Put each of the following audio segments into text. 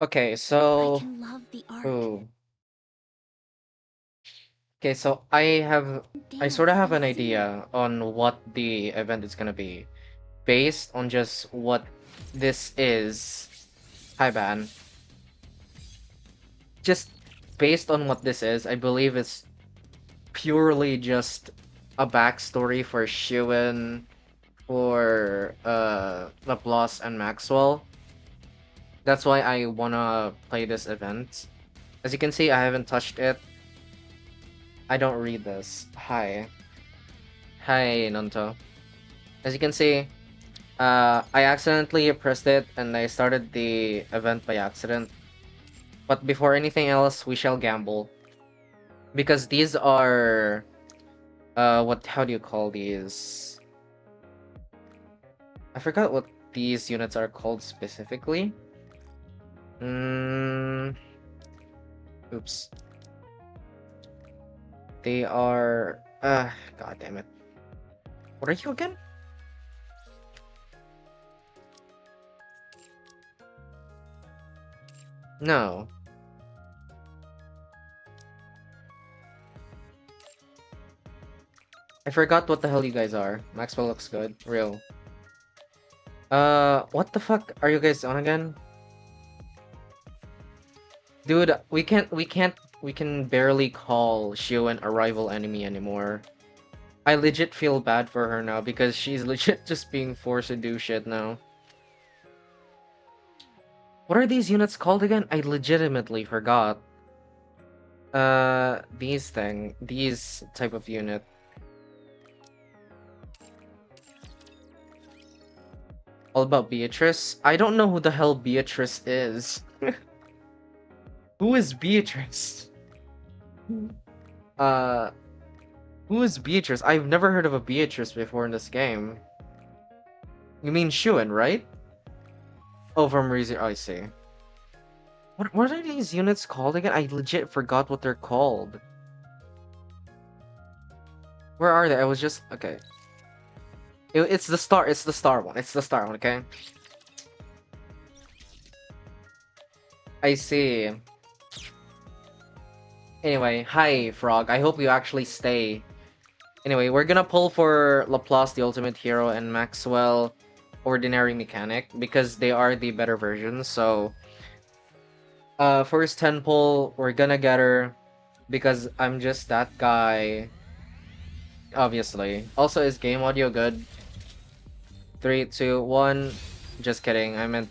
Okay, I so can love the art, ooh. Okay, so I sort of dance, have and an sing. idea on what the event is gonna be based on just what this is. Hi, Ban. Just based on what this is, I believe it's purely just a backstory for Shiwen, for Laplace and Maxwell. That's why I wanna play this event. As you can see, I haven't touched it. I don't read this. Hi. Hi, Nanto. As you can see, I accidentally pressed it and I started the event by accident. But before anything else, we shall gamble. Because these are how do you call these? I forgot what these units are called specifically. Mm, oops. They are god damn it. What are you again? No. I forgot what the hell you guys are. Maxwell looks good. Real. What the fuck are you guys on again? Dude, we can barely call Shion a rival enemy anymore. I legit feel bad for her now because she's legit just being forced to do shit now. What are these units called again? I legitimately forgot. These type of unit. All about Beatrice? I don't know who the hell Beatrice is. Who is Beatrice? Uh, who is Beatrice? I've never heard of a Beatrice before in this game. You mean Shuen, right? Oh, from Reason. I see. What are these units called again? I legit forgot what they're called. Where are they? I was just okay. It's the star. It's the star one. It's the star one. Okay. I see. Anyway, hi Frog. I hope you actually stay. Anyway, we're gonna pull for Laplace, the ultimate hero, and Maxwell, ordinary mechanic, because they are the better versions. So, first 10 pull, we're gonna get her because I'm just that guy. Obviously. Also, is game audio good? 3, 2, 1. Just kidding. I meant.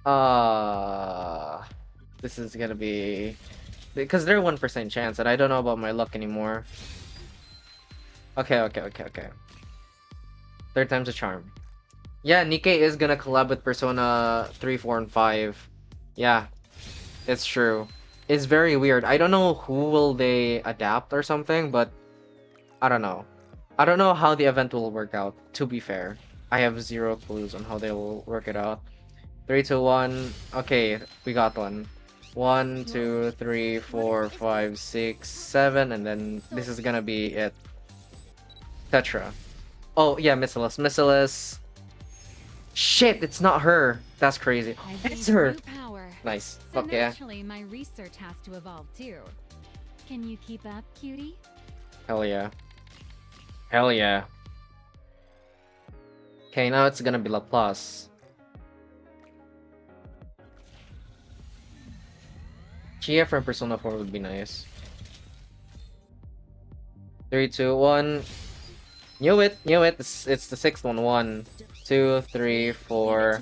uh this is gonna be because they're 1% chance, and I don't know about my luck anymore. Okay. Third time's a charm. Yeah, NIKKE is gonna collab with Persona 3, 4, and 5. Yeah, it's true. It's very weird. I don't know who will they adapt or something, but I don't know. I don't know how the event will work out, to be fair. I have zero clues on how they will work it out. 3, 2, 1. Okay, we got one. 1, 2, 3, 4, 5, 6, 7, and then this is gonna be it. Tetra. Oh, yeah, Missilus. Shit, it's not her. That's crazy. It's her. Power. Nice. So Fuck yeah. naturally, my research has to evolve too. Can you keep up, cutie? Hell yeah. Hell yeah. Okay, now it's gonna be Laplace. Chia from Persona 4 would be nice. 3, 2, 1. Knew it. It's the sixth one. 1, 2, 3, 4,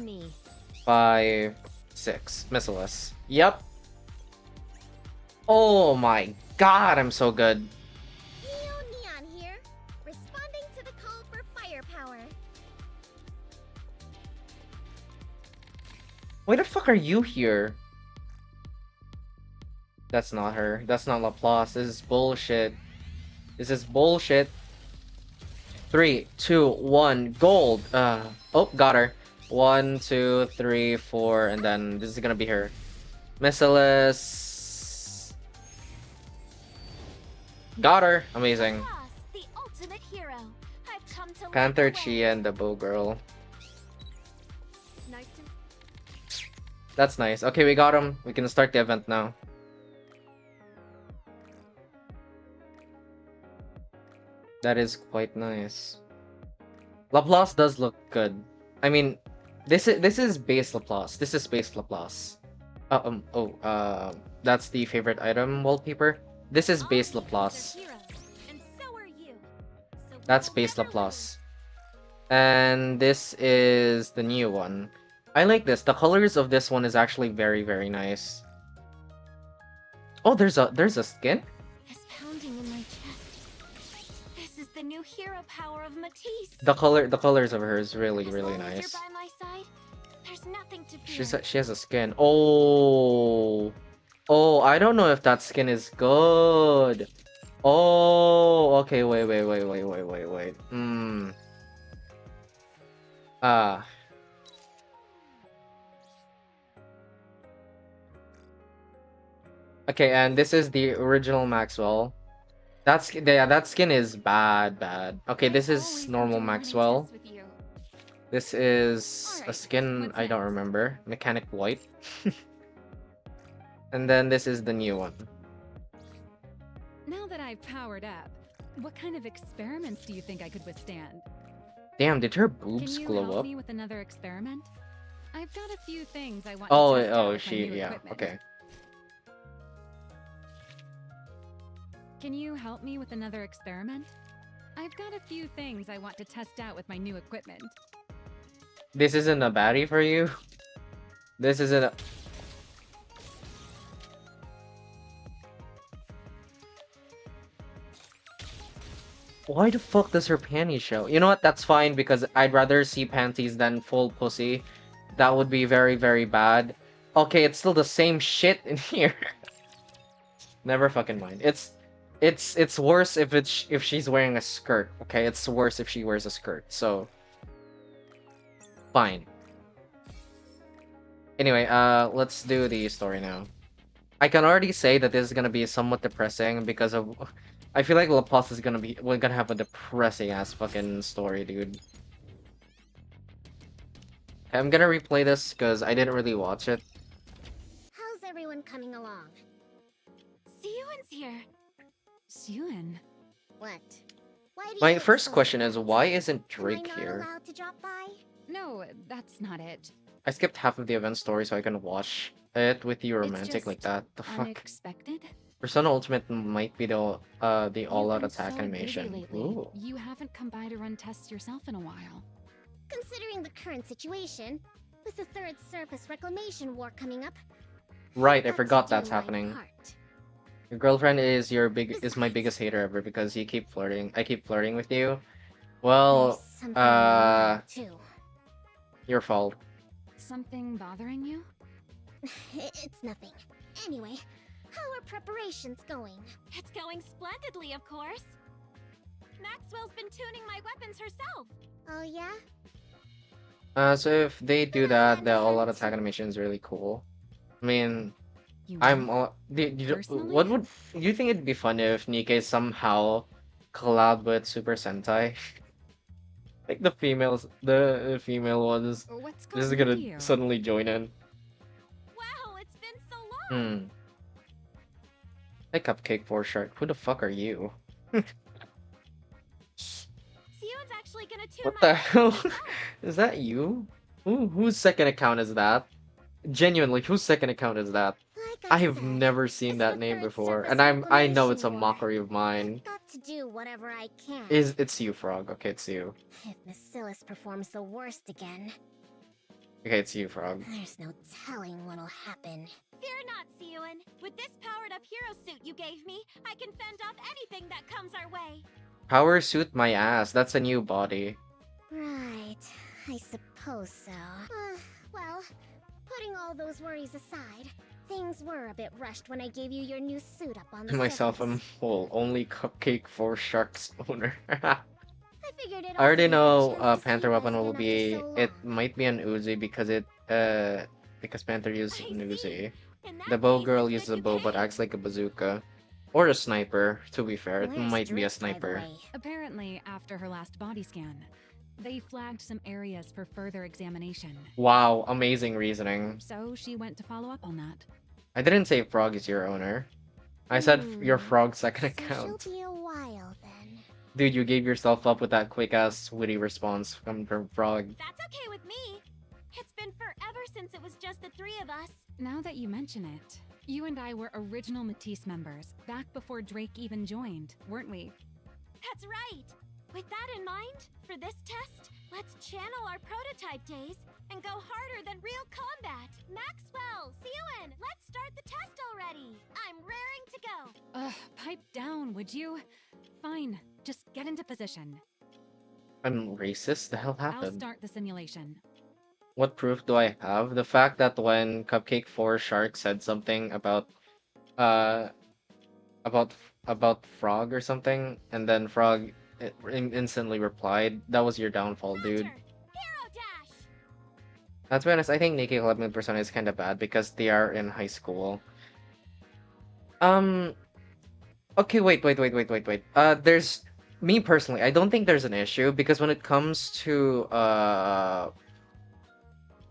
5, 6. Missilus. Yep. Oh my god, I'm so good. Neon here, responding to the call for firepower. Why the fuck are you here? That's not her. That's not Laplace. This is bullshit. This is bullshit. 3, 2, 1. Gold. Oh, got her. 1, 2, 3, 4, and then this is gonna be her. Missilus. Got her. Amazing. The ultimate hero. I've come to Panther, Chia, and the Bow Girl. Nice That's nice. Okay, we got him. We can start the event now. That is quite nice. Laplace does look good. I mean, this is base Laplace. This is base Laplace. That's the favorite item wallpaper. This is All base humans are Laplace. heroes, and so are you. So That's we'll base never Laplace. And this is the new one. I like this. The colors of this one is actually very, very nice. Oh, there's a skin? lose. This pounding in my chest. This is the new hero power of Matisse. The colors of her is really, As really long as nice. you're by my side, there's nothing to fear. She has a skin. Oh. Oh, I don't know if that skin is good. Oh, okay, wait. Ah. Okay, and this is the original Maxwell. That skin is bad. Okay, this I is always normal enjoy running Maxwell. tests with you. This is a Alright, skin what's I don't next? remember. Mechanic White. And then this is the new one. Now that I've powered up, what kind of experiments do you think I could withstand? Damn, did her Can boobs you glow help up? me with another experiment? I've got a few things I want Oh, to test out with my she, new yeah, equipment. okay. Can you help me with another experiment? I've got a few things I want to test out with my new equipment. This isn't a baddie for you? This isn't a... Why the fuck does her panties show? You know what? That's fine because I'd rather see panties than full pussy. That would be very, very bad. Okay, it's still the same shit in here. Never fucking mind. It's worse if she's wearing a skirt. Okay, it's worse if she wears a skirt. So fine. Anyway, let's do the story now. I can already say that this is gonna be somewhat depressing because of I feel like Laplace is we're gonna have a depressing ass fucking story, dude. I'm gonna replay this because I didn't really watch it. How's everyone coming along? Siyuan's here. Siyuan. What? Why do you My look first so question is surprised? why isn't Am I Drake not here? allowed to drop by? No, that's not it. I skipped half of the event story so I can watch it with you It's romantic like just that. The fuck? unexpected. Persona Ultimate might be the You've all-out been attack so animation. busy lately. Ooh. You haven't come by to run tests yourself in a while. Considering the current situation, with the third surface reclamation war coming up, Right, I got to forgot do that's my happening. part. Your girlfriend is my Besides- biggest hater ever because you keep flirting. I keep flirting with you. There's Well, something on my mind, too. your fault. Something bothering you? It's nothing. Anyway, how are preparations going? It's going splendidly, of course. Maxwell's been tuning my weapons herself. Oh yeah? So if they do that, the all-out attack animation is really cool. I mean, You I'm know? all. Personally? What would you think it'd be fun if NIKKE somehow collab with Super Sentai? Like the female ones What's just going gonna on you? suddenly join in. Wow, it's been so long. Hmm. Hey, Cupcake for Shark. Who the fuck are you? Siyuan's actually gonna tune What my the weapons hell? herself. Is that you? Whose second account is that? Genuinely, whose second account is that? Like I I have said, never seen it's that the name third before, surface and I know it's a reclamation war. mockery of mine. I've got to do whatever I can. It's you, Frog. Okay, it's you. If Bacillus performs the worst again, Okay, it's you, Frog. there's no telling what'll happen. Fear not, Siyuan. With this powered-up hero suit you gave me, I can fend off anything that comes our way. Power suit my ass. That's a new body. Right, I suppose so. Well, putting all those worries aside, things were a bit rushed when I gave you your new suit up on the Myself, surface. only Cupcake for Sharks owner. I figured it I already also know made a chance to see Panther you weapon guys will again be after so it long. might be an Uzi because Panther used I an Uzi. see. In that The bow case, girl it's uses good a you bow but came. acts like a bazooka. Or a sniper, to be fair. It Where's might be a Drake, by the sniper. way? Apparently, after her last body scan, They flagged some areas for further examination. Wow, amazing reasoning. So she went to follow up on that. I didn't say Frog is your owner. I said your Frog second So account. she'll be a while then. Dude, you gave yourself up with that quick-ass witty response coming from Frog. That's okay with me. It's been forever since it was just the three of us. Now that you mention it, you and I were original Matisse members, back before Drake even joined, weren't we? That's right. With that in mind, for this test, let's channel our prototype days and go harder than real combat. Maxwell, Seoin, let's start the test already. I'm raring to go. Ugh, pipe down, would you? Fine, just get into position. I'm racist? The hell I'll happened? start the simulation. What proof do I have? The fact that when Cupcake 4 Shark said something uh about about Frog or something, and then Frog instantly replied, that was your downfall, dude. Roger. Hero dash. To be honest, I think Nikki Club Persona is kind of bad because they are in high school. Okay, wait. There's me personally. I don't think there's an issue because when it comes to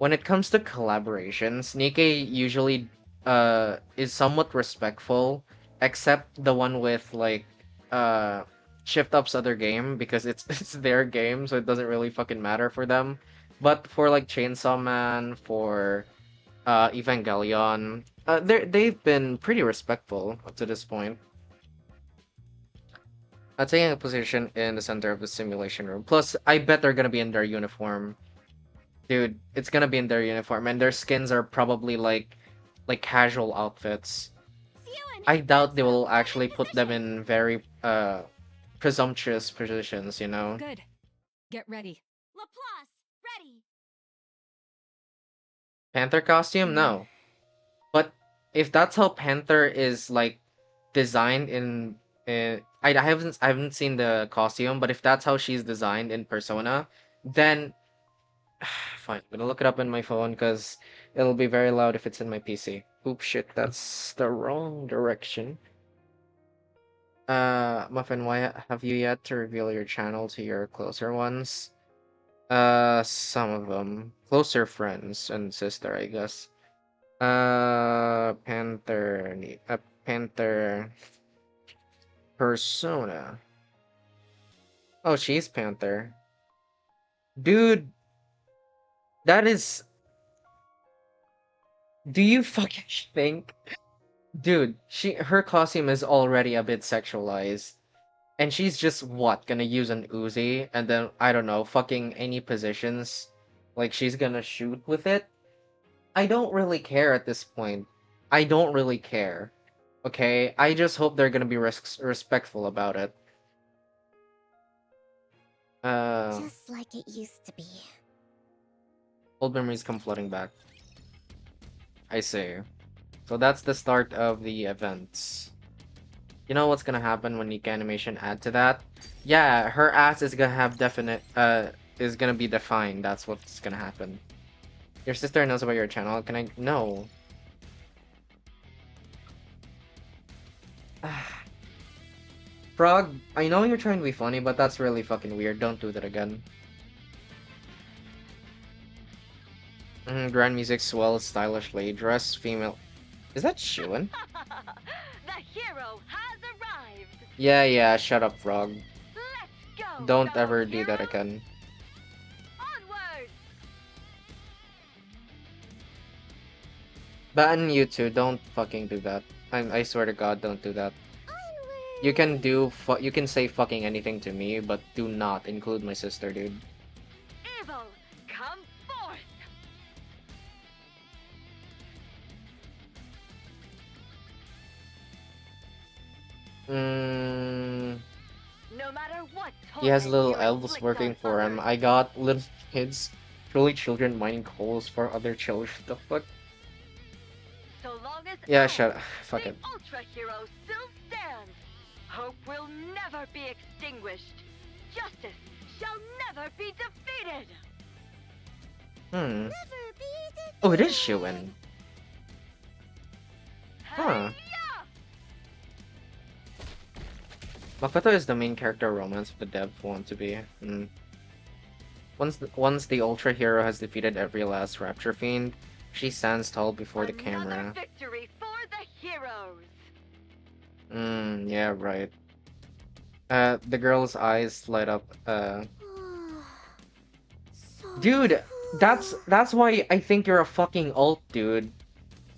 collaborations, Nikkei usually is somewhat respectful, except the one with like Shift Up's other game because it's it's their game, so it doesn't really fucking matter for them. But for like Chainsaw Man, for Evangelion, they've been pretty respectful up to this point. Taking a position in the center of the simulation room. Plus, I bet they're gonna be in their uniform. Dude, it's gonna be in their uniform, and their skins are probably like casual outfits. Seoin, I doubt they Maxwell, will actually get put them position. in very presumptuous positions, you know? Good. Get ready. Laplace, ready. Panther costume? No. But if that's how Panther is like designed I haven't seen the costume, but if that's how she's designed in Persona, then fine. I'm gonna look it up in my phone because it'll be very loud if it's in my PC. Oop shit, that's the wrong direction. Muffin, why have you yet to reveal your channel to your closer ones? Some of them. Closer friends and sister, I guess. Panther Persona. Oh, she's Panther. Dude, that is. Do you fucking think? Dude, her costume is already a bit sexualized. And she's just what, gonna use an Uzi and then I don't know, fucking any positions. Like she's gonna shoot with it? I don't really care at this point. I don't really care. Okay? I just hope they're gonna be respectful about it. Just like it used to be. Old memories come flooding back. I see. So that's the start of the events. You know what's gonna happen when NIKKE animation add to that? Yeah, her ass is gonna have is gonna be defined. That's what's gonna happen. Your sister knows about your channel. Can I? No. Frog, I know you're trying to be funny, but that's really fucking weird. Don't do that again. Grand music swell, stylishly dressed female. Is that Shuin? The hero has arrived. Yeah, shut up, Frog. Let's go. Don't fellow ever do that heroes. again. Onward. Ban you two, don't fucking do that. I swear to God, don't do that. You can you can say fucking anything to me, but do not include my sister, dude. Evil, come forth. Mm, No matter what. he has torment little you elves inflict working on for him. others, I got little kids, truly children mining coals for other children. The fuck? So long as Yeah, I, shut up. Fuck the it. Ultra Hero still stands. Hope will never be extinguished. Justice shall never be defeated. Hmm. Never be defeated. Oh, it is Shuin. Huh. Hi-ya! Makoto is the main character romance of the dev want to be. Once the Ultra Hero has defeated every last Rapture Fiend, she stands tall before the camera. Victory for the heroes. Yeah, right. The girl's eyes light up. So Dude, cool. that's why I think you're a fucking alt, dude.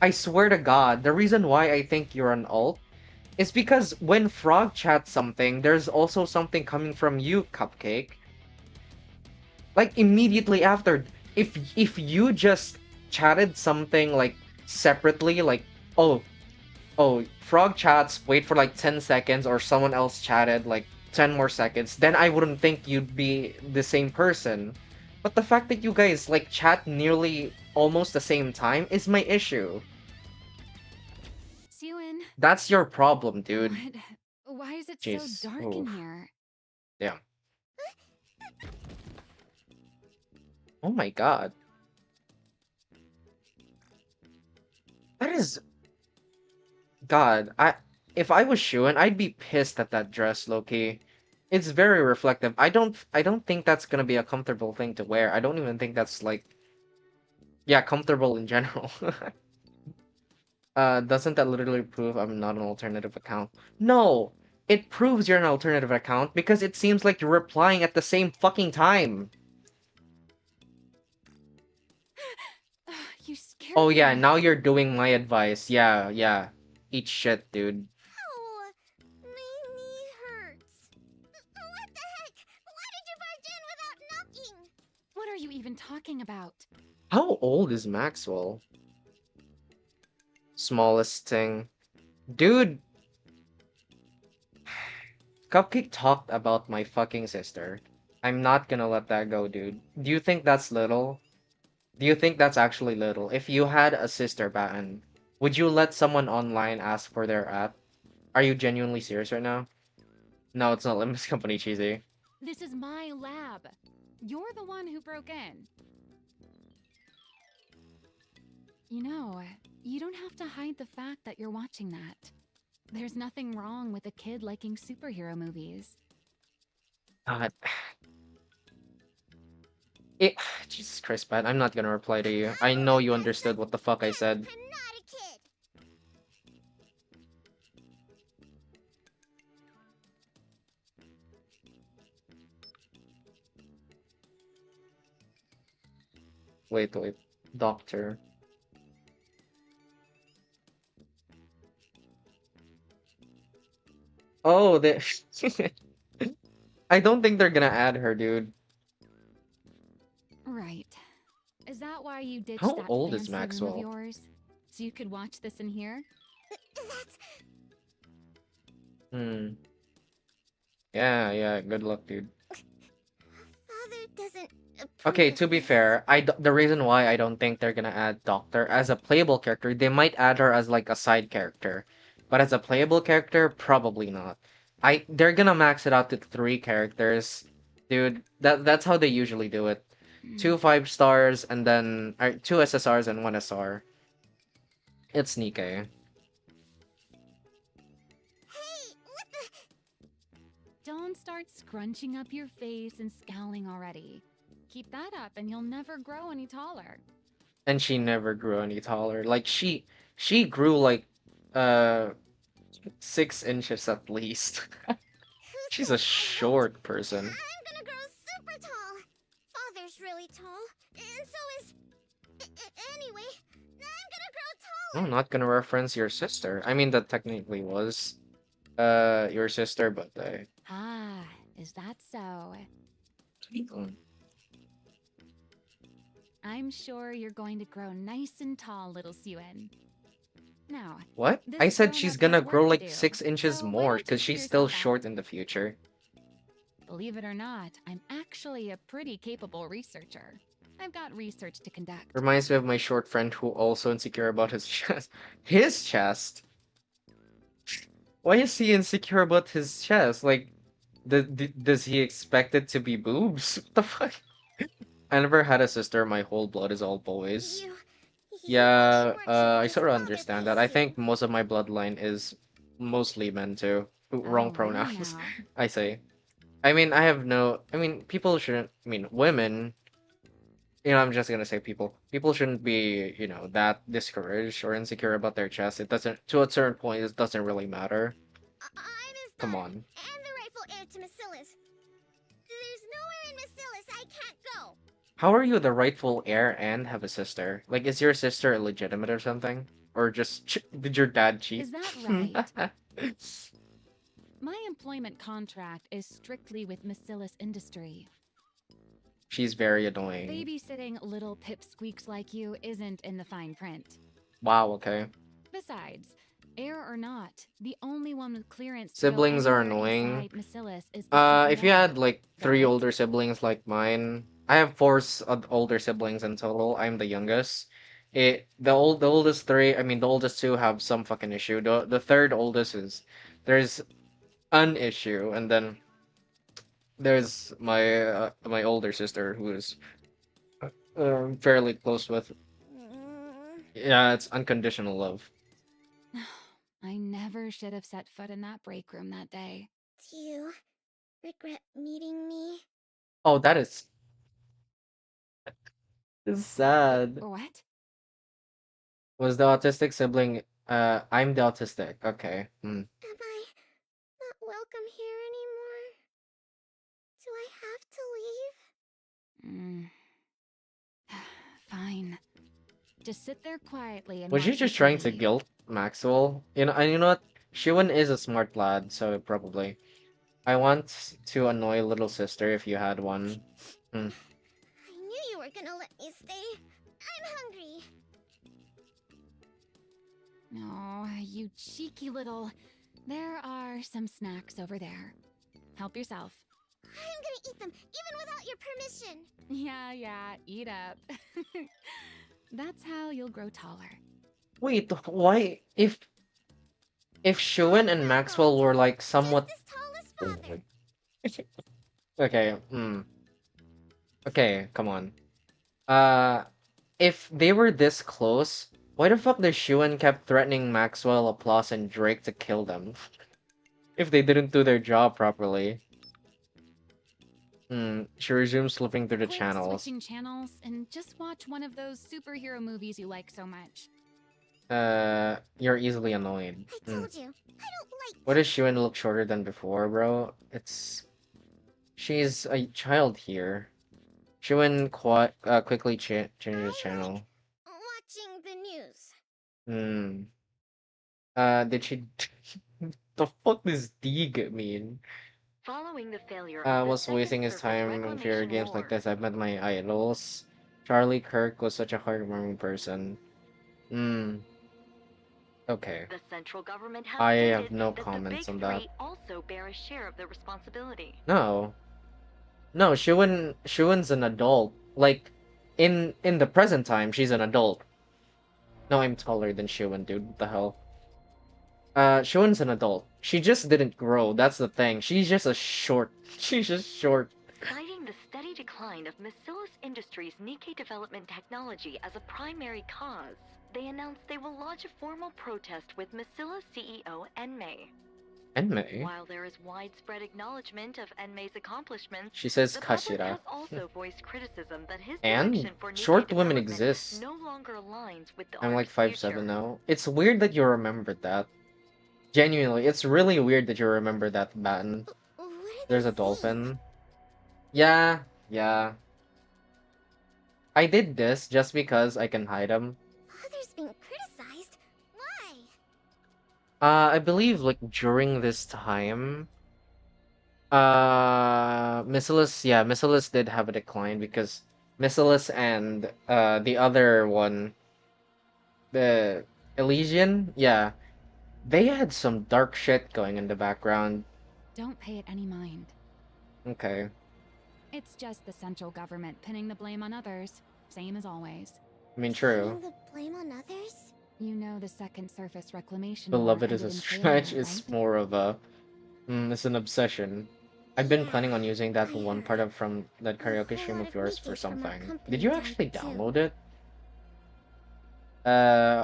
I swear to God, the reason why I think you're an alt is because when Frog chats something, there's also something coming from you, Cupcake. Like immediately after, if you just chatted something like separately, like oh Frog chats, wait for like 10 seconds, or someone else chatted like 10 more seconds, then I wouldn't think you'd be the same person. But the fact that you guys like chat nearly almost the same time is my issue. Siwin, That's your problem, dude. what? Why is it so Jeez. dark in Oof. here? Yeah. Oh my god. That is God. If I was Shuan, I'd be pissed at that dress, Loki. It's very reflective. I don't think that's gonna be a comfortable thing to wear. I don't even think that's like yeah, comfortable in general. Doesn't that literally prove I'm not an alternative account? No! It proves you're an alternative account because it seems like you're replying at the same fucking time. You scared Oh yeah, me. now you're doing my advice. Yeah, yeah. Eat shit, dude. Ow! My knee hurts. What the heck? Why did you barge in without knocking? What are you even talking about? How old is Maxwell? Smallest thing. Dude, Cupcake talked about my fucking sister. I'm not gonna let that go, dude. Do you think that's little? Do you think that's actually little? If you had a sister, Batten, would you let someone online ask for their app? Are you genuinely serious right now? No, it's not Limits Company, cheesy. This is my lab. You're the one who broke in. You know, you don't have to hide the fact that you're watching that. There's nothing wrong with a kid liking superhero movies. God. It, Jesus Christ, Bat, I'm not gonna reply to you. I know you understood what the fuck I said. I'm not a kid. Wait. Doctor. Oh, they... I don't think they're gonna add her, dude. Right. Is that why you ditched How that old is fancy room of Maxwell? yours? So you could watch this in here? That's Hmm. Yeah, good luck, dude. Father doesn't Okay, approve to of be this. fair, the reason why I don't think they're gonna add Doctor as a playable character, they might add her as like a side character, but as a playable character, probably not. They're gonna max it out to 3 characters, dude. That's how they usually do it. Hmm. 2 5 stars and then 2 SSRs and 1 SR. It's Nikkei. Hey, what the? Don't start scrunching up your face and scowling already. Keep that up and you'll never grow any taller. And she never grew any taller. Like she grew like uh 6 inches at least. Who She's a said I won't? short person. I'm gonna grow super tall. Father's really tall, and so is. Anyway, I'm gonna grow I'm taller. not gonna reference your sister. I mean, that technically was your sister, but Ah, is that so? mm. I'm sure you're going to grow nice and tall, little Siwin. Now, What? this I said she's grown-up has gonna work grow to like do, 6 inches so why more don't you because see she's still yourself out? short in the future. Believe it or not, I'm actually a pretty capable researcher. I've got research to conduct. Reminds me of my short friend who also insecure about his chest. His chest? Why is he insecure about his chest? Like, does he expect it to be boobs? What the fuck? I never had a sister. My whole blood is all boys. You really Yeah, weren't sure I his sort of father understand that. pays I you. think most of my bloodline is mostly men too. Ooh, Oh, wrong really pronouns. now? I say. I mean, I have no. I mean, people shouldn't. I mean, women. I'm just gonna say people. People shouldn't be, that discouraged or insecure about their chest. It doesn't. To a certain point, it doesn't really matter. I'm his Come daughter, on. and the rightful heir to Macilla's. There's nowhere in Macilla's I can't go. How are you the rightful heir and have a sister? Like, is your sister illegitimate or something? Or just did your dad cheat? Is that right? My employment contract is strictly with Macillus Industry. She's very annoying. Babysitting little pipsqueaks like you isn't in the fine print. Wow. Okay. Besides, heir or not, the only one with clearance to Siblings go are anywhere annoying. inside Macillus is the CEO. If you had like Got three it? older siblings like mine, I have four older siblings in total. I'm the youngest. The oldest three, I mean the oldest two have some fucking issue. The third oldest is there's an issue, and then there's my older sister who is fairly close with. Mm, Yeah, it's unconditional love. I never should have set foot in that break room that day. do you regret meeting me? Oh, that is sad. What? Was the autistic sibling? I'm the autistic. Okay. Hmm. Am I not welcome here anymore? Do I have to leave? Mm. Fine. Just sit there quietly and Was she watch just me trying to leave. guilt Maxwell? And you know what? Shiwan is a smart lad, so probably. I want to annoy little sister if you had one. Hmm. I knew you were gonna let me stay. I'm hungry. Oh, you cheeky little... There are some snacks over there. Help yourself. I'm gonna eat them, even without your permission. Yeah, eat up. That's how you'll grow taller. Wait, why? If Shiwan and Maxwell were like somewhat. Just as tall as father. Okay. Hmm. Okay. Come on. If they were this close, why the fuck does Shiwan kept threatening Maxwell, Applause, and Drake to kill them? If they didn't do their job properly. Hmm. She resumes flipping through the Quit channels. switching channels and just watch one of those superhero movies you like so much. You're easily annoyed. I told you, I don't like What does Shiwan look shorter than before, bro? She's a child here. Shiwan quickly changes channel. watching the news. Hmm. Did she? The fuck does Deeg mean? Following the failure of the Was second wasting his surface time in fair reclamation games like war. this. I've met my idols. Charlie Kirk was such a heartwarming person. Hmm. Okay. The central government has I have stated no that the comments big on that. three also bear a share of the responsibility. No. No, Shiwan's an adult. Like, in the present time, she's an adult. No, I'm taller than Shiwan, dude. What the hell? Shiwan's an adult. She just didn't grow. That's the thing. She's just a short. She's just short. Citing the steady decline of Macillus Industries' NIKKE development technology as a primary cause, they announced they will lodge a formal protest with Macillus CEO NME. Enmei. While there is widespread acknowledgement of Enmei's accomplishments, She says the public Kashira. has also voiced criticism that his And direction for short NIKKE women development exist. no longer aligns with the I'm like arc's 5'7" future. now. It's weird that you remembered that. Genuinely, it's really weird that you remember that, Batten. What are There's they a dolphin. Yeah, yeah. I did this just because I can hide them. Father's being criticized? Why? I believe like during this time, Missilus did have a decline because Missilus and the other one, the Elysian, yeah, they had some dark shit going in the background. Don't pay it any mind. Okay. It's just the central government pinning the blame on others. Same as always. I mean, true. Putting the blame on others? You know the second surface reclamation war Beloved is a ended in stretch. failure, It's right? more of a, it's an obsession. I've been Yeah, planning on using that I one heard. part of from that A karaoke whole stream lot of of yours for Nikke's from our something. company Did you died actually too. download it?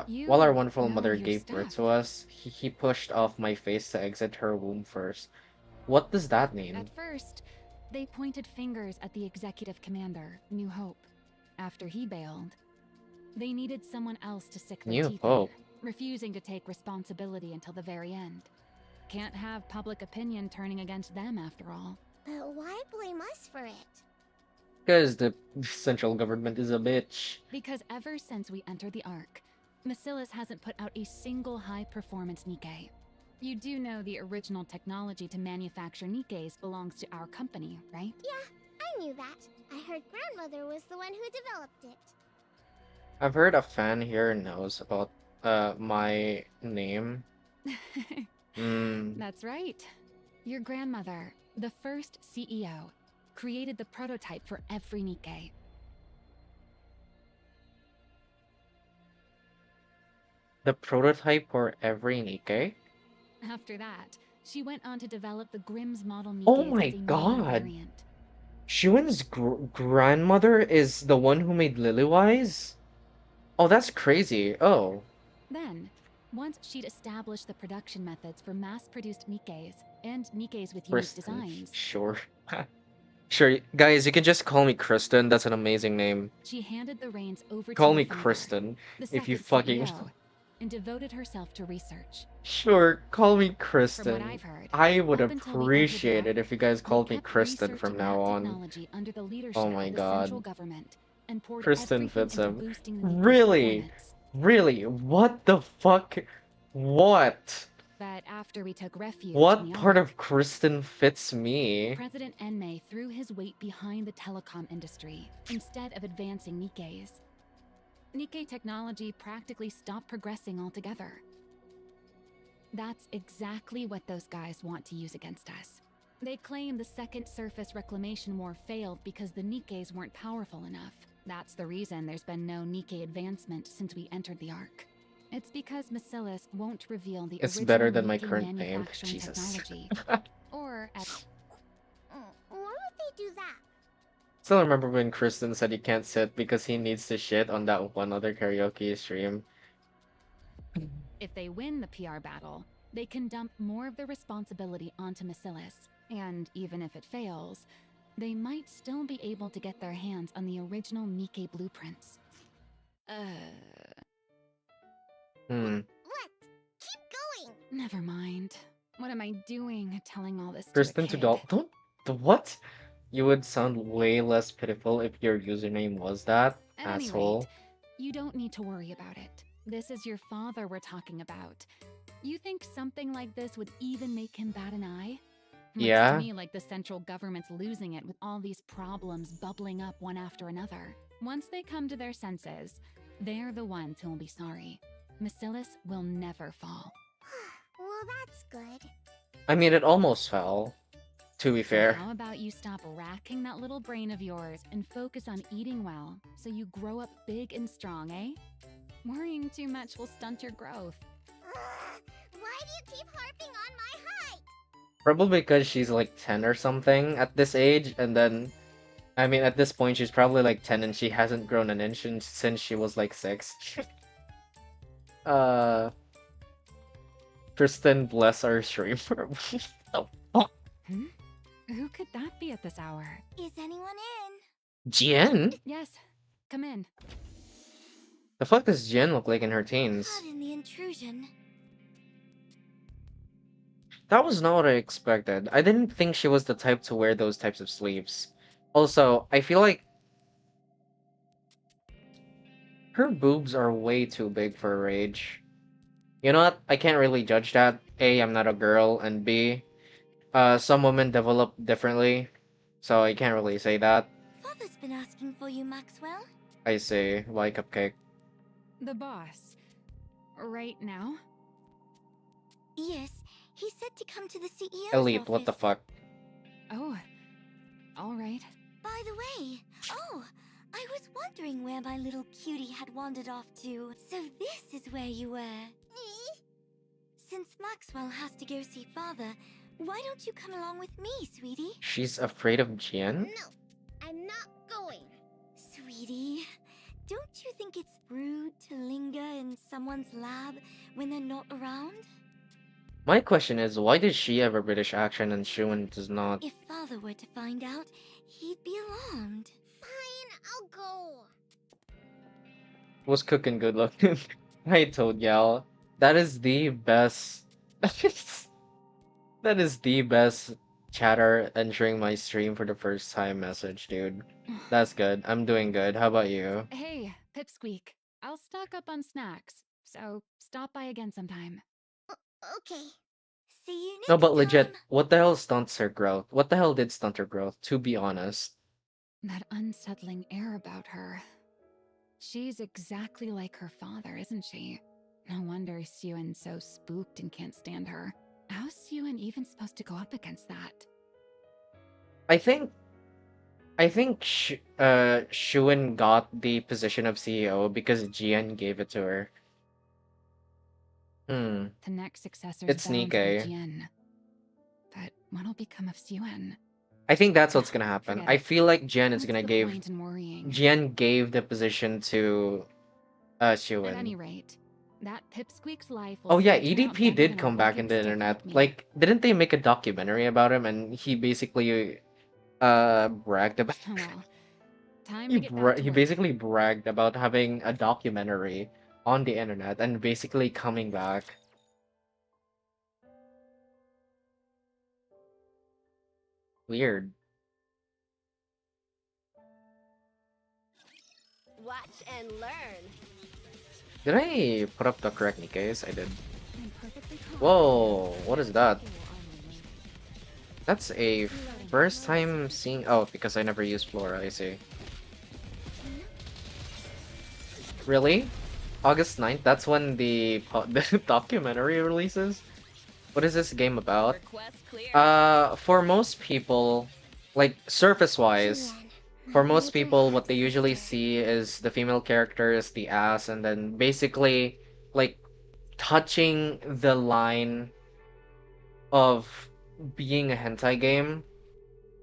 You While our wonderful know mother your gave birth stuff. to us, he pushed off my face to exit her womb first. What does that mean? At first, they pointed fingers at the executive commander, New Hope. After he bailed, they needed someone else to stick their New teeth Hope. in, refusing to take responsibility until the very end. Can't have public opinion turning against them after all. But why blame us for it? Because the central government is a bitch. Because ever since we entered the Ark, Macillus hasn't put out a single high-performance Nikke. You do know the original technology to manufacture Nikkes belongs to our company, right? Yeah, I knew that. I heard grandmother was the one who developed it. I've heard a fan here knows about my name. That's right. Your grandmother, the first CEO, created the prototype for every Nikke. The prototype for every Nikke? After that, she went on to develop the Grimm's model Nikkes Oh my as a minor god! variant. Shuen's grandmother is the one who made Lilywise? Oh, that's crazy. Oh. Then, once she'd established the production methods for mass-produced Nikkes and Nikkes with unique Kristen. designs, Sure. Sure, guys, you can just call me Kristen. That's an amazing name. she handed the reins over Call to me her father, Kristen the if you second fucking. CEO, and devoted herself to research. Sure, call me From what Kristen. I've heard, I would up until we entered the appreciate it Ark, if you guys they called me kept Kristen from researching now that on. technology under the leadership Oh my of the central god. government and poured Kristen everything fits into him. boosting the Nikke's Really? performance. Really? What the fuck? What? But after we took refuge in What the part Ark, of Kristen fits me? President Enmei threw his weight behind the telecom industry instead of advancing Nikkes. Nikke technology practically stopped progressing altogether. That's exactly what those guys want to use against us. They claim the Second Surface Reclamation War failed because the Nikkes weren't powerful enough. That's the reason there's been no Nikke advancement since we entered the Ark. It's because Macillus won't reveal the It's original better than my Nikke current name. manufacturing Jesus. technology. Or at Why would they do that? Still remember when Kristen said he can't sit because he needs to shit on that one other karaoke stream. if they win the PR battle, they can dump more of the responsibility onto Macillus. And even if it fails, they might still be able to get their hands on the original Nikke blueprints. What? Keep going! Never mind. What am I doing telling all this Kristen to to a kid? Don't the what? You would sound way less pitiful if your username was that, At any asshole. rate, you don't need to worry about it. This is your father we're talking about. You think something like this would even make him bat an eye? Looks Yeah? to me like the central government's losing it with all these problems bubbling up one after another. Once they come to their senses, they're the ones who will be sorry. Macillus will never fall. Well, that's good. I mean, it almost fell, to be So fair. how about you stop racking that little brain of yours and focus on eating well so you grow up big and strong, eh? Worrying too much will stunt your growth. Why do you keep harping on my height? Probably because she's like 10 or something at this age, and then, I mean, at this point, she's probably like 10 and she hasn't grown an inch since she was like 6. Kristen, bless our streamer. Oh, fuck. Who could that be at this hour? Is anyone in? Jen? Yes, come in. The fuck does Jen look like in her teens? Pardon the intrusion. That was not what I expected. I didn't think she was the type to wear those types of sleeves. Also, I feel like her boobs are way too big for her age. You know what? I can't really judge that. A, I'm not a girl, and B, some women develop differently, so I can't really say that. Father's been asking for you, Maxwell. I say, why Cupcake? The boss. Right now? Yes, he said to come to the CEO's Elite, what the office. fuck? Oh, all right. By the way, I was wondering where my little cutie had wandered off to. So this is where you were. Since Maxwell has to go see father, why don't you come along with me, sweetie? She's afraid of Jen? No, I'm not going. Sweetie, don't you think it's rude to linger in someone's lab when they're not around? My question is, why does she have a British accent and Shuin does not? If father were to find out, he'd be alarmed. Fine, I'll go. Was cooking good looking. I told y'all that is the best. That is the best chatter entering my stream for the first time message, dude. That's good. I'm doing good. How about you? Hey, Pipsqueak. I'll stock up on snacks, so stop by again sometime. Okay. See you No, next but time. legit, what the hell stunts her growth? What the hell did stunt her growth? To be honest. That unsettling air about her. She's exactly like her father, isn't she? No wonder Suyuin's so spooked and can't stand her. How's Suyuin even supposed to go up against that? I think Shuin got the position of CEO because Jian gave it to her. Hmm. The next successor's It's bound to be Nikke. Jian. But what'll become of Suyuin? I think that's what's gonna happen. Forget I it. feel like Jian is What's gonna the give point in worrying? Jian gave the position to At Shuin. any rate, that Pipsqueak's life will Oh yeah, still turn out EDP better did than a come back wicked in the stick internet. like me. Like, didn't they make a documentary about him and he basically bragged about Oh well. Time to get back to he work. basically bragged about having a documentary on the internet and basically coming back. Weird. Watch and learn. Did I put up the correct Nikke's? I did. I'm perfectly calm. Whoa, what is that? Nikke will honor me. That's a first time seeing. Oh, because I never used Flora, I see. Really? August 9th? That's when the documentary releases? What is this game about? Request clear. For most people, like surface-wise, Julian, for my most major people, what they usually half-sister. see is the female characters, the ass, and then basically like touching the line of being a hentai game.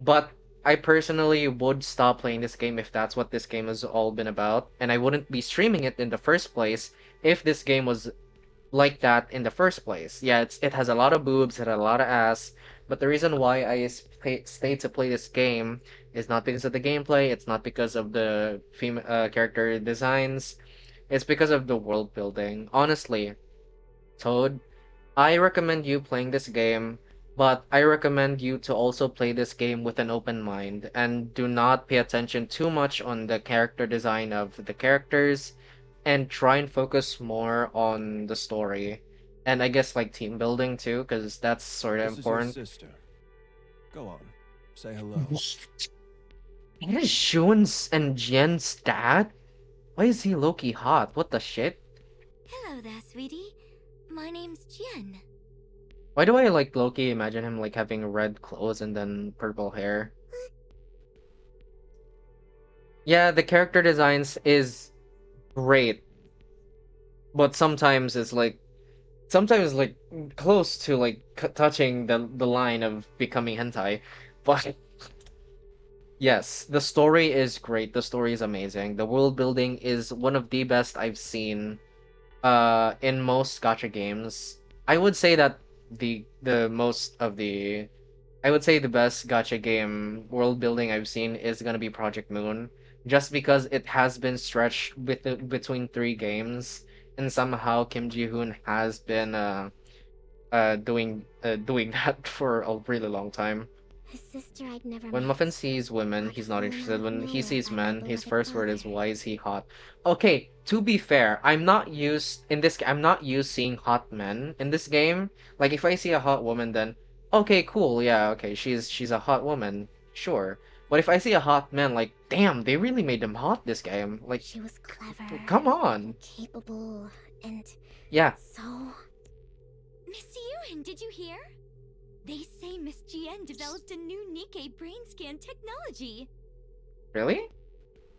But I personally would stop playing this game if that's what this game has all been about, and I wouldn't be streaming it in the first place if this game was like that in the first place. Yeah, it has a lot of boobs, it had a lot of ass, but the reason why stayed to play this game is not because of the gameplay, it's not because of the female character designs, it's because of the world building. Honestly, Toad, I recommend you playing this game, but I recommend you to also play this game with an open mind and do not pay attention too much on the character design of the characters and try and focus more on the story. And I guess like team building too, because that's sort of This is your important. sister. Go on. Say hello. That is Shun's and Jian's dad? Why is he low-key hot? What the shit? Hello there, sweetie. My name's Jen. Why do I like Loki imagine him like having red clothes and then purple hair? Yeah, the character designs is great, but sometimes like close to like touching the line of becoming hentai. But yes, the story is great. The story is amazing. The world building is one of the best I've seen in most gacha games. I would say that the most of the I would say the best gacha game world building I've seen is gonna be Project Moon, just because it has been stretched between three games, and somehow Kim Ji Hoon has been doing that for a really long time. A sister I'd never When met. Muffin sees women, he's not Thoughtful and interested. out of When he nowhere sees by my men, his beloved first word is, father. "Why is he hot?" Okay, to be fair, I'm not used seeing hot men in this game. Like if I see a hot woman, then okay, cool, yeah, okay, she's a hot woman, sure. But if I see a hot man, like, damn, they really made them hot this game. Like, She was clever come on. and capable and Yeah, so. Miss Yuen, did you hear? They say Miss Jien developed a new Nikke brain scan technology. really?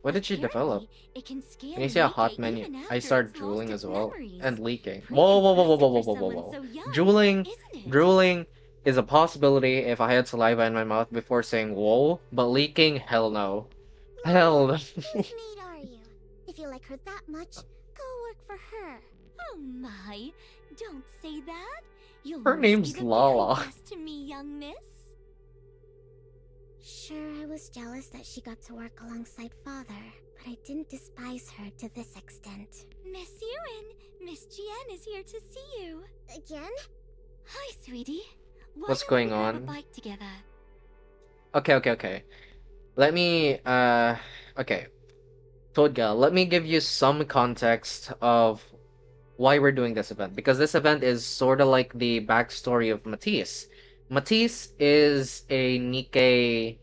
What did she develop? Apparently, it can scan When you see a hot Nikke man, even I after start it's drooling lost as its well memories. and leaking. Pretty Whoa, whoa, whoa, whoa, whoa, impressive whoa, for whoa, whoa, someone whoa. so young, Drooling, isn't it? drooling is a possibility if I had saliva in my mouth before saying whoa, but leaking, hell no. Hell no. Whose maid are you? If you like her that much, go work for her. Oh my, don't say that. You'll Her always be name's the Lala. very best to me, young miss. Sure, I was jealous that she got to work alongside father, but I didn't despise her to this extent. Miss Ewan, Miss Jian is here to see you. Again? Hi, sweetie. Why What's don't we going grab a on? bite together? Okay. Let me okay. Todga, let me give you some context of why we're doing this event, because this event is sort of like the backstory of Matisse. Matisse is a Nikkei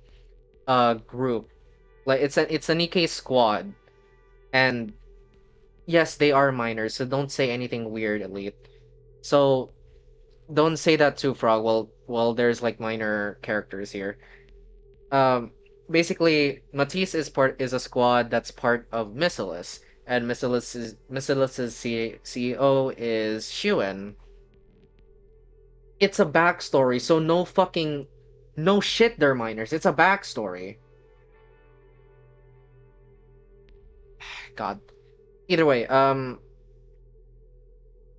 group. Like it's a Nikkei squad, and yes, they are minors, so don't say anything weird, Elite. So don't say that too, Frog. Well, there's like minor characters here. Um, Basically, Matisse is a squad that's part of Missilis, and Missilis's CEO is Shuen. It's a backstory, so no shit, they're minors. It's a backstory. God. Either way,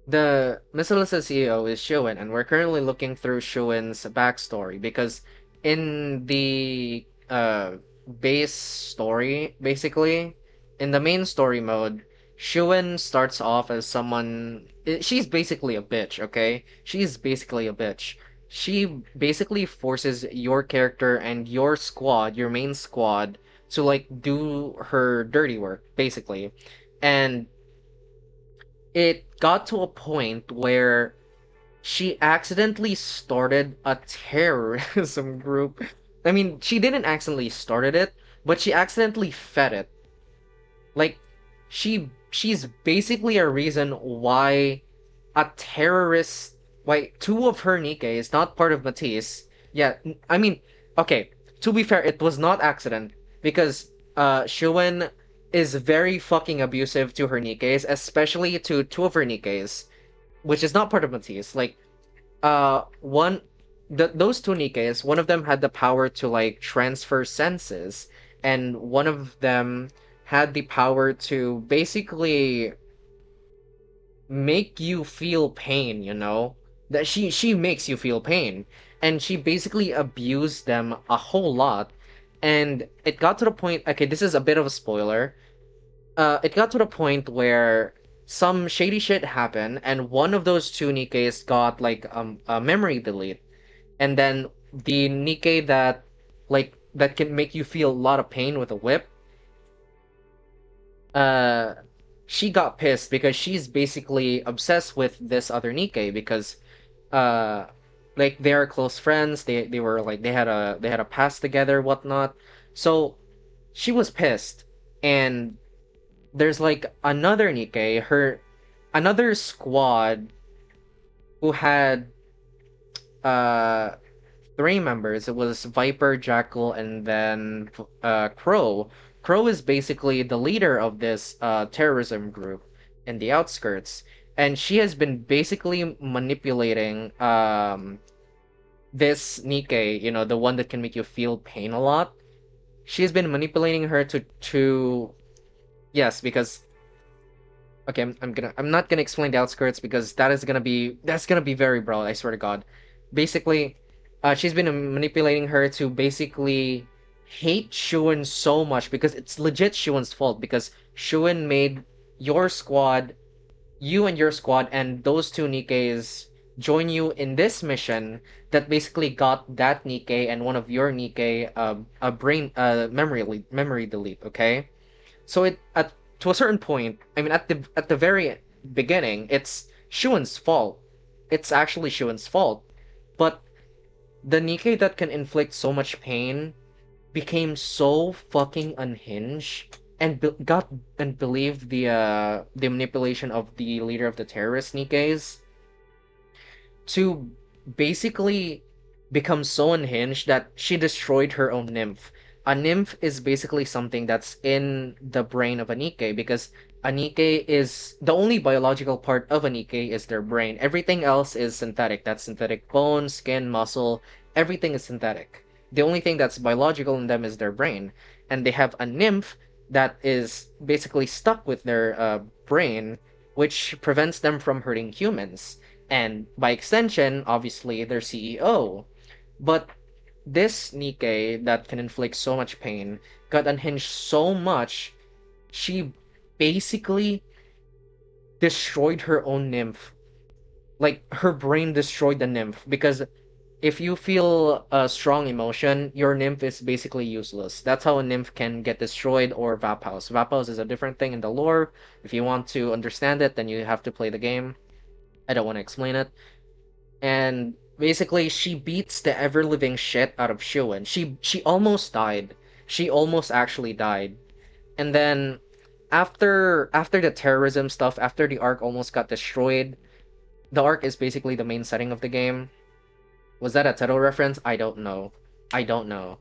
the Missilis' CEO is Shuen, and we're currently looking through Shuen's backstory because in the base story, basically, in the main story mode, Shuen starts off as she's basically a bitch, okay? She's basically a bitch. She basically forces your character and your main squad, to like do her dirty work, basically. And it got to a point where she accidentally started a terrorism group. I mean, she didn't accidentally started it, but she accidentally fed it. Like she's basically a reason why a terrorist why two of her Nikke is not part of Matisse. Yeah, I mean, okay, to be fair, it was not accident because Shuen is very fucking abusive to her Nikkes, especially to two of her Nikkes, which is not part of Matisse. Like one those two Nikkes, one of them had the power to like transfer senses, and one of them had the power to basically make you feel pain, you know? That she makes you feel pain. And she basically abused them a whole lot. And it got to the point, okay, this is a bit of a spoiler. It got to the point where some shady shit happened, and one of those two Nikkes got like a memory delete. And then the Nikke that can make you feel a lot of pain with a whip, uh she got pissed because she's basically obsessed with this other Nikke because uh like they're close friends. They were like they had a past together, whatnot. So she was pissed. And there's like another Nikke, another squad who had uh three members. It was Viper, Jackal, and then Crow. Crow is basically the leader of this terrorism group in the outskirts, and she has been basically manipulating this Nikke, you know, the one that can make you feel pain a lot. She has been manipulating her to yes, because okay, I'm not gonna explain the outskirts because that's gonna be very broad. I swear to God. Basically, she's been manipulating her to basically hate Shuen so much because it's legit Shuen's fault because Shuen made your squad, you and your squad, and those two Nikkes join you in this mission that basically got that Nikke and one of your Nikke a brain memory delete. Okay, so it at to a certain point, I mean at the very beginning, it's Shuen's fault. It's actually Shuen's fault. But the Nikkei that can inflict so much pain became so fucking unhinged and got and believed the manipulation of the leader of the terrorist Nikkeis to basically become so unhinged that she destroyed her own nymph. A nymph is basically something that's in the brain of a Nikke because a Nikke is the only biological part of a Nikke is their brain. Everything else is synthetic. That's synthetic bone, skin, muscle. Everything is synthetic. The only thing that's biological in them is their brain. And they have a nymph that is basically stuck with their brain, which prevents them from hurting humans. and by extension, obviously, their CEO. But this Nikkei that can inflict so much pain got unhinged so much, she basically destroyed her own nymph. Like, her brain destroyed the nymph because if you feel a strong emotion, your nymph is basically useless. That's how a nymph can get destroyed or Vaphouse. Vaphouse is a different thing in the lore. If you want to understand it, then you have to play the game. I don't want to explain it. And basically, she beats the ever living shit out of Shuin. She almost died. She almost actually died. And then after the terrorism stuff, after the arc almost got destroyed, the arc is basically the main setting of the game. Was that a title reference? I don't know. I don't know.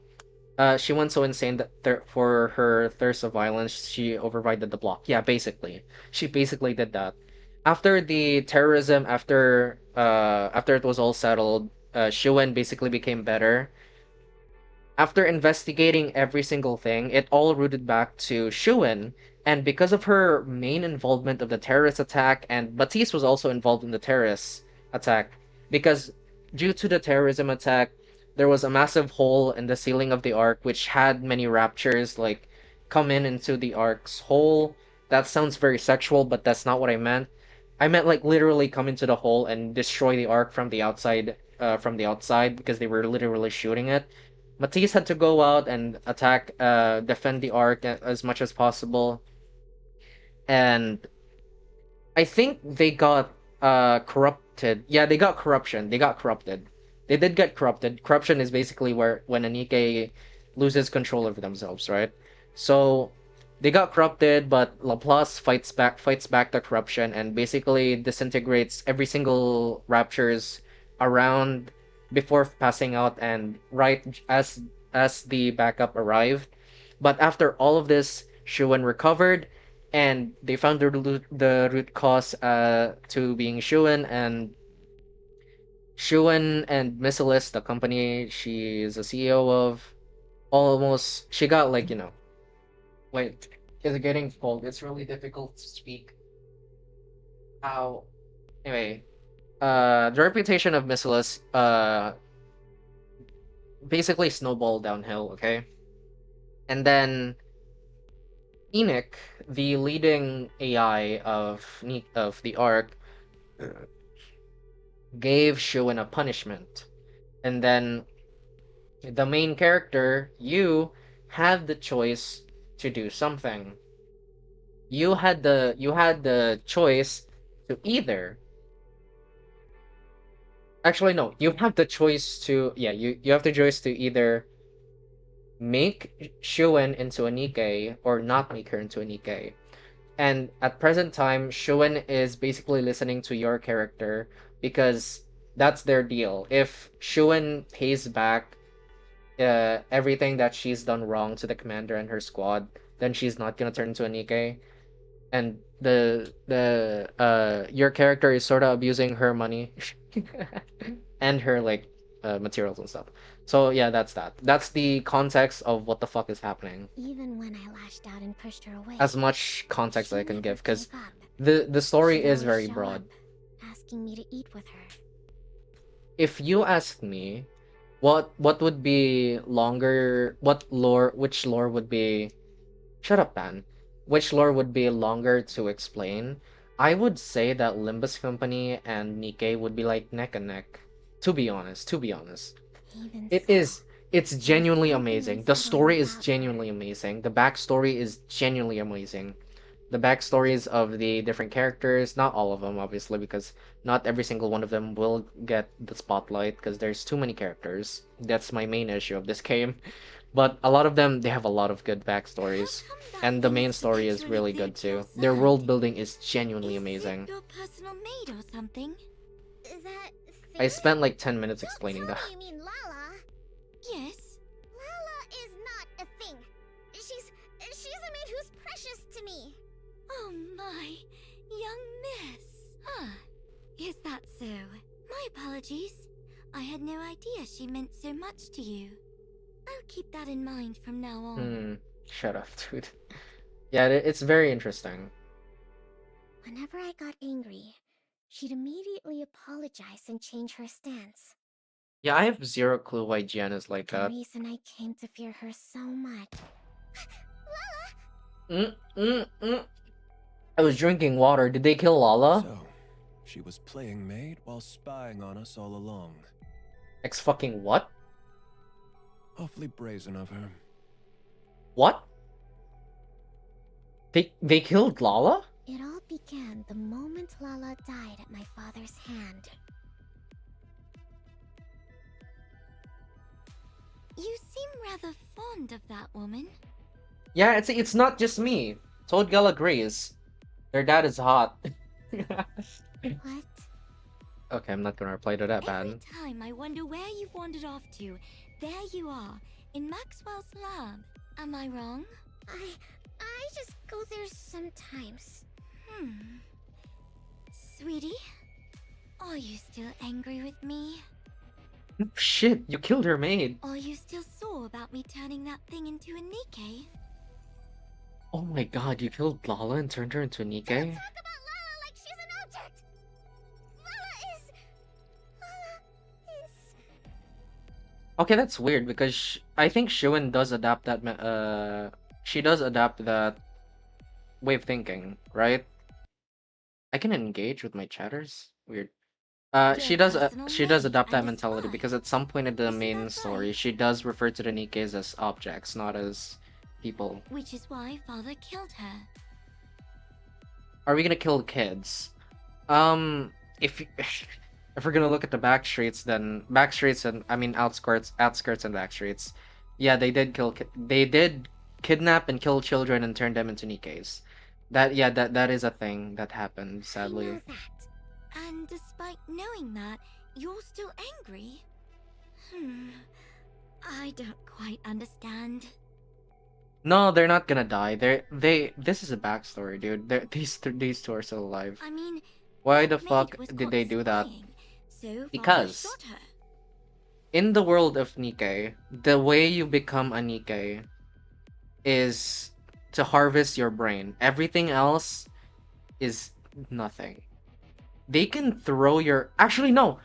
She went so insane that for her thirst of violence, she overrided the block. Yeah, basically, she basically did that. After the terrorism, after it was all settled, Shuen basically became better. After investigating every single thing, it all rooted back to Shuen, and because of her main involvement of the terrorist attack, and Batiste was also involved in the terrorist attack, because due to the terrorism attack, there was a massive hole in the ceiling of the arc, which had many raptures like come in into the arc's hole. That sounds very sexual, but that's not what I meant. I meant like literally come into the hole and destroy the arc from the outside because they were literally shooting it. Matisse had to go out and attack, defend the arc as much as possible, and I think they got corrupted. Yeah, they got corruption. They got corrupted. They did get corrupted. Corruption is basically where when a Nikkei loses control over themselves, right? So they got corrupted, but Laplace fights back the corruption and basically disintegrates every single raptures around before passing out and right as the backup arrived. But after all of this, Shuwen recovered and they found the root cause to being Shuan, and Shuan and Missilis, the company she's a CEO of, almost she got like wait, it's getting cold. It's really difficult to speak. How anyway, the reputation of Missilis basically snowballed downhill. Okay, and then Enoch, the leading AI of the arc, gave Shuan a punishment. And then the main character, you had the choice to do something. You had the choice to either actually no, you have the choice to yeah, you have the choice to either make Shuen into a Nikkei or not make her into a Nikkei. And at present time, Shuen is basically listening to your character because that's their deal. If Shuen pays back everything that she's done wrong to the commander and her squad, then she's not gonna turn into a Nikkei. And the your character is sort of abusing her money and her like materials and stuff. So yeah, that's that. That's the context of what the fuck is happening. Even when I lashed out and pushed her away, As much context she as I can never give, because gave up. the story She'd is always very show broad. up, asking me to eat with her. If you ask me, what would be longer? Which lore would be? Shut up, man. Which lore would be longer to explain? I would say that Limbus Company and Nikkei would be like neck and neck. To be honest, to be honest. Even It so, is. It's genuinely something amazing. The unsettling story is about her. genuinely amazing. The backstory is genuinely amazing. The backstories of the different characters, not all of them, obviously, because not every single one of them will get the spotlight, because there's too many characters. That's my main issue of this game. But a lot of them, they have a lot of good How backstories. come that And the thing main is story is perpetually really glued good to your too. Their side? world building is genuinely Is amazing. it your personal maid or something? That I thing? spent like 10 minutes Don't explaining tell that. me you mean Lala. Yes. Lala is not a thing. She's a maid who's precious to me. Oh my, young miss. Ah, is that so? My apologies. I had no idea she meant so much to you. I'll keep that in mind from now on. Shut up, dude. Yeah, it's very interesting. Whenever I got angry, she'd immediately apologize and change her stance. Yeah, I have zero clue why Jian is like The that. reason I came to fear her so much. I was drinking water. Did they kill Lala? So, she was playing maid while spying on us all along. X fucking what? Awfully brazen of her. What? They killed Lala? It all began the moment Lala died at my father's hand. You seem rather fond of that woman. Yeah, it's not just me. Toad Gal agrees. Their dad is hot. What? Okay, I'm not gonna reply to that, Every man. time I wonder where you've wandered off to, there you are, in Maxwell's lab. Am I wrong? I just go there sometimes. Sweetie, are you still angry with me? Shit, you killed her maid. Are you still sore about me turning that thing into a NIKKE? Oh my god, you killed Lala and turned her into a Nikke? Talk about Lala like she's an object! Lala is... Okay, that's weird because I think Shuin does adapt that. She does adapt that way of thinking, right? I can engage with my chatters. Weird. She Your does. personal She does maid adapt that and a mentality spy. because at some point in the Isn't main that story, right? she does refer to the Nikkes as objects, not as people. Which is why father killed her. Are we gonna kill kids? If if we're gonna look at the back streets, then back streets and I mean outskirts and back streets, yeah, they did kidnap and kill children and turn them into Nikkes. That is a thing that happened, I know sadly. that. And despite knowing that, you're still angry? I don't quite understand. No, they're not gonna die. This is a backstory, dude. These two are still alive. I mean, Why that the maid fuck was did caught they do that? spying, so father Because shot her. in the world of Nikke, the way you become a Nikke is to harvest your brain. Everything else is nothing. They can throw your... Actually, no.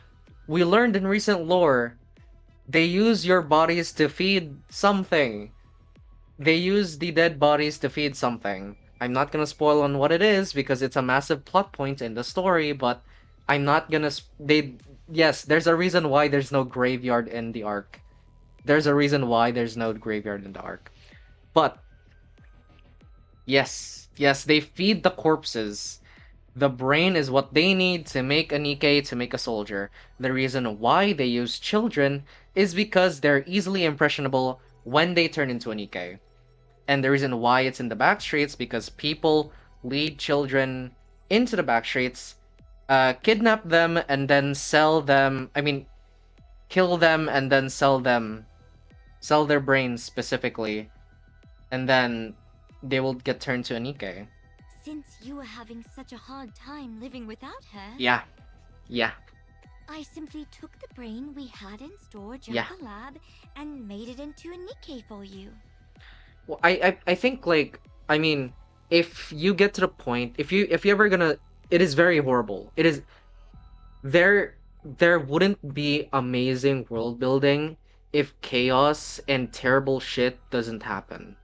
We learned in recent lore, they use your bodies to feed something. They use the dead bodies to feed something. I'm not gonna spoil on what it is because it's a massive plot point in the story, but I'm not gonna... Yes, there's a reason why there's no graveyard in the arc. There's a reason why there's no graveyard in the arc. But yes, they feed the corpses. The brain is what they need to make a Nikke, to make a soldier. The reason why they use children is because they're easily impressionable when they turn into a Nikke. And the reason why it's in the back streets because people lead children into the back streets, kidnap them and then sell them. I mean, kill them and then sell them, sell their brains specifically, and then they will get turned to a Nikke. Since you were having such a hard time living without her, Yeah. I simply took the brain we had in storage Yeah. at the lab and made it into a NIKKE for you. Well, I think like I mean, if you get to the point, if you ever gonna, it is very horrible. It is there wouldn't be amazing world building if chaos and terrible shit doesn't happen.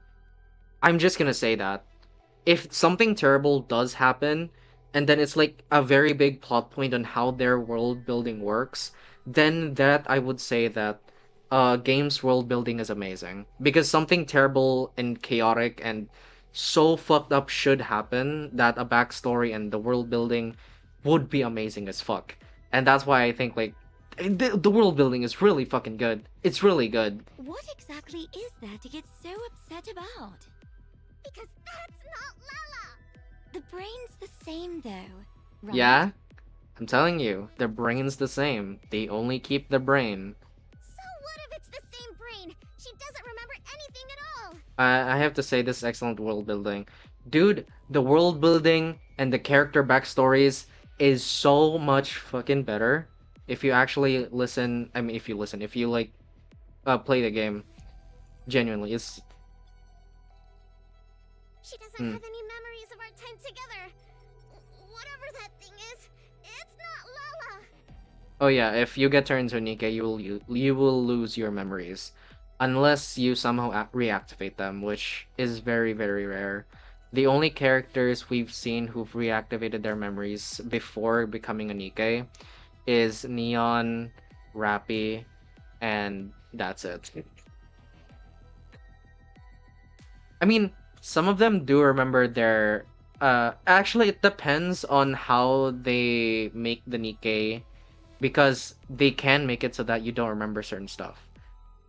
I'm just gonna say that. If something terrible does happen, and then it's like a very big plot point on how their world building works, then that I would say that games world building is amazing. Because something terrible and chaotic and so fucked up should happen that a backstory and the world building would be amazing as fuck. And that's why I think like the world building is really fucking good. It's really good. What exactly is there to get so upset about? Because that's not Lala! The brain's the same though, right? Yeah? I'm telling you, their brain's the same. They only keep the brain. So what if it's the same brain? She doesn't remember anything at all! I have to say, this is excellent world building. Dude, the world building and the character backstories is so much fucking better if you actually listen. I mean, if you like play the game. Genuinely, it's... She doesn't have any memories of our time together. Whatever that thing is, it's Oh yeah, if you get turned into Nikke, you will lose your memories, unless you somehow reactivate them, which is very very rare. The only characters we've seen who've reactivated their memories before becoming a Nikke is Neon, Rappy, and that's it. I mean, some of them do remember their. Actually, it depends on how they make the Nikke, because they can make it so that you don't remember certain stuff.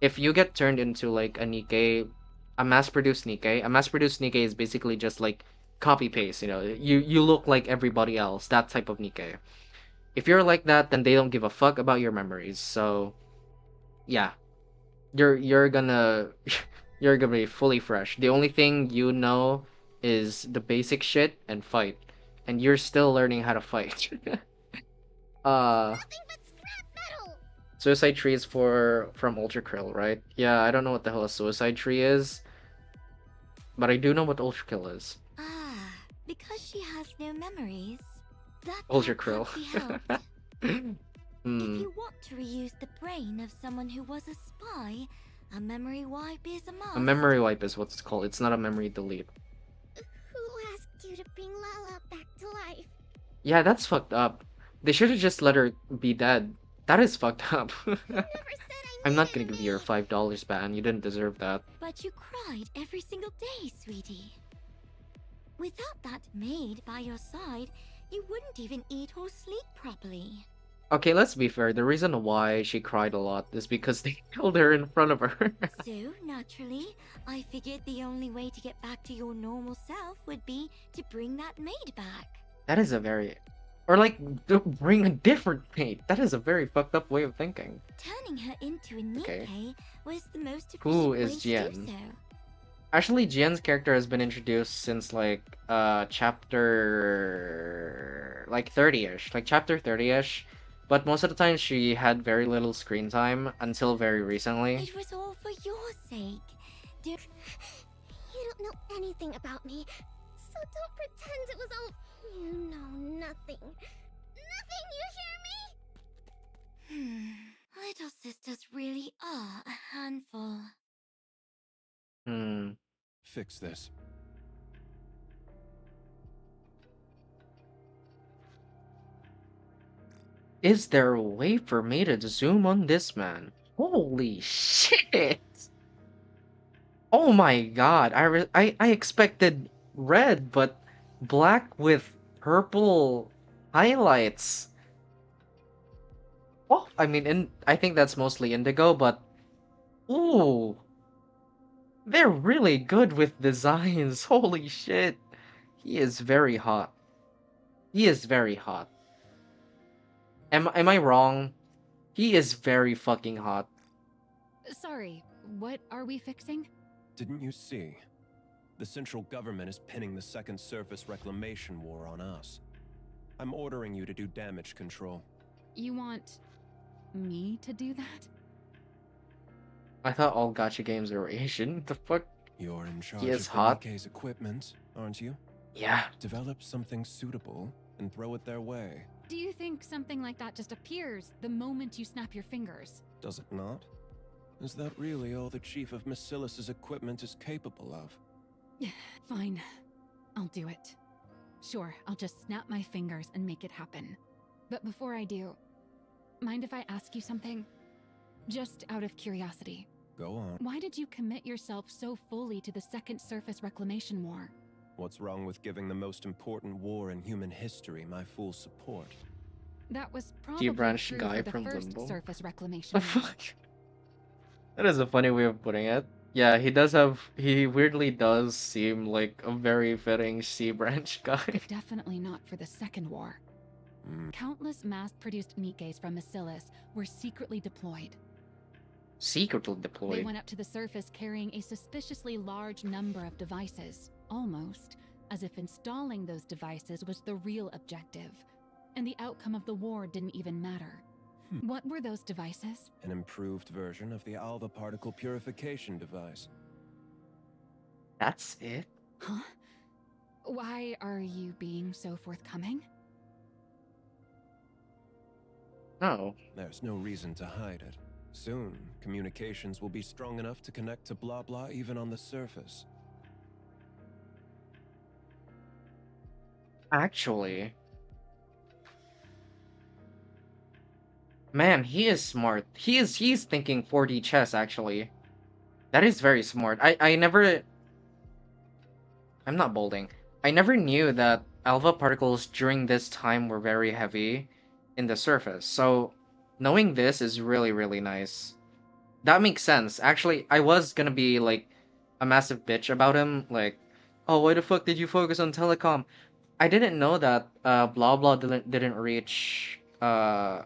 If you get turned into like a Nikke, a mass-produced Nikke is basically just like copy paste. You know, you look like everybody else. That type of Nikke. If you're like that, then they don't give a fuck about your memories. So yeah, you're gonna you're gonna be fully fresh. The only thing you know is the basic shit and fight, and you're still learning how to fight. uh Nothing but scrap metal! Suicide Tree is from Ultra Krill, right? Yeah, I don't know what the hell a Suicide Tree is, but I do know what Ultra Kill is. Ah, because she has no memories. That Ultra part Krill. can't be helped. If Hmm. you want to reuse the brain of someone who was a spy, a memory wipe is a must. A memory wipe is what it's called. It's not a memory delete. Who asked you to bring Lala back to life? Yeah, that's fucked up. They should have just let her be dead. That is fucked up. You never said I I'm not needed gonna a give you your maid. $5 ban. You didn't deserve that. But you cried every single day, sweetie. Without that maid by your side, you wouldn't even eat or sleep properly. Okay, let's be fair. The reason why she cried a lot is because they killed her in front of her. So, naturally, I figured the only way to get back to your normal self would be to bring that maid back. That is a very... Or like, bring a different mate. That is a very fucked up way of thinking. Turning her into a Nikke Okay. was the most Who efficient is way to do Jian? so. Actually, Jian's character has been introduced since like chapter like 30ish, like chapter 30ish. But most of the time she had very little screen time until very recently. It was all for your sake. Do You don't know anything about me, so don't pretend it was all. You know nothing. Nothing, you hear me? Little sisters really are a handful. Hmm. Fix this. Is there a way for me to zoom on this man? Holy shit! Oh my god, I expected red, but black with purple highlights. Oh, I mean, I think that's mostly indigo, but ooh, they're really good with designs. Holy shit, he is very hot. He is very hot. Am I wrong? He is very fucking hot. Sorry, what are we fixing? Didn't you see? The central government is pinning the Second Surface Reclamation War on us. I'm ordering you to do damage control. You want me to do that? I thought all gacha games were Asian. The fuck? You're in charge is of hot. the Nikke's equipment, aren't you? Yeah. Develop something suitable and throw it their way. Do you think something like that just appears the moment you snap your fingers? Does it not? Is that really all the Chief of Massilis's equipment is capable of? Fine, I'll do it. Sure, I'll just snap my fingers and make it happen. But before I do, mind if I ask you something? Just out of curiosity. Go on. Why did you commit yourself so fully to the Second Surface Reclamation War? What's wrong with giving the most important war in human history my full support? That was probably branch true guy for the from first Limbo. Surface Reclamation The War. fuck? That is a funny way of putting it. Yeah, he weirdly does seem like a very fitting C branch guy. But definitely not for the Second War. Countless mass-produced Nikkes from Massilis were secretly deployed. Secretly They deployed. went up to the surface carrying a suspiciously large number of devices, almost as if installing those devices was the real objective, and the outcome of the war didn't even matter. What were those devices? An improved version of the Alva particle purification device. That's it? Huh? Why are you being so forthcoming? No. There's no reason to hide it. Soon, communications will be strong enough to connect to blah blah even on the surface. Actually. Man, he is smart. He's thinking 4D chess actually. That is very smart. I'm not bolding. I never knew that alpha particles during this time were very heavy in the surface. So knowing this is really, really nice. That makes sense. Actually, I was gonna be like a massive bitch about him, like, oh, why the fuck did you focus on telecom? I didn't know that blah blah didn't reach the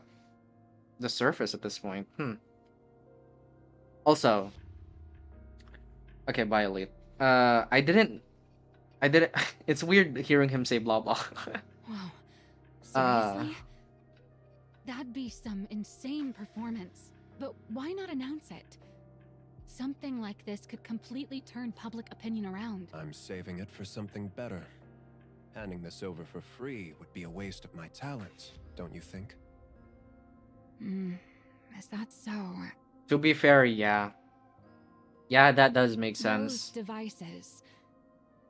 surface at this point. Also, okay, bye, Elite. I didn't. It's weird hearing him say blah blah. Whoa. uh, Seriously? That'd be some insane performance. But why not announce it? Something like this could completely turn public opinion around. I'm saving it for something better. Handing this over for free would be a waste of my talents, don't you think? Is that so? to be fair, yeah. Yeah, that does make Those sense. devices.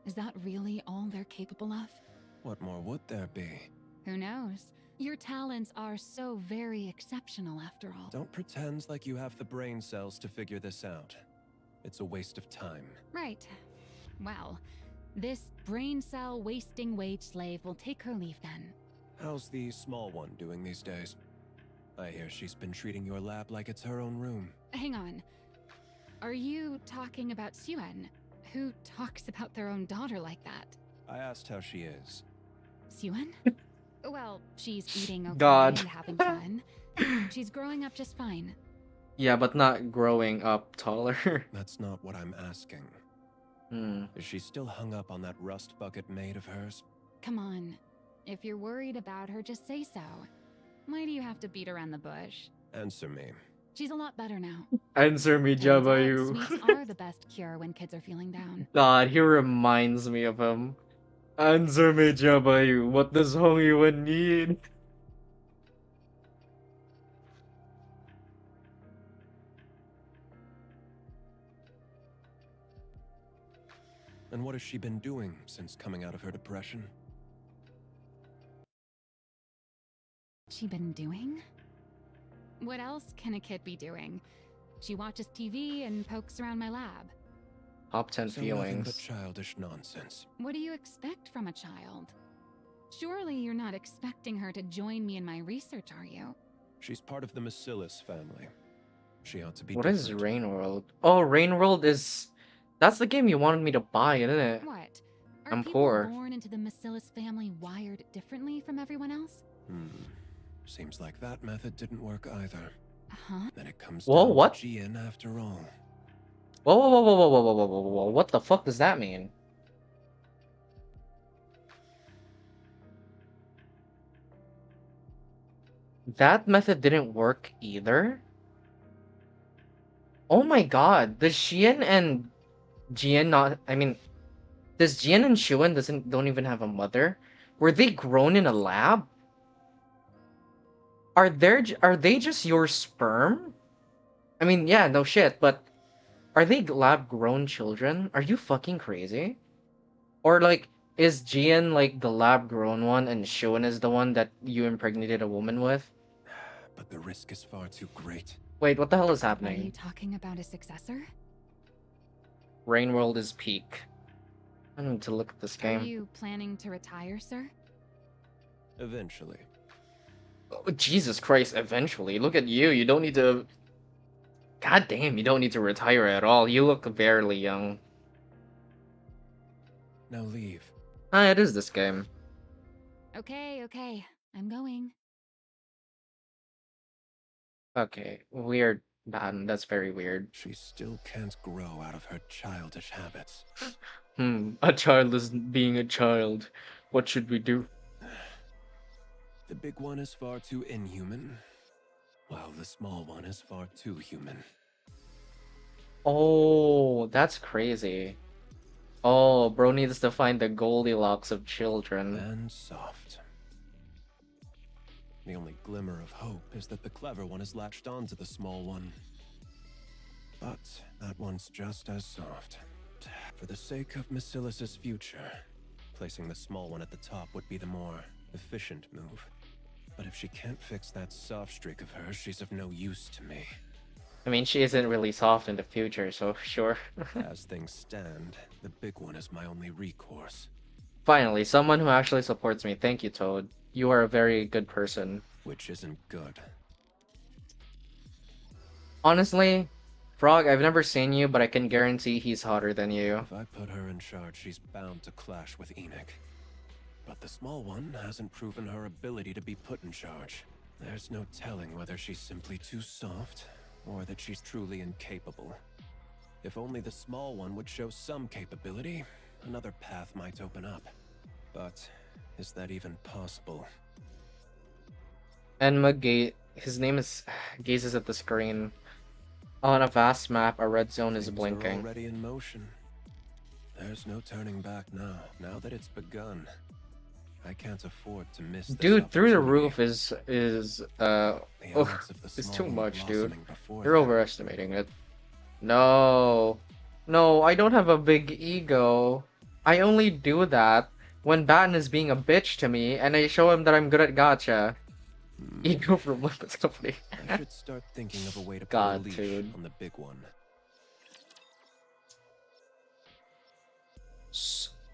Is that really all they're capable of? What more would there be? Who knows? Your talents are so very exceptional after all. Don't pretend like you have the brain cells to figure this out. It's a waste of time. Right. Well, this brain cell wasting wage slave will take her leave then. How's the small one doing these days? I hear she's been treating your lab like it's her own room. Hang on. Are you talking about Suen? Who talks about their own daughter like that? I asked how she is. Suen? Well, she's eating okay God. and having fun. She's growing up just fine. Yeah, but not growing up taller. That's not what I'm asking. Is she still hung up on that rust bucket maid of hers? Come on. If you're worried about her, just say so. Why do you have to beat around the bush? Answer me. She's a lot better now. Answer me, Turns out Jabayu. sweets are the best cure when kids are feeling down. God, he reminds me of him. Answer me, Jabayu. What does Hong Yuan need? And what has she been doing since coming out of her depression? She been doing? What else can a kid be doing? She watches TV and pokes around my lab. Top 10 So nothing but feelings. childish nonsense. What do you expect from a child? Surely you're not expecting her to join me in my research, are you? She's part of the Macillus family. She ought to be What is different. Rain World? Oh, Rain World is... That's the game you wanted me to buy, isn't it? What? Are I'm people poor. born into the Macillus family wired differently from everyone else? Seems like that method didn't work either. Huh? Then it comes Whoa, down what? to Gian after all. Whoa, whoa, whoa, whoa, whoa, whoa, whoa, whoa, whoa, whoa. What the fuck does that mean? That method didn't work either? Oh my god, does Xian and Jian not... I mean, does Jian and Shuan don't even have a mother? Were they grown in a lab? Are they just your sperm? I mean, yeah, no shit, but are they lab-grown children? Are you fucking crazy? Or like, is Jian like the lab-grown one and Shuan is the one that you impregnated a woman with? But the risk is far too great. Wait, what the hell is Are you happening? talking about a successor? Rain World is peak. I need to look at this Are game. you planning to retire, sir? Eventually. Oh, Jesus Christ, eventually. Look at you. You don't need to... God damn, you don't need to retire at all. You look very young. Now leave. Ah, it is this game. Okay. I'm going. Okay, weird. That's very weird. She still can't grow out of her childish habits. A child is being a child. What should we do? The big one is far too inhuman, while the small one is far too human. Oh, that's crazy. Oh, bro needs to find the Goldilocks of children. And soft. The only glimmer of hope is that the clever one has latched onto the small one. But that one's just as soft. For the sake of Macilis's future, placing the small one at the top would be the more efficient move. But if she can't fix that soft streak of hers, she's of no use to me. I mean, she isn't really soft in the future, so sure. As things stand, the big one is my only recourse. Finally, someone who actually supports me. Thank you, Toad. You are a very good person. Which isn't good. Honestly, Frog, I've never seen you, but I can guarantee he's hotter than you. If I put her in charge, she's bound to clash with Enoch. But the small one hasn't proven her ability to be put in charge. There's no telling whether she's simply too soft, or that she's truly incapable. If only the small one would show some capability, another path might open up. But is that even possible? Enma his name is gazes at the screen. On a vast map, a red zone is Things are blinking. already in motion. There's no turning back now. Now that it's begun, I can't afford to miss this Dude, through the opportunity. roof is The oh, odds of the it's small too one much, dude. blossoming before You're that- overestimating it. No. No, I don't have a big ego. I only do that when Batten is being a bitch to me and I show him that I'm good at gacha. Ego from Olympus Company. I should start thinking of a way to put God, a leash dude. on the big one.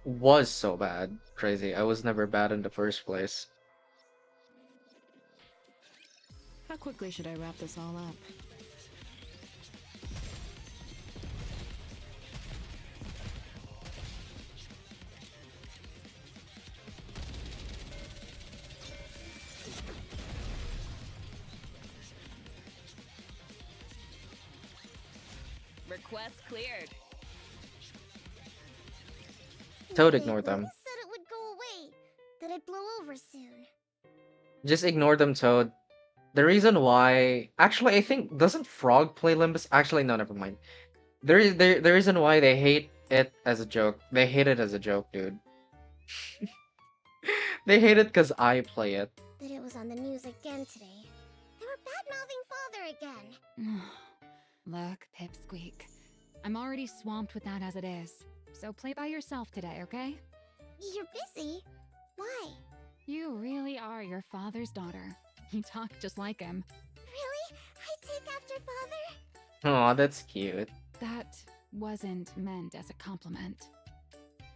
Was so bad. Crazy. I was never bad in the first place. How quickly should I wrap this all up? Request cleared. Toad, Wait, ignore them. You said it would go away, that I'd blow over soon. Just ignore them, Toad. The reason why... Actually, I think... Doesn't Frog play Limbus? Actually, no, never mind. The reason why they hate it as a joke. They hate it as a joke, dude. They hate it because I play it. That it was on the news again today. They were bad-mouthing father again. Look, Pipsqueak. I'm already swamped with that as it is. So play by yourself today, okay? You're busy? Why? You really are your father's daughter. You talk just like him. Really? I take after father? Aw, that's cute. That wasn't meant as a compliment.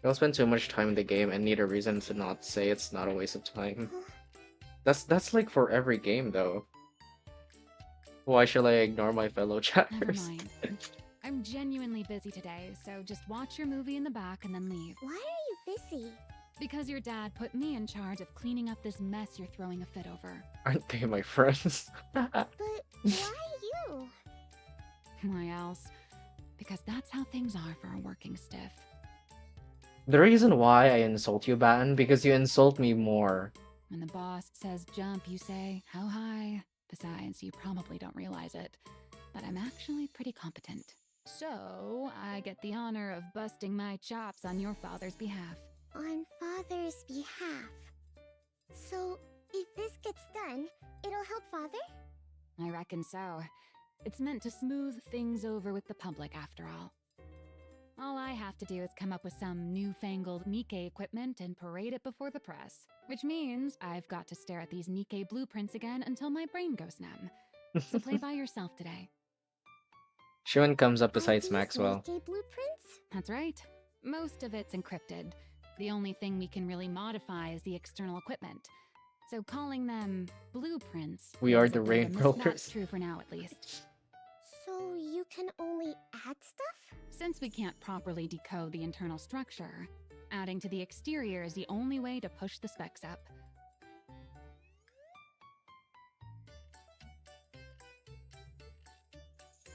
You'll spend too much time in the game and need a reason to not say it's not a waste of time. That's like for every game, though. Why should I ignore my fellow Never chatters? mind. I'm genuinely busy today, so just watch your movie in the back and then leave. Why are you busy? Because your dad put me in charge of cleaning up this mess you're throwing a fit over. Aren't they my friends? But why you? Why else? Because that's how things are for a working stiff. The reason why I insult you, Batten, because you insult me more. When the boss says jump, you say, how high? Besides, you probably don't realize it, but I'm actually pretty competent. So, I get the honor of busting my chops on your father's behalf. On father's behalf. So, if this gets done, it'll help father? I reckon so. It's meant to smooth things over with the public, after all. All I have to do is come up with some newfangled NIKKE equipment and parade it before the press. Which means I've got to stare at these NIKKE blueprints again until my brain goes numb. So play by yourself today. Shun comes up Are besides these Maxwell. NIKKE blueprints? That's right. Most of it's encrypted. The only thing we can really modify is the external equipment. So calling them blueprints... We are is a the bit Rain of a Brokers. That's true for now, at least. So you can only add stuff? Since we can't properly decode the internal structure, adding to the exterior is the only way to push the specs up.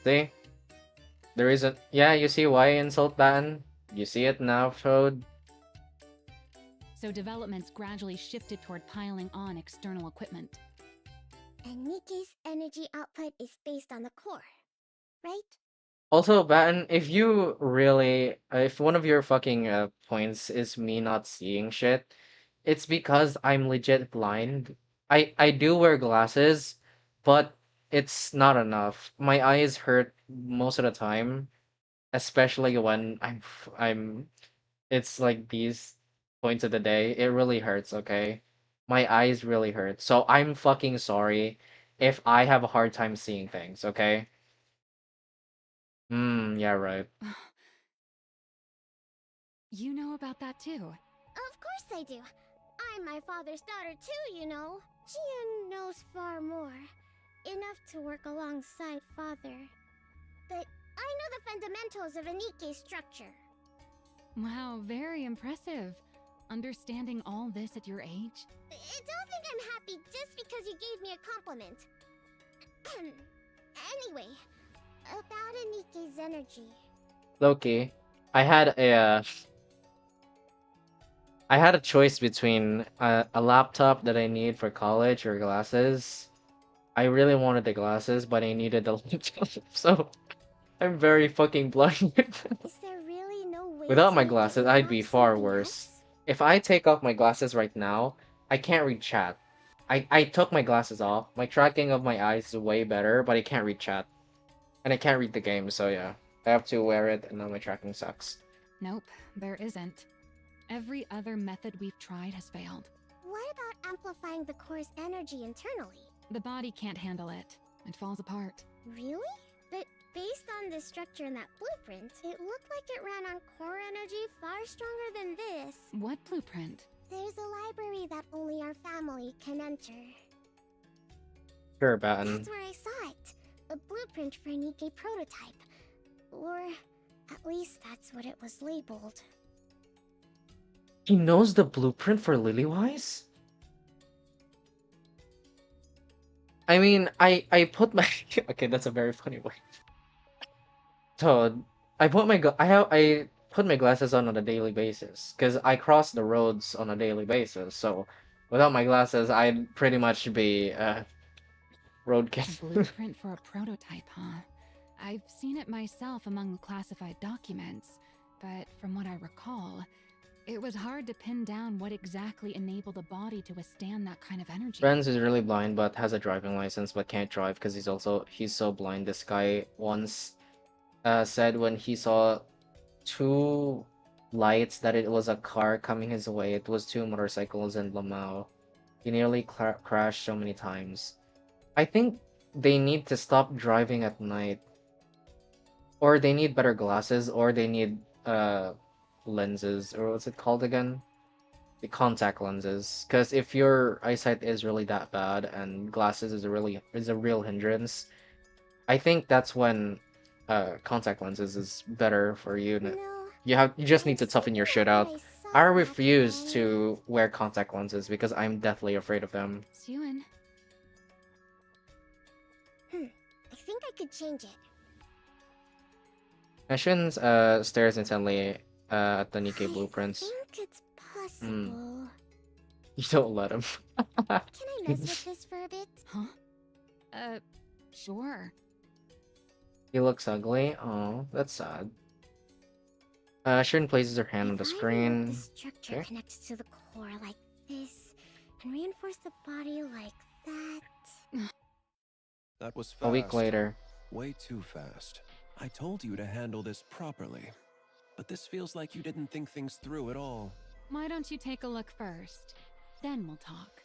See? There isn't... Yeah, you see why I insult Batten? You see it now, Toad? So developments gradually shifted toward piling on external equipment. And NIKKE's energy output is based on the core, right? Also, Batten, if you really... if one of your fucking points is me not seeing shit, it's because I'm legit blind. I do wear glasses, but it's not enough. My eyes hurt most of the time, especially when I'm it's like these points of the day. It really hurts, okay? My eyes really hurt. So I'm fucking sorry if I have a hard time seeing things, okay? Yeah, right. You know about that too. Of course I do. I'm my father's daughter too, you know. Jian knows far more. Enough to work alongside father. But I know the fundamentals of a NIKKE structure. Wow, very impressive. Understanding all this at your age? Don't think I'm happy just because you gave me a compliment. Anyway, about a NIKKE's energy. Loki, I had a choice between a laptop that I need for college or glasses. I really wanted the glasses, but I needed the laptop, so I'm very fucking blind. Is there really no way Without to my make it glasses, look I'd like be far something worse. else? If I take off my glasses right now, I can't read chat. I took my glasses off. My tracking of my eyes is way better, but I can't read chat. And I can't read the game, so yeah. I have to wear it, and now my tracking sucks. Nope, there isn't. Every other method we've tried has failed. What about amplifying the core's energy internally? The body can't handle it. It falls apart. Really? But based on the structure in that blueprint, it looked like it ran on core energy far stronger than this. What blueprint? There's a library that only our family can enter. Sure, Batten. That's where I saw it. A blueprint for an NIKKE prototype. Or at least that's what it was labeled. He knows the blueprint for Lilywise? I mean, I put my okay, that's a very funny way. So I put my glasses on a daily basis because I cross the roads on a daily basis. So without my glasses, I'd pretty much be A roadkill. blueprint for a prototype, huh? I've seen it myself among the classified documents, but from what I recall, it was hard to pin down what exactly enabled a body to withstand that kind of energy. Friends is really blind but has a driving license but can't drive because he's so blind. This guy once said when he saw two lights that it was a car coming his way. It was two motorcycles in Lamau. He nearly crashed so many times. I think they need to stop driving at night. Or they need better glasses, or they need lenses, or what's it called again? The contact lenses. Because if your eyesight is really that bad and glasses is a real hindrance, I think that's when contact lenses is better for you. No, You just need to toughen your shit out. I refuse to. to wear contact lenses because I'm deathly afraid of them. Suen, I think I could change it. Ashwin stares intently at the NIKKE I blueprints. think it's possible. You don't let him. Can I mess with this for a bit? huh? Sure. He looks ugly. Oh, that's sad. Ashwin places her hand on the If I move screen. the structure Okay. connects to the core like this, and reinforce the body like that. That was fast. A week later. Way too fast. I told you to handle this properly. But this feels like you didn't think things through at all. Why don't you take a look first? Then we'll talk.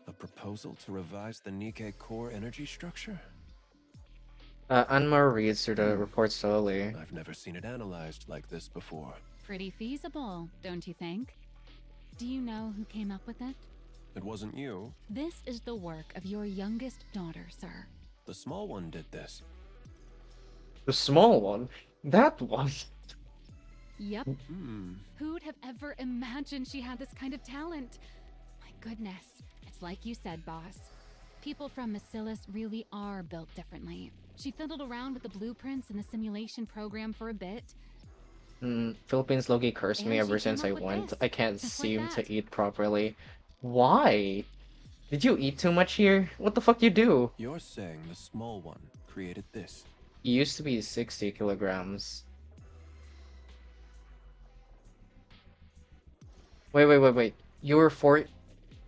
A proposal to revise the NIKKE core energy structure? Anmar reads through the report slowly. I've never seen it analyzed like this before. Pretty feasible, don't you think? Do you know who came up with it? It wasn't you. This is the work of your youngest daughter, sir. The small one did this. The small one? That one? Yep. Hmm. Who'd have ever imagined she had this kind of talent? My goodness. It's like you said, boss. People from Massilis really are built differently. She fiddled around with the blueprints and the simulation program for a bit. Philippines Loki cursed me And ever she since I came up with went. this, I can't just like seem that. to eat properly. Why? Did you eat too much here? What the fuck you do? You're saying the small one created this. He used to be 60 kilograms. Wait. You were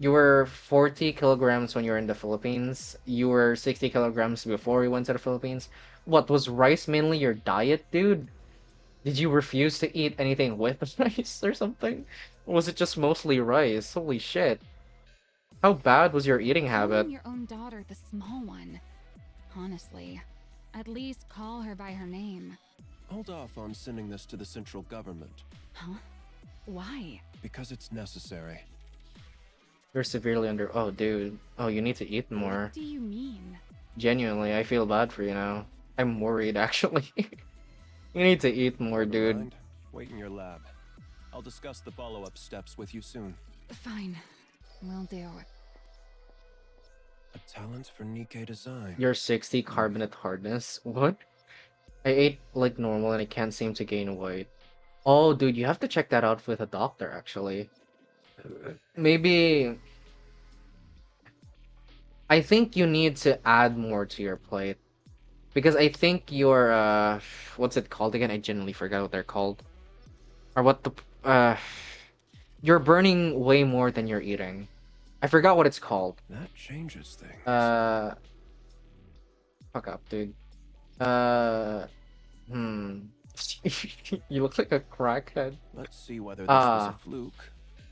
You were 40 kilograms when you were in the Philippines. You were 60 kilograms before you went to the Philippines. What was rice mainly your diet, dude? Did you refuse to eat anything with rice or something? Or was it just mostly rice? Holy shit. How bad was your eating habit? Calling your own daughter the small one. Honestly, at least call her by her name. Hold off on sending this to the central government. Huh? Why? Because it's necessary. You're severely under. Oh, dude. Oh, you need to eat more. What do you mean? Genuinely, I feel bad for you now. I'm worried, actually. You need to eat more, Never dude. mind. Wait in your lab. I'll discuss the follow-up steps with you soon. Fine. Will do. A talent for NIKKE design. You're 60 carbonate hardness. What? I ate like normal and I can't seem to gain weight. Oh, dude, you have to check that out with a doctor, actually. Maybe... I think you need to add more to your plate. Because I think your, what's it called again? I genuinely forgot what they're called. Or what the, you're burning way more than you're eating. I forgot what it's called. That changes things. Fuck up, dude. Hmm. You look like a crackhead. Let's see whether this was a fluke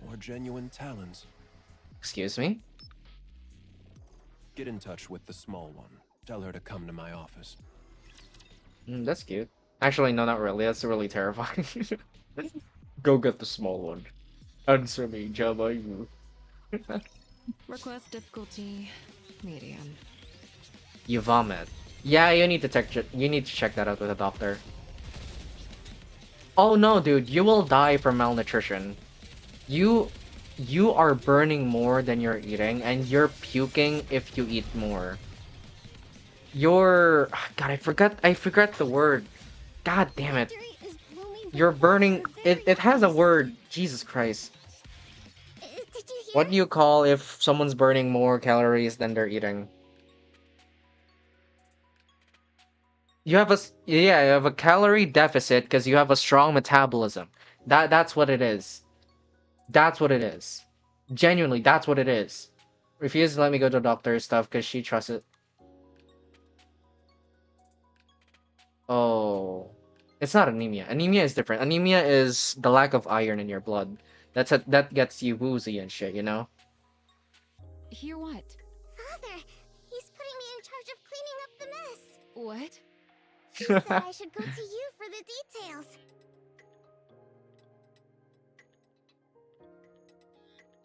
or genuine talents. Excuse me? Get in touch with the small one. Tell her to come to my office. That's cute. Actually, no, not really. That's really terrifying. Go get the small one. Answer me, Jabba, you. Request difficulty medium. You vomit. Yeah, you need to check that out with a doctor. Oh no, dude, you will die from malnutrition. You are burning more than you're eating, and you're puking if you eat more. God, I forgot the word. God damn it. Victory is blooming You're before burning our very it has a eyes. word. Jesus Christ. Did you hear? What do you call if someone's burning more calories than they're eating? You have you have a calorie deficit because you have a strong metabolism. That's what it is. That's what it is. Genuinely, that's what it is. Refuse to let me go to doctor stuff because she trusts it. Oh, it's not anemia. Anemia is different. Anemia is the lack of iron in your blood. That gets you woozy and shit, you know? Hear what? Father, he's putting me in charge of cleaning up the mess. What? He said I should go to you for the details.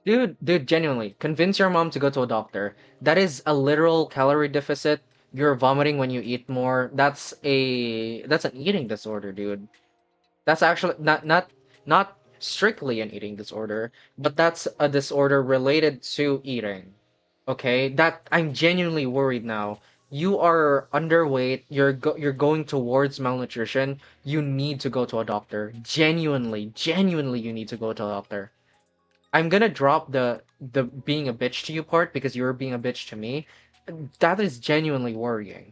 Dude, genuinely, convince your mom to go to a doctor. That is a literal calorie deficit. You're vomiting when you eat more. That's an eating disorder, dude. That's actually not strictly an eating disorder, but that's a disorder related to eating. Okay? That I'm genuinely worried now. You are underweight, you're going towards malnutrition. You need to go to a doctor. Genuinely you need to go to a doctor. I'm gonna drop the being a bitch to you part because you're being a bitch to me. That is genuinely worrying.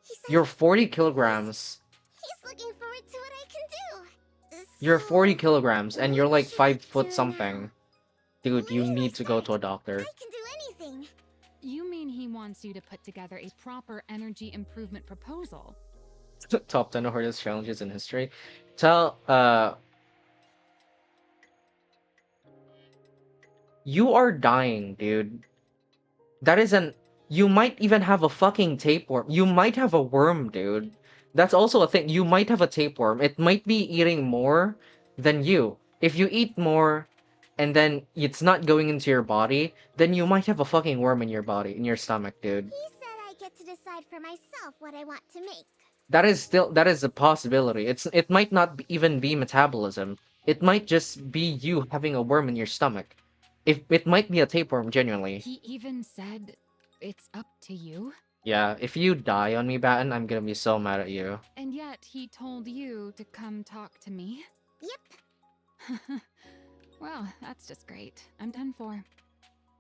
He said You're 40 kilograms. he's looking forward to what I can do. You're 40 So, kilograms and you're what like should I 5 foot do something. now? Dude, Where you do I need to go to a start? doctor. I can do anything. You mean he wants you to put together a proper energy improvement proposal? Top 10 hardest challenges in history. Tell, you are dying, dude. That is you might even have a fucking tapeworm. You might have a worm, dude. That's also a thing. You might have a tapeworm. It might be eating more than you. If you eat more and then it's not going into your body, then you might have a fucking worm in your body, in your stomach, dude. He said I get to decide for myself what I want to make. That is a possibility. It might not even be metabolism. It might just be you having a worm in your stomach. If it might be a tapeworm, genuinely. He even said it's up to you? Yeah, if you die on me, Batten, I'm gonna be so mad at you. And yet he told you to come talk to me? Yep. Well, that's just great. I'm done for.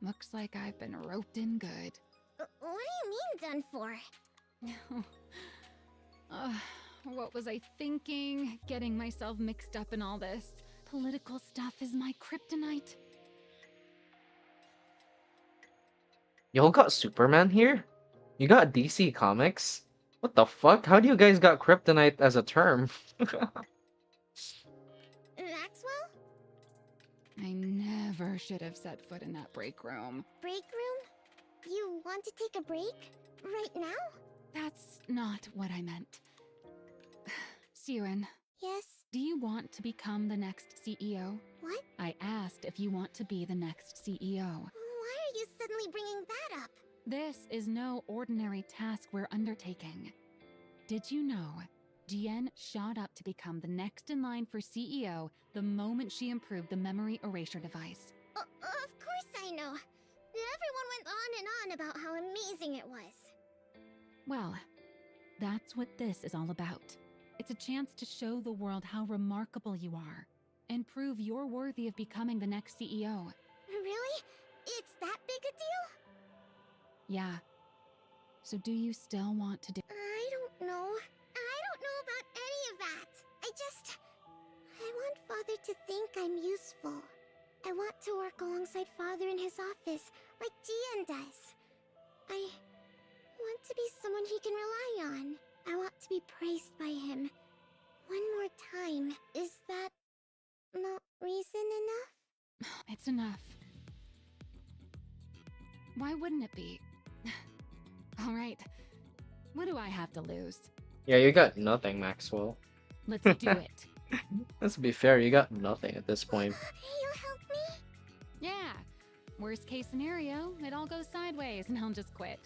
Looks like I've been roped in good. What do you mean done for? What was I thinking? Getting myself mixed up in all this. Political stuff is my kryptonite. Y'all got Superman here? You got DC Comics? What the fuck? How do you guys got kryptonite as a term? Maxwell? I never should have set foot in that break room. Break room? You want to take a break? Right now? That's not what I meant. Siren, Yes. do you want to become the next CEO? What? I asked if you want to be the next CEO. Why are you suddenly bringing that up? This is no ordinary task we're undertaking. Did you know Jian shot up to become the next in line for CEO the moment she improved the memory erasure device? Of course I know. Everyone went on and on about how amazing it was. Well, that's what this is all about. It's a chance to show the world how remarkable you are and prove you're worthy of becoming the next CEO. Really? It's that big a deal? Yeah. So do you still want to do— I don't know. I don't know about any of that. I want Father to think I'm useful. I want to work alongside Father in his office, like Jian does. I want to be someone he can rely on. I want to be praised by him. One more time. Is that not reason enough? It's enough. Why wouldn't it be? All right. What do I have to lose? Yeah, you got nothing, Maxwell. Let's do it. Let's be fair, you got nothing at this point. You'll help me? Yeah. Worst case scenario, it all goes sideways and I'll just quit.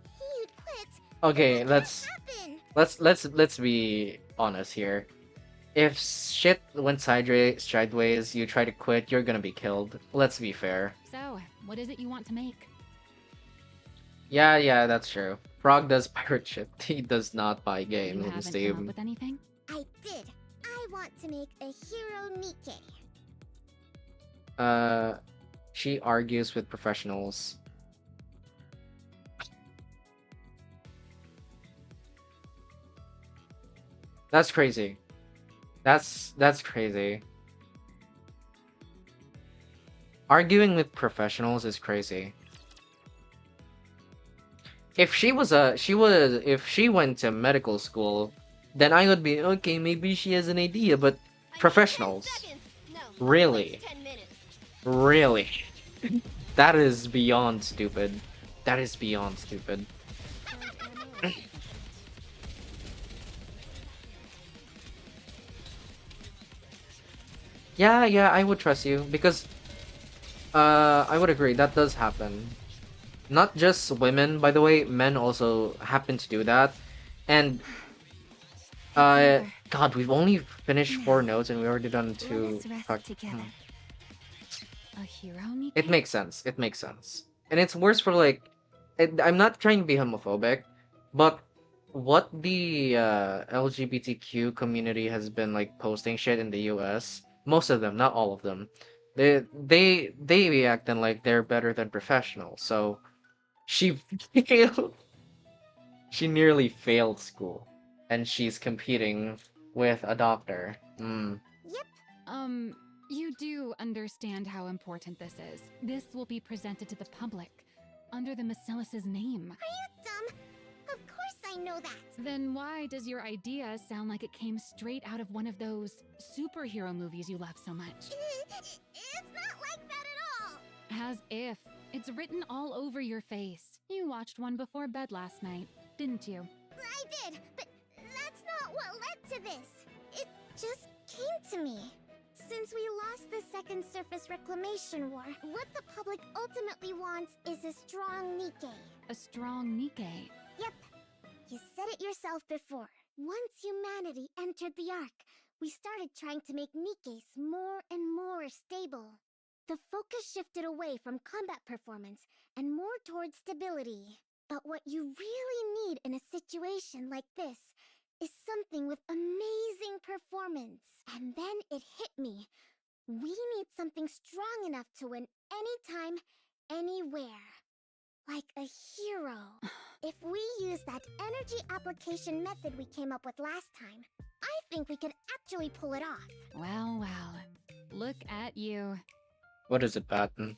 You'd quit. Okay, That let's can't happen. let's be honest here. If shit went sideways, you try to quit, you're gonna be killed. Let's be fair. So, what is it you want to make? Yeah, that's true. Frog does pirate shit. He does not buy You games on haven't come up Steam. with anything? I did. I want to make a hero NIKKE. She argues with professionals. That's crazy. That's crazy. Arguing with professionals is crazy. If she was if she went to medical school, then I would be okay, maybe she has an idea, but professionals. Really? Really? That is beyond stupid. That is beyond stupid. Yeah, I would trust you because I would agree that does happen. Not just women, by the way, men also happen to do that. And God, we've only finished 4 notes and we already done 2. Fuck. A hero, Nikke? It makes sense. It makes sense. And it's worse for like I'm not trying to be homophobic, but what the LGBTQ community has been like posting shit in the US, most of them, not all of them, they reacting like they're better than professionals. So she failed. She nearly failed school, and she's competing with a doctor. You do understand how important this is. This will be presented to the public under the Macilis's name. Are you dumb? Of course I know that. Then why does your idea sound like it came straight out of one of those superhero movies you love so much? It's not like that at all. As if. It's written all over your face. You watched one before bed last night, didn't you? I did, but that's not what led to this. It just came to me. Since we lost the Second Surface Reclamation War, what the public ultimately wants is a strong NIKKE. A strong NIKKE. Yep. You said it yourself before. Once humanity entered the Ark, we started trying to make NIKKEs more and more stable. The focus shifted away from combat performance and more towards stability. But what you really need in a situation like this is something with amazing performance. And then it hit me. We need something strong enough to win anytime, anywhere. Like a hero. If we use that energy application method we came up with last time, I think we could actually pull it off. Well. Look at you. What is it, Batten?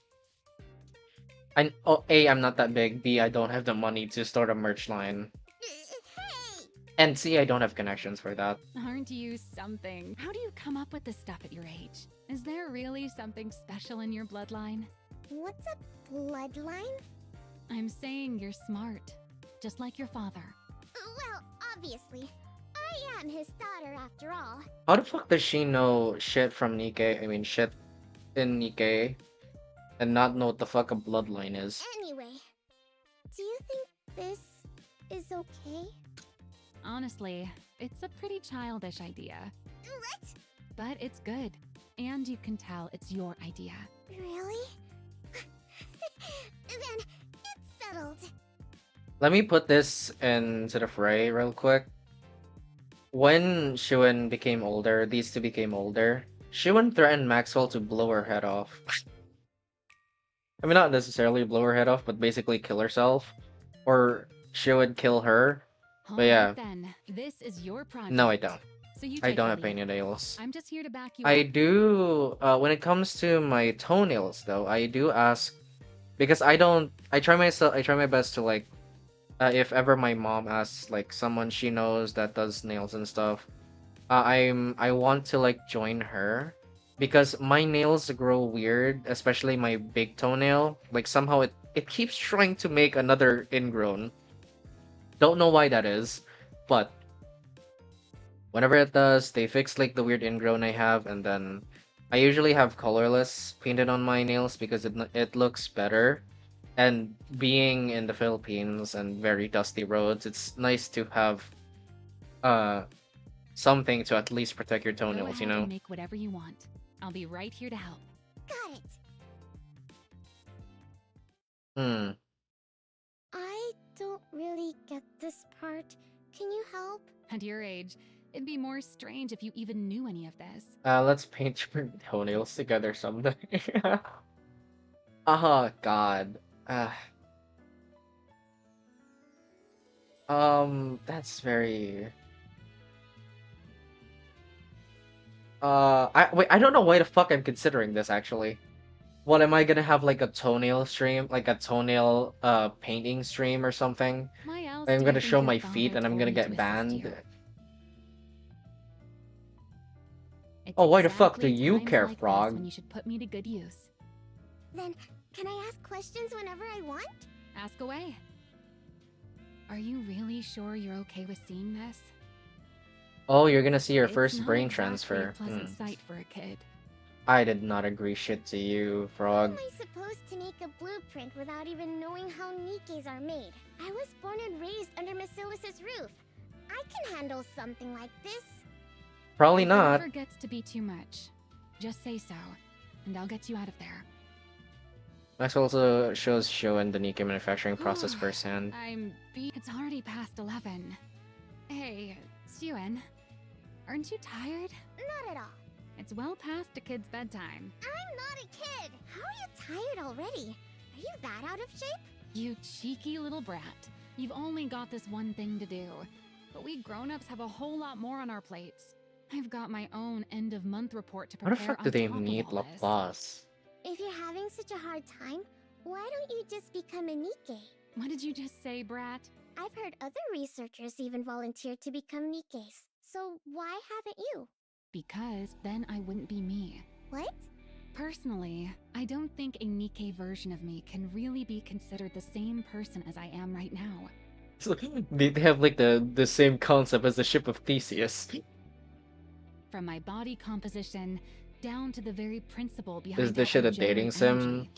I'm not that big. B, I don't have the money to start a merch line. Hey! And C, I don't have connections for that. Aren't you something? How do you come up with this stuff at your age? Is there really something special in your bloodline? What's a bloodline? I'm saying you're smart, just like your father. Well, obviously. I am his daughter after all. How the fuck does she know shit from NIKKE? I mean, shit in NIKKE, and not know what the fuck a bloodline is? Anyway, do you think this is okay? Honestly, it's a pretty childish idea, What? but it's good. And you can tell it's your idea. Really? Then it's settled. Let me put this into the fray real quick. When Shiwen became older, these two became older, Shiwen threatened Maxwell to blow her head off. I mean, not necessarily blow her head off, but basically kill herself. Or she would kill her. But yeah. Then, this is your project. No, I don't. So you I take don't the have lead. painted nails. I'm just here to back you I up. do, when it comes to my toenails though, I do ask, because I try my best to like, if ever my mom asks like someone she knows that does nails and stuff, I want to like join her, because my nails grow weird, especially my big toenail. Like somehow it keeps trying to make another ingrown. Don't know why that is, but whenever it does, they fix like the weird ingrown I have, and then I usually have colorless painted on my nails because it looks better. And being in the Philippines and very dusty roads, it's nice to have something to at least protect your Go toenails, you ahead know? and make whatever you want. I'll be right here to help. Got it. Hmm. I don't really get this part. Can you help? At your age, it'd be more strange if you even knew any of this. Let's paint your toenails together someday. Oh god. Uh, that's very. I don't know why the fuck I'm considering this actually. What am I gonna have like a toenail stream, like a toenail painting stream or something? Why else I'm do you gonna think show your my father feet and I'm told gonna me to get assist banned. you? It's Oh, why the fuck do exactly you times care, like this frog? when you should put me to good use. Then, can I ask questions whenever I want? Ask away. Are you really sure you're okay with seeing this? Oh, you're gonna see your It's first not brain exactly transfer. a pleasant sight for a kid. I did not agree shit to you, How frog. am I supposed to make a blueprint without even knowing how Nikkes are made? I was born and raised under Basilis's roof. I can handle something like this. Probably If not. it ever gets to be too much, just say so, and I'll get you out of there. Max also shows Sho and the NIKKE manufacturing process Oh, firsthand. It's already past 11. Hey, Suen, aren't you tired? Not at all. It's well past a kid's bedtime. I'm not a kid. How are you tired already? Are you that out of shape? You cheeky little brat. You've only got this one thing to do. But we grown-ups have a whole lot more on our plates. I've got my own end-of-month report to What the prepare fuck do they on top of need all this. Laplace? If you're having such a hard time, why don't you just become a Nikke? What did you just say, brat? I've heard other researchers even volunteer to become Nikkes. So why haven't you? Because then I wouldn't be me. What? Personally, I don't think a Nikke version of me can really be considered the same person as I am right now. So, they have like the same concept as the ship of Theseus. From my body composition down to the very principle behind Is this shit how I a dating generate sim? energy.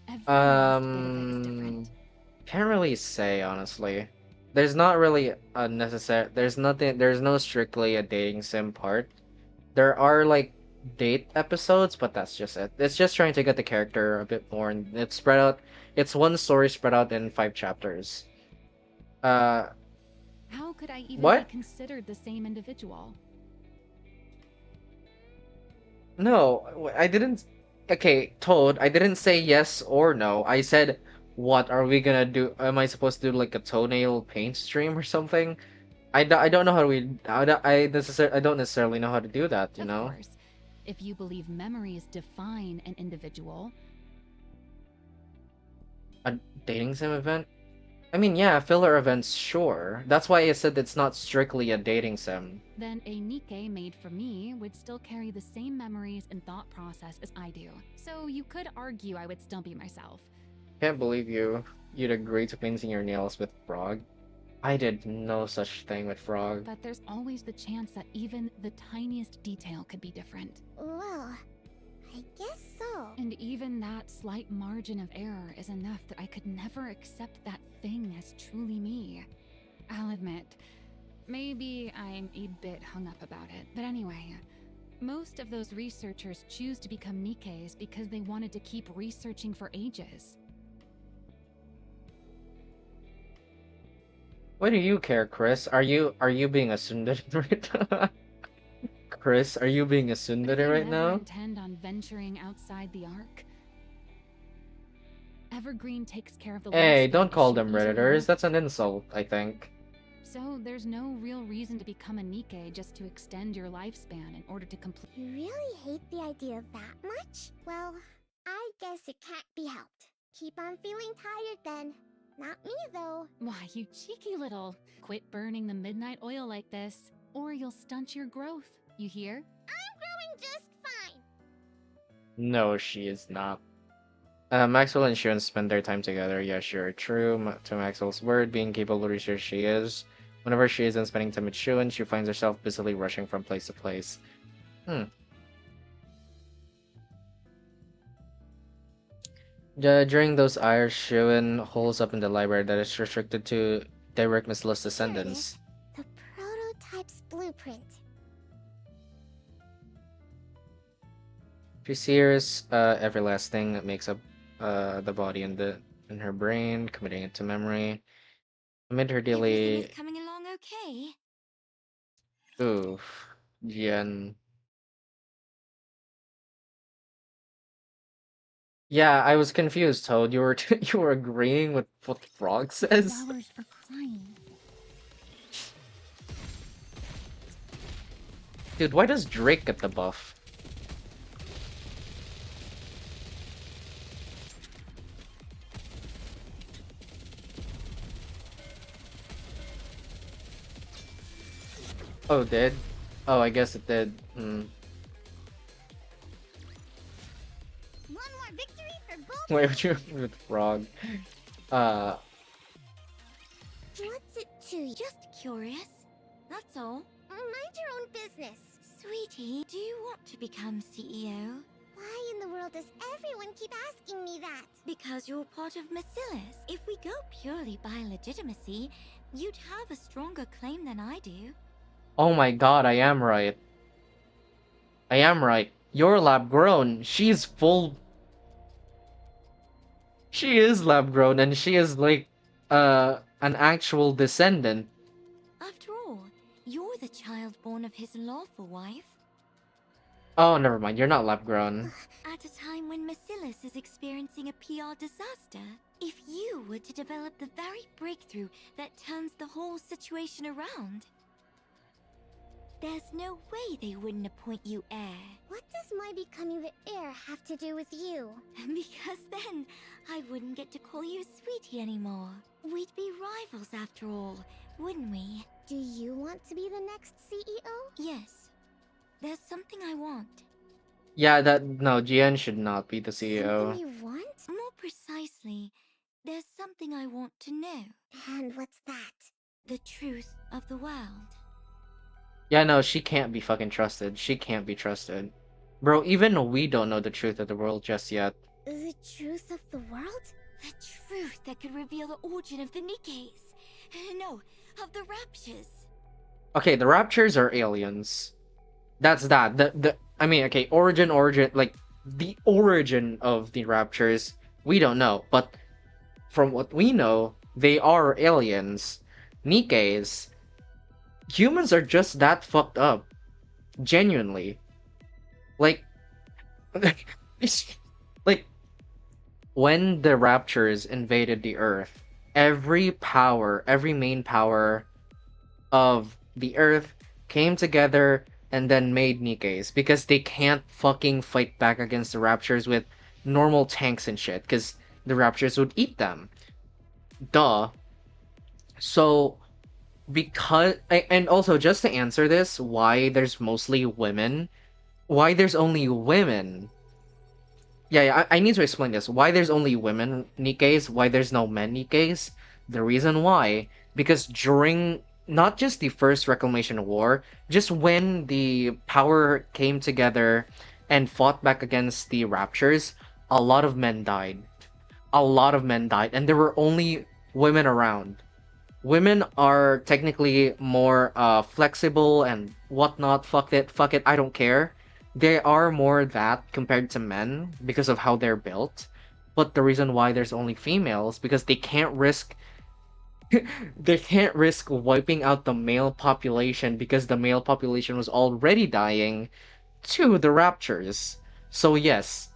Every last bit of it is different. Can't really say honestly. There's not really a necessary. There's no strictly a dating sim part. There are like date episodes, but that's just it. It's just trying to get the character a bit more, and it's spread out. It's one story spread out in 5 chapters. How could I even What? be considered the same individual? No, I didn't. Okay, Toad, I didn't say yes or no. I said, what are we gonna do? Am I supposed to do like a toenail paint stream or something? I don't know how I don't necessarily know how to do that, you Of know? course, if you believe memories define an individual, A dating sim event? I mean, yeah, filler events, sure. That's why I said it's not strictly a dating sim. Then a NIKKE made for me would still carry the same memories and thought process as I do. So you could argue I would still be myself. Can't believe you'd agree to painting your nails with frog. I did no such thing with frog. But there's always the chance that even the tiniest detail could be different. Well, I guess so. And even that slight margin of error is enough that I could never accept that thing as truly me. I'll admit, maybe I'm a bit hung up about it. But anyway, most of those researchers choose to become NIKKEs because they wanted to keep researching for ages. What do you care, Chris? Are you being a tsundere right now? Chris, are you being a But if tsundere you right never now? intend on venturing outside the ark, Evergreen takes care of the Hey, lifespan don't call she them easily redditors. That's an left. insult, I think. So there's no real reason to become a NIKKE just to extend your lifespan in order to complete. You really hate the idea that much? Well, I guess it can't be helped. Keep on feeling tired then. Not me though. Why, you cheeky little. Quit burning the midnight oil like this, or you'll stunt your growth. You hear? I'm growing just fine. No, she is not. Maxwell and Shun spend their time together. Yeah, sure. True to Maxwell's word, being capable of research she is. Whenever she isn't spending time with Shun, she finds herself busily rushing from place to place. During those hours, Shun holds up in the library that is restricted to direct Miss descendants. The prototype's blueprint. She sears every last thing that makes up the body in her brain, committing it to memory. Amid her Everything daily is coming along okay. oof, Jen. Yeah, I was confused, Toad. You were you were agreeing with what Frog says. Flowers are crying. Dude, why does Drake get the buff? Oh, it did? Oh, I guess it did. One more victory for both. Wait, what you with Frog? What's it to you? Just curious. That's all. Mind your own business. Sweetie, do you want to become CEO? Why in the world does everyone keep asking me that? Because you're part of Macillus. If we go purely by legitimacy, you'd have a stronger claim than I do. Oh my god, I am right. I am right. You're lab grown. She's full. She is lab grown and she is like an actual descendant. After all, you're the child born of his lawful wife. Oh, never mind. You're not lab grown. At a time when Macillus is experiencing a PR disaster, if you were to develop the very breakthrough that turns the whole situation around, there's no way they wouldn't appoint you heir. What does my becoming the heir have to do with you? Because then I wouldn't get to call you sweetie anymore. We'd be rivals after all, wouldn't we? Do you want to be the next CEO? Yes. There's something I want. Yeah, no, Jian should not be the CEO. Something you want? More precisely, there's something I want to know. And what's that? The truth of the world. Yeah, no, she can't be fucking trusted. She can't be trusted. Bro, even we don't know the truth of the world just yet. The truth of the world? The truth that could reveal the origin of the Nikkes. No, of the Raptures. Okay, the Raptures are aliens. That's that. I mean, okay, origin, like the origin of the Raptures, we don't know. But from what we know, they are aliens. Nikkes. Humans are just that fucked up. Genuinely. Like, like, when the Raptures invaded the Earth, every main power of the Earth came together and then made Nikkes because they can't fucking fight back against the Raptures with normal tanks and shit because the raptors would eat them. Duh. So and also just to answer this, why there's mostly women, why there's only women. Yeah, I need to explain this. Why there's only women Nikkeis, why there's no men Nikkeis. The reason why, because during not just the first Reclamation War, just when the power came together and fought back against the Raptures, a lot of men died. A lot of men died, and there were only women around. Women are technically more flexible and whatnot. Fuck it, I don't care. They are more that compared to men because of how they're built. But the reason why there's only females because they can't risk they can't risk wiping out the male population because the male population was already dying to the raptures. So yes,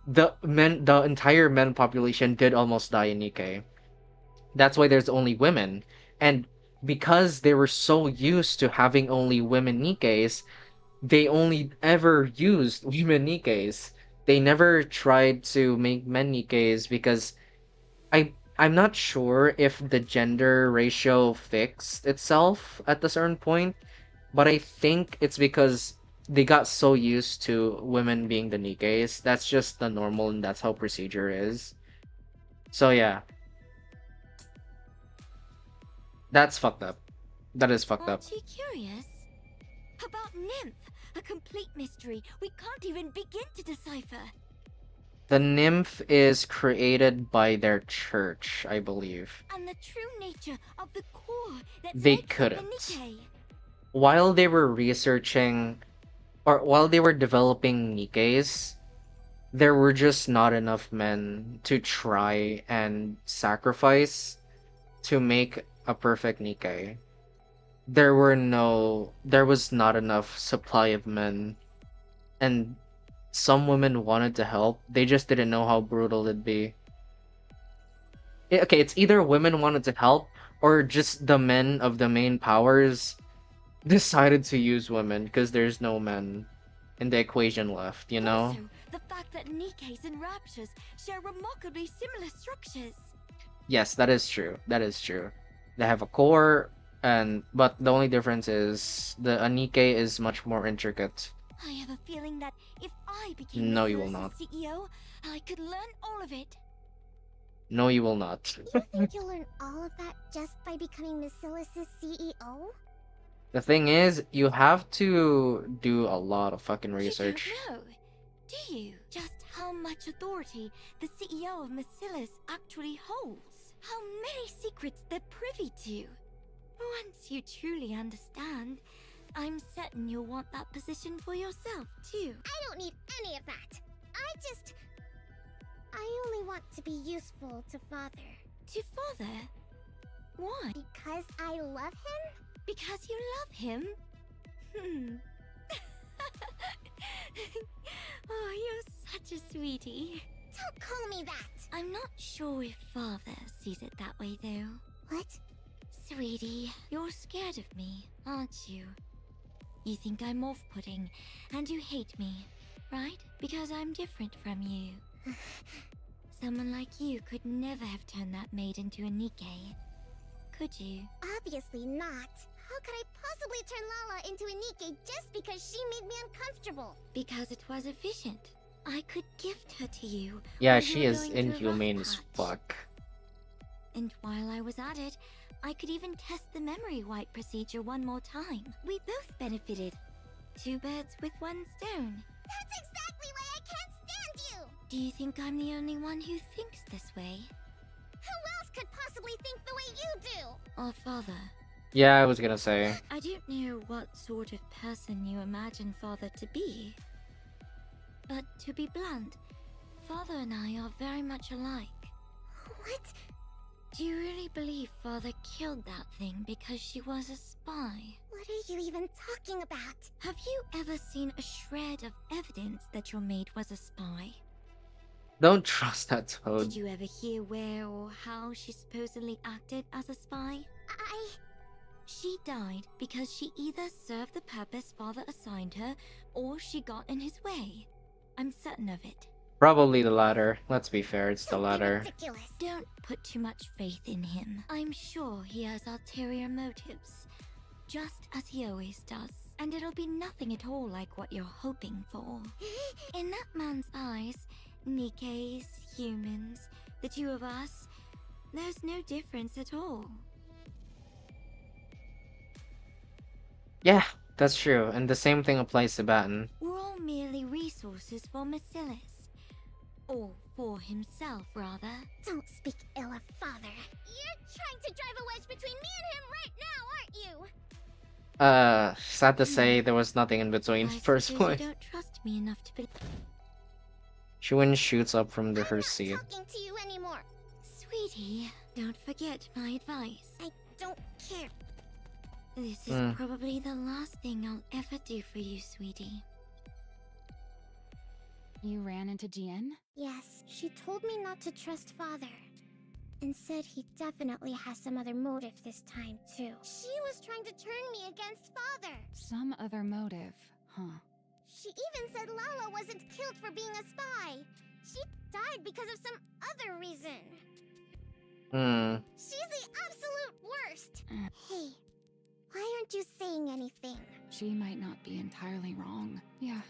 the entire men population did almost die in Nikkei. That's why there's only women. And because they were so used to having only women Nikkeis, they only ever used women Nikkeis. They never tried to make men Nikkeis because I'm not sure if the gender ratio fixed itself at a certain point, but I think it's because they got so used to women being the Nikkeis. That's just the normal and that's how procedure is. So yeah, that's fucked up. That is fucked up. Aren't you curious? About Nymph, a complete mystery we can't even begin to decipher. The nymph is created by their church, I believe. And the true nature of the core that They makes up the couldn't. Nikke. While they were researching, or while they were developing Nikkeis, there were just not enough men to try and sacrifice to make a perfect Nikke. There was not enough supply of men, and some women wanted to help, they just didn't know how brutal it'd be. Okay, it's either women wanted to help, or just the men of the main powers decided to use women because there's no men in the equation left, you know? Also, the fact that Nikkes and Raptures share remarkably similar structures. Yes, that is true. That is true. They have a core, but the only difference is the Nikke is much more intricate. I have a feeling that if I became No, the you will not. CEO, I could learn all of it. No, you will not. You think you'll learn all of that just by becoming Basilis's CEO? The thing is, you have to do a lot of fucking research. You don't know, do you? Just how much authority the CEO of Basilis actually holds. How many secrets they're privy to. Once you truly understand, I'm certain you'll want that position for yourself, too. I don't need any of that. I only want to be useful to Father. To Father? Why? Because I love him? Because you love him? Oh, you're such a sweetie. Don't call me that! I'm not sure if Father sees it that way, though. What? Sweetie, you're scared of me, aren't you? You think I'm off-putting, and you hate me, right? Because I'm different from you. Someone like you could never have turned that maid into a Nikke. Could you? Obviously not. How could I possibly turn Lala into a Nikke just because she made me uncomfortable? Because it was efficient. I could gift her to you. Yeah, while she you were is going through a rough inhumane as patch. fuck. And while I was at it, I could even test the memory wipe procedure one more time. We both benefited. 2 birds with 1 stone. That's exactly why I can't stand you! Do you think I'm the only one who thinks this way? Who else could possibly think the way you do? Or Father? Yeah, I was gonna say. I don't know what sort of person you imagine Father to be. But to be blunt, Father and I are very much alike. What? Do you really believe Father killed that thing because she was a spy? What are you even talking about? Have you ever seen a shred of evidence that your maid was a spy? Don't trust that toad. Did you ever hear where or how she supposedly acted as a spy? She died because she either served the purpose Father assigned her, or she got in his way. I'm certain of it. Probably the latter. Let's be fair, it's the Don't be latter. ridiculous. Don't put too much faith in him. I'm sure he has ulterior motives, just as he always does. And it'll be nothing at all like what you're hoping for. In that man's eyes, Nikke's, humans, the two of us, there's no difference at all. Yeah, that's true, and the same thing applies to Batten. We're all merely resources for Marcellus. Or for himself, rather. Don't speak ill of father. You're trying to drive a wedge between me and him right now, aren't you? Sad to say, there was nothing in between. I First suppose point. you don't trust me enough to believe. Shuin shoots up from I'm her not seat. talking to you anymore. Sweetie, don't forget my advice. I don't care. This is Hmm. probably the last thing I'll ever do for you, sweetie. You ran into Jian? Yes, she told me not to trust father. And said he definitely has some other motive this time, too. She was trying to turn me against father. Some other motive, huh? She even said Lala wasn't killed for being a spy. She died because of some other reason. She's the absolute worst. Hey, why aren't you saying anything? She might not be entirely wrong. Yeah.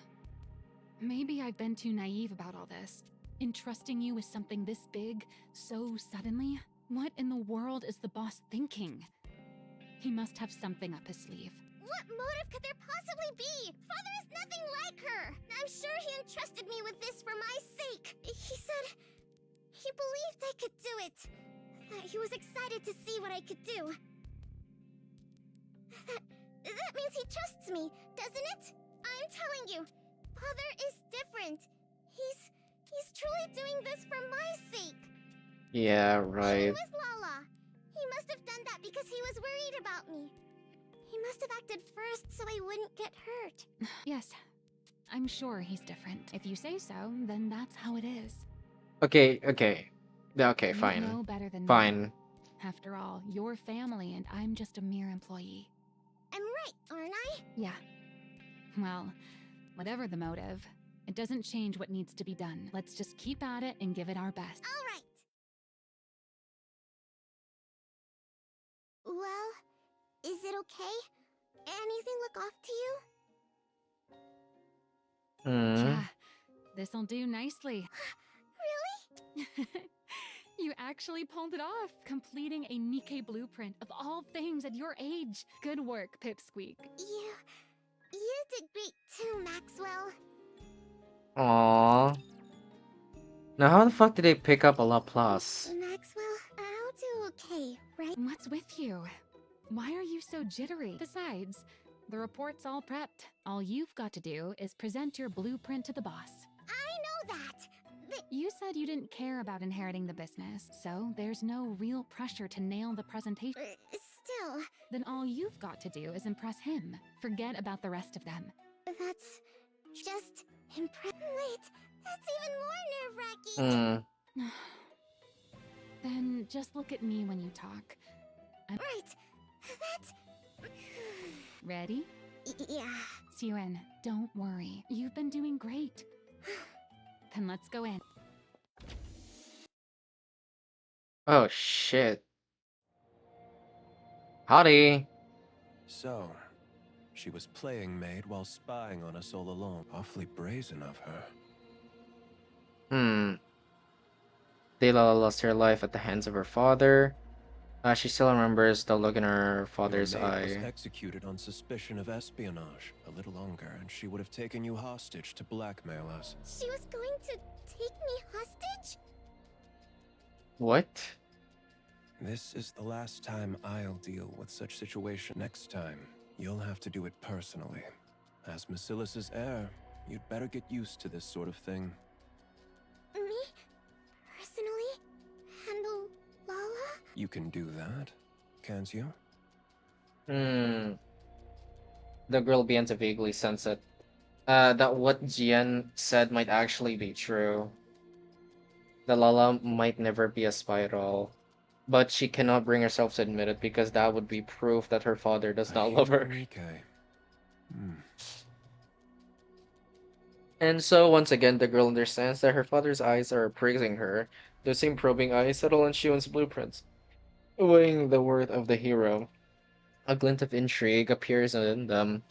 Maybe I've been too naive about all this. Entrusting you with something this big, so suddenly? What in the world is the boss thinking? He must have something up his sleeve. What motive could there possibly be? Father is nothing like her. I'm sure he entrusted me with this for my sake. He said he believed I could do it. That he was excited to see what I could do. That means he trusts me, doesn't it? I'm telling you, father is different. He's truly doing this for my sake. Yeah, Even right. with Lala, he must have done that because he was worried about me. He must have acted first so I wouldn't get hurt. Yes, I'm sure he's different. If you say so, then that's how it is. Okay, You fine. know better than me. Fine. After all, you're family and I'm just a mere employee. I'm right, aren't I? Yeah. Well, whatever the motive, it doesn't change what needs to be done. Let's just keep at it and give it our best. All right. Well, is it okay? Anything look off to you? Yeah, this'll do nicely. Really? You actually pulled it off, completing a NIKKE blueprint of all things at your age. Good work, Pipsqueak. You did great too, Maxwell. Aww. Now how the fuck did they pick up a La Plus? Maxwell, I'll do okay, right? What's with you? Why are you so jittery? Besides, the report's all prepped. All you've got to do is present your blueprint to the boss. I know that. You said you didn't care about inheriting the business, so there's no real pressure to nail the presentation. Still, Then all you've got to do is impress him. Forget about the rest of them. that's just Wait, that's even more nerve-wracking. Then just look at me when you talk. Right. That's... Ready? Yeah. Siren, don't worry. You've been doing great. Then let's go in. Oh shit. Howdy. So, she was playing maid while spying on us all along. Awfully brazen of her. Dela lost her life at the hands of her father. She still remembers the look in her father's Your maid was eye. executed on suspicion of espionage. A little longer, and she would have taken you hostage to blackmail us. She was going to take me hostage? What? This is the last time I'll deal with such situation. Next time, you'll have to do it personally. As Marcellus' heir, you'd better get used to this sort of thing. Me? Personally? Handle Lala? You can do that, can't you? The girl began to vaguely sense it. That what Jian said might actually be true. The Lala might never be a spy at all. But she cannot bring herself to admit it because that would be proof that her father does not love her. NIKKE. And so, once again, the girl understands that her father's eyes are praising her. The same probing eyes settle on Shion's blueprints, weighing the worth of the hero. A glint of intrigue appears in them.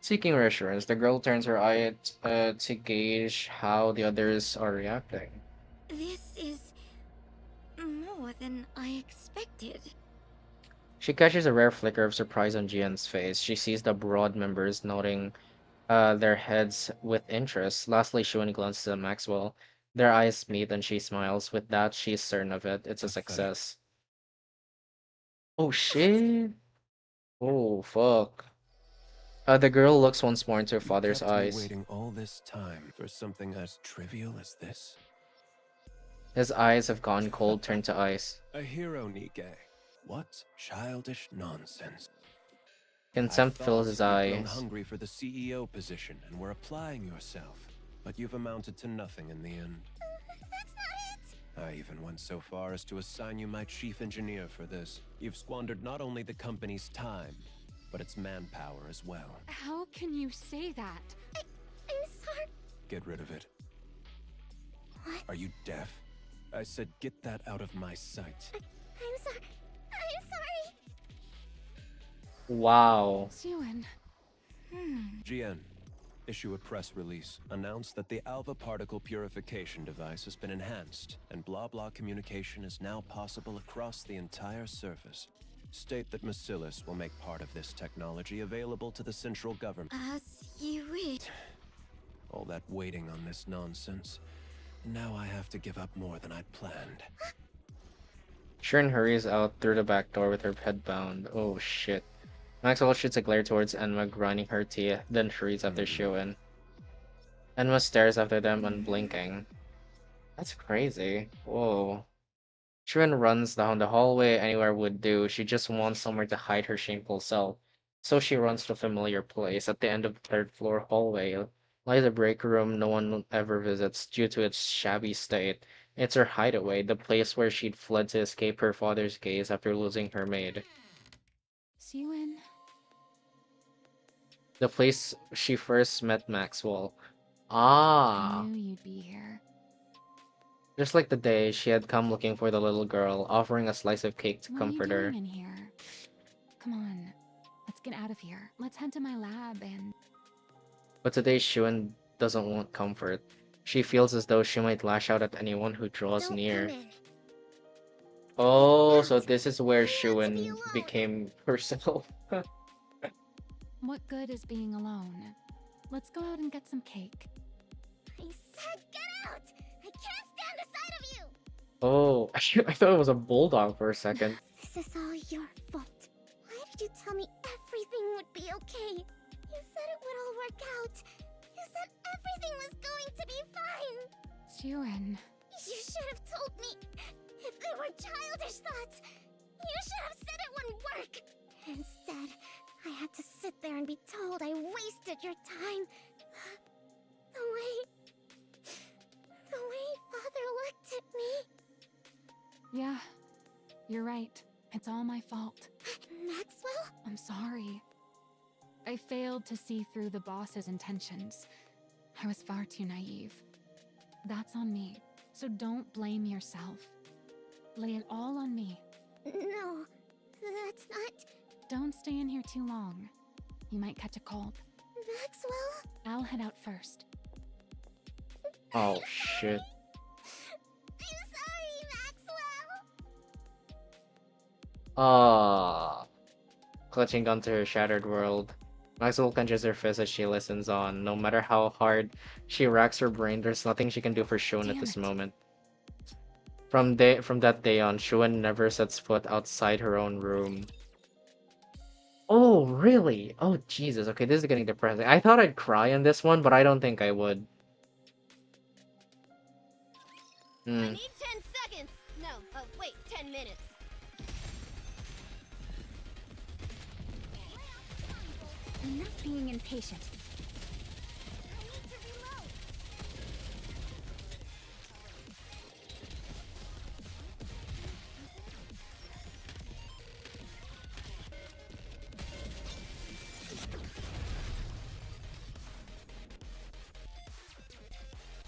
Seeking reassurance, the girl turns her eye to gauge how the others are reacting. This is more than I expected. She catches a rare flicker of surprise on Jian's face. She sees the broad members nodding their heads with interest. Lastly, Shuan glances at Maxwell. Their eyes meet and she smiles. With that, she's certain of it. It's a Pathetic. success. Oh shit! Oh fuck. The girl looks once more into her You father's kept me eyes. waiting all this time for something as trivial as this? His eyes have gone cold, turned to ice. A hero, Nikke. What childish nonsense. I Contempt fills thought his you'd grown eyes. hungry for the CEO position and were applying yourself, but you've amounted to nothing in the end. That's not it! I even went so far as to assign you my chief engineer for this. You've squandered not only the company's time, but its manpower as well. How can you say that? I'm sorry. Get rid of it. What? Are you deaf? I said get that out of my sight. I'm sorry. I'm sorry. Wow. Siwan. GN, issue a press release. Announce that the Alpha particle purification device has been enhanced, and blah-blah communication is now possible across the entire surface. State that Macilis will make part of this technology available to the central government. As you wish. All that waiting on this nonsense. Now I have to give up more than I'd planned. Shirin hurries out through the back door with her head bound. Oh shit. Maxwell shoots a glare towards Enma, grinding her teeth, then hurries after Shuin. Enma stares after them, unblinking. That's crazy. Whoa. Shuin runs down the hallway, anywhere would do. She just wants somewhere to hide her shameful self. So she runs to a familiar place. At the end of the third floor hallway lies a break room no one ever visits due to its shabby state. It's her hideaway, the place where she'd fled to escape her father's gaze after losing her maid. Siwan. The place she first met Maxwell. I Ah, knew you'd be here. just like the day she had come looking for the little girl, offering a slice of cake to What are you comfort her. doing in here? Come on. Let's get out of here. Let's head to my lab and... But today Shuan doesn't want comfort. She feels as though she might lash out at anyone who draws Don't near. come in. Oh, so Out. this is where I want to be Shuan alone. became personal. What good is being alone? Let's go out and get some cake. I said get out! I can't stand the sight of you! Oh, I thought it was a bulldog for a second. This is all your fault. Why did you tell me everything would be okay? You said it would all work out. You said everything was going to be fine. Siwan. You should have told me. If they were childish thoughts, you should have said it wouldn't work. Instead, I had to sit there and be told I wasted your time. The way Father looked at me. Yeah, you're right. It's all my fault. Maxwell? I'm sorry. I failed to see through the boss's intentions. I was far too naive. That's on me. So don't blame yourself. Lay it all on me. No, that's not Don't stay in here too long. You might catch a cold. Maxwell. I'll head out first. Oh shit. I'm sorry, Maxwell. Ah. Clutching onto her shattered world. Maxwell clenches her fist as she listens on. No matter how hard she racks her brain, there's nothing she can do for Shuan at Damn this it. moment. From that day on, Shuan never sets foot outside her own room. Oh, really? Oh, Jesus. Okay, this is getting depressing. I thought I'd cry on this one, but I don't think I would. I Hmm. need 10 seconds. No, wait, 10 minutes. Enough being impatient.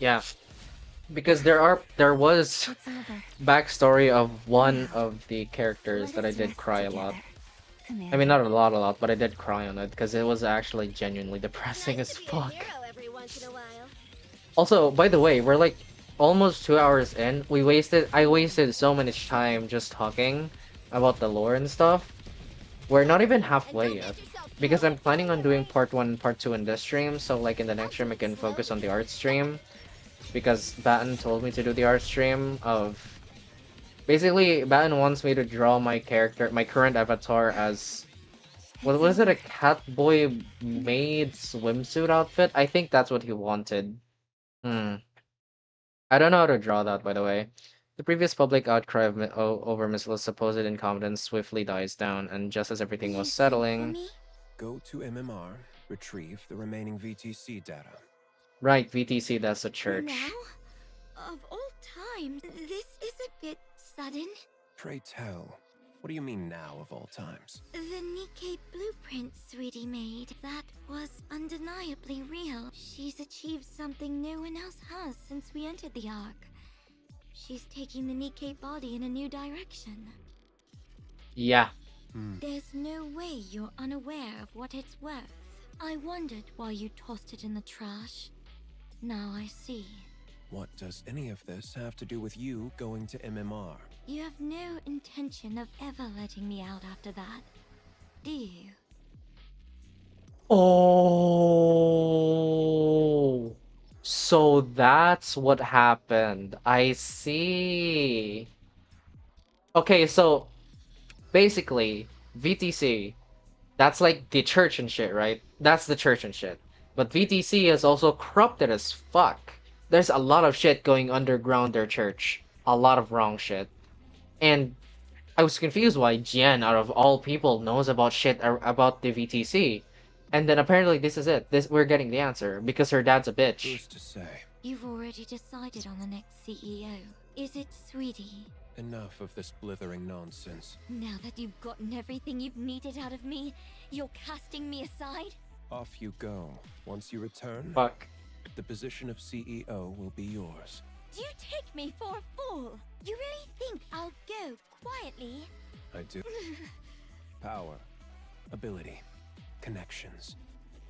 Yeah, because there was It's over. backstory of one Now, of the characters let that I us did rest cry a lot. together, I mean, Commander. not a lot, but I did cry on it because it was actually genuinely It's depressing nice as to be a fuck. hero every once in a while. Also, by the way, we're like almost 2 hours in. I wasted so much time just talking about the lore and stuff. We're not even And halfway don't yet. get yourself Because killed I'm before planning on you, doing right? part 1 and part 2 in this stream, so like in the I'll next do stream I it can focus on the slowly. art stream. Because Batten told me to do the art stream of... Basically, Batten wants me to draw my character, my current avatar as... What It's was it, over. a Catboy maid swimsuit outfit? I think that's what he wanted. Hmm. I don't know how to draw that, by the way. The previous public outcry of over Miss Lil's supposed incompetence swiftly dies down, and just as everything You was sent for settling... me? Go to MMR, retrieve the remaining VTC data. Right, VTC, that's a Now? church. Of all times, this is a bit sudden. Pray tell, what do you mean now of all times? The NIKKE blueprint Sweetie made, that was undeniably real. She's achieved something no one else has since we entered the Ark. She's taking the NIKKE body in a new direction. Yeah. There's no way you're unaware of what it's worth. I wondered why you tossed it in the trash. Now I see. What does any of this have to do with you going to MMR? You have no intention of ever letting me out after that, do you? Oh, so that's what happened. I see. Okay, so basically, VTC, that's like the church and shit, right? That's the church and shit. But VTC is also corrupted as fuck. There's a lot of shit going underground their church. A lot of wrong shit. And I was confused why Jian, out of all people, knows about shit about the VTC. And then apparently this is it. We're getting the answer because her dad's a bitch. Who's to say? You've already decided on the next CEO. Is it Sweetie? Enough of this blithering nonsense. Now that you've gotten everything you've needed out of me, you're casting me aside? Off you go. Once you return, Fuck. the position of CEO will be yours. Do you take me for a fool? You really think I'll go quietly? I do. Power, ability, connections.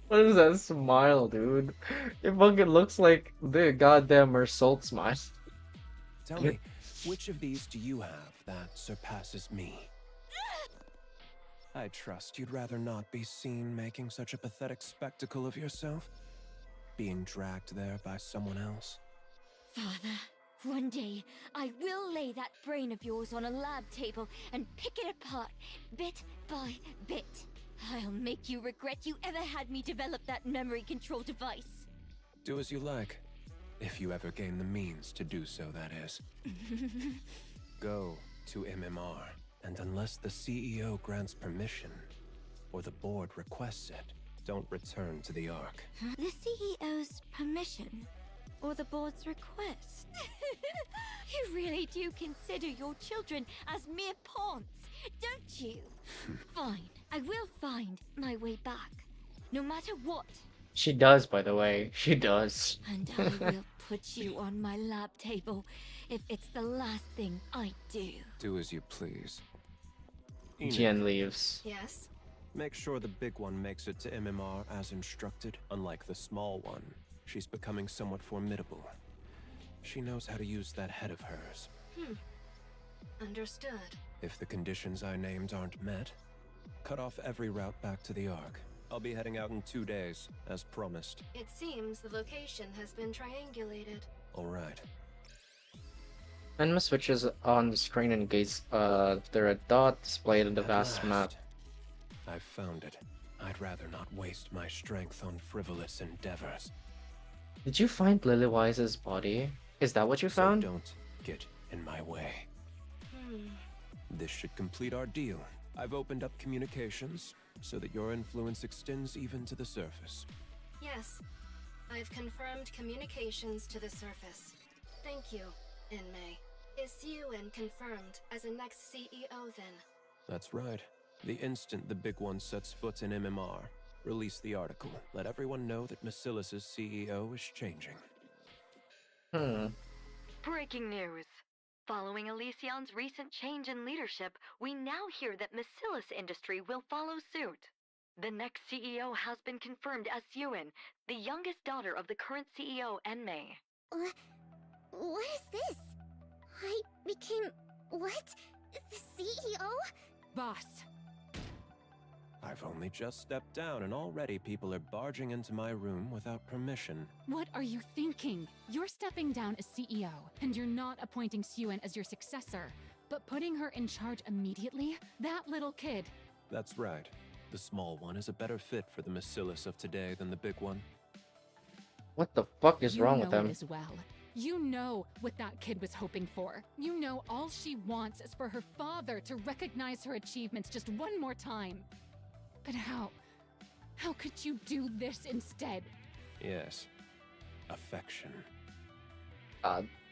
What is that smile, dude? It fucking looks like the goddamn Mersault smile. Tell me, which of these do you have that surpasses me? I trust you'd rather not be seen making such a pathetic spectacle of yourself? Being dragged there by someone else? Father, one day I will lay that brain of yours on a lab table and pick it apart, bit by bit. I'll make you regret you ever had me develop that memory control device. Do as you like. If you ever gain the means to do so, that is. Go to MMR, and unless the CEO grants permission, or the board requests it, don't return to the Ark. The CEO's permission? Or the board's request? You really do consider your children as mere pawns, don't you? Fine, I will find my way back, no matter what. She does, by the way. She does. And I will put you on my lab table if it's the last thing I do. Do as you please. Enid, Jian leaves. Yes? make sure the big one makes it to MMR as instructed. Unlike the small one, she's becoming somewhat formidable. She knows how to use that head of hers. Understood. If the conditions I named aren't met, cut off every route back to the Ark. I'll be heading out in 2 days, as promised. It seems the location has been triangulated. All right. Enma switches on the screen and gates the red dot displayed in the At vast map. last. I've found it. I'd rather not waste my strength on frivolous endeavors. Did you find Lilywise's body? Is that what you So found? don't get in my way. This should complete our deal. I've opened up communications so that your influence extends even to the surface. Yes. I've confirmed communications to the surface. Thank you, Inmei. Is Siuin confirmed as the next CEO then? That's right. The instant the big one sets foot in MMR, release the article. Let everyone know that Macilis' CEO is changing. Hmm. Breaking news. Following Elysion's recent change in leadership, we now hear that Macillus Industry will follow suit. The next CEO has been confirmed as Yuen, the youngest daughter of the current CEO, Enmei. What is this? I became... what? The CEO? Boss, I've only just stepped down and already people are barging into my room without permission. what are you thinking? You're stepping down as CEO, and you're not appointing Suen as your successor, but putting her in charge immediately? That little kid. That's right. The small one is a better fit for the Macillus of today than the big one. What the fuck is You wrong know with him? it as well. You know what that kid was hoping for. You know all she wants is for her father to recognize her achievements just one more time. But how? How could you do this instead? Yes. Affection.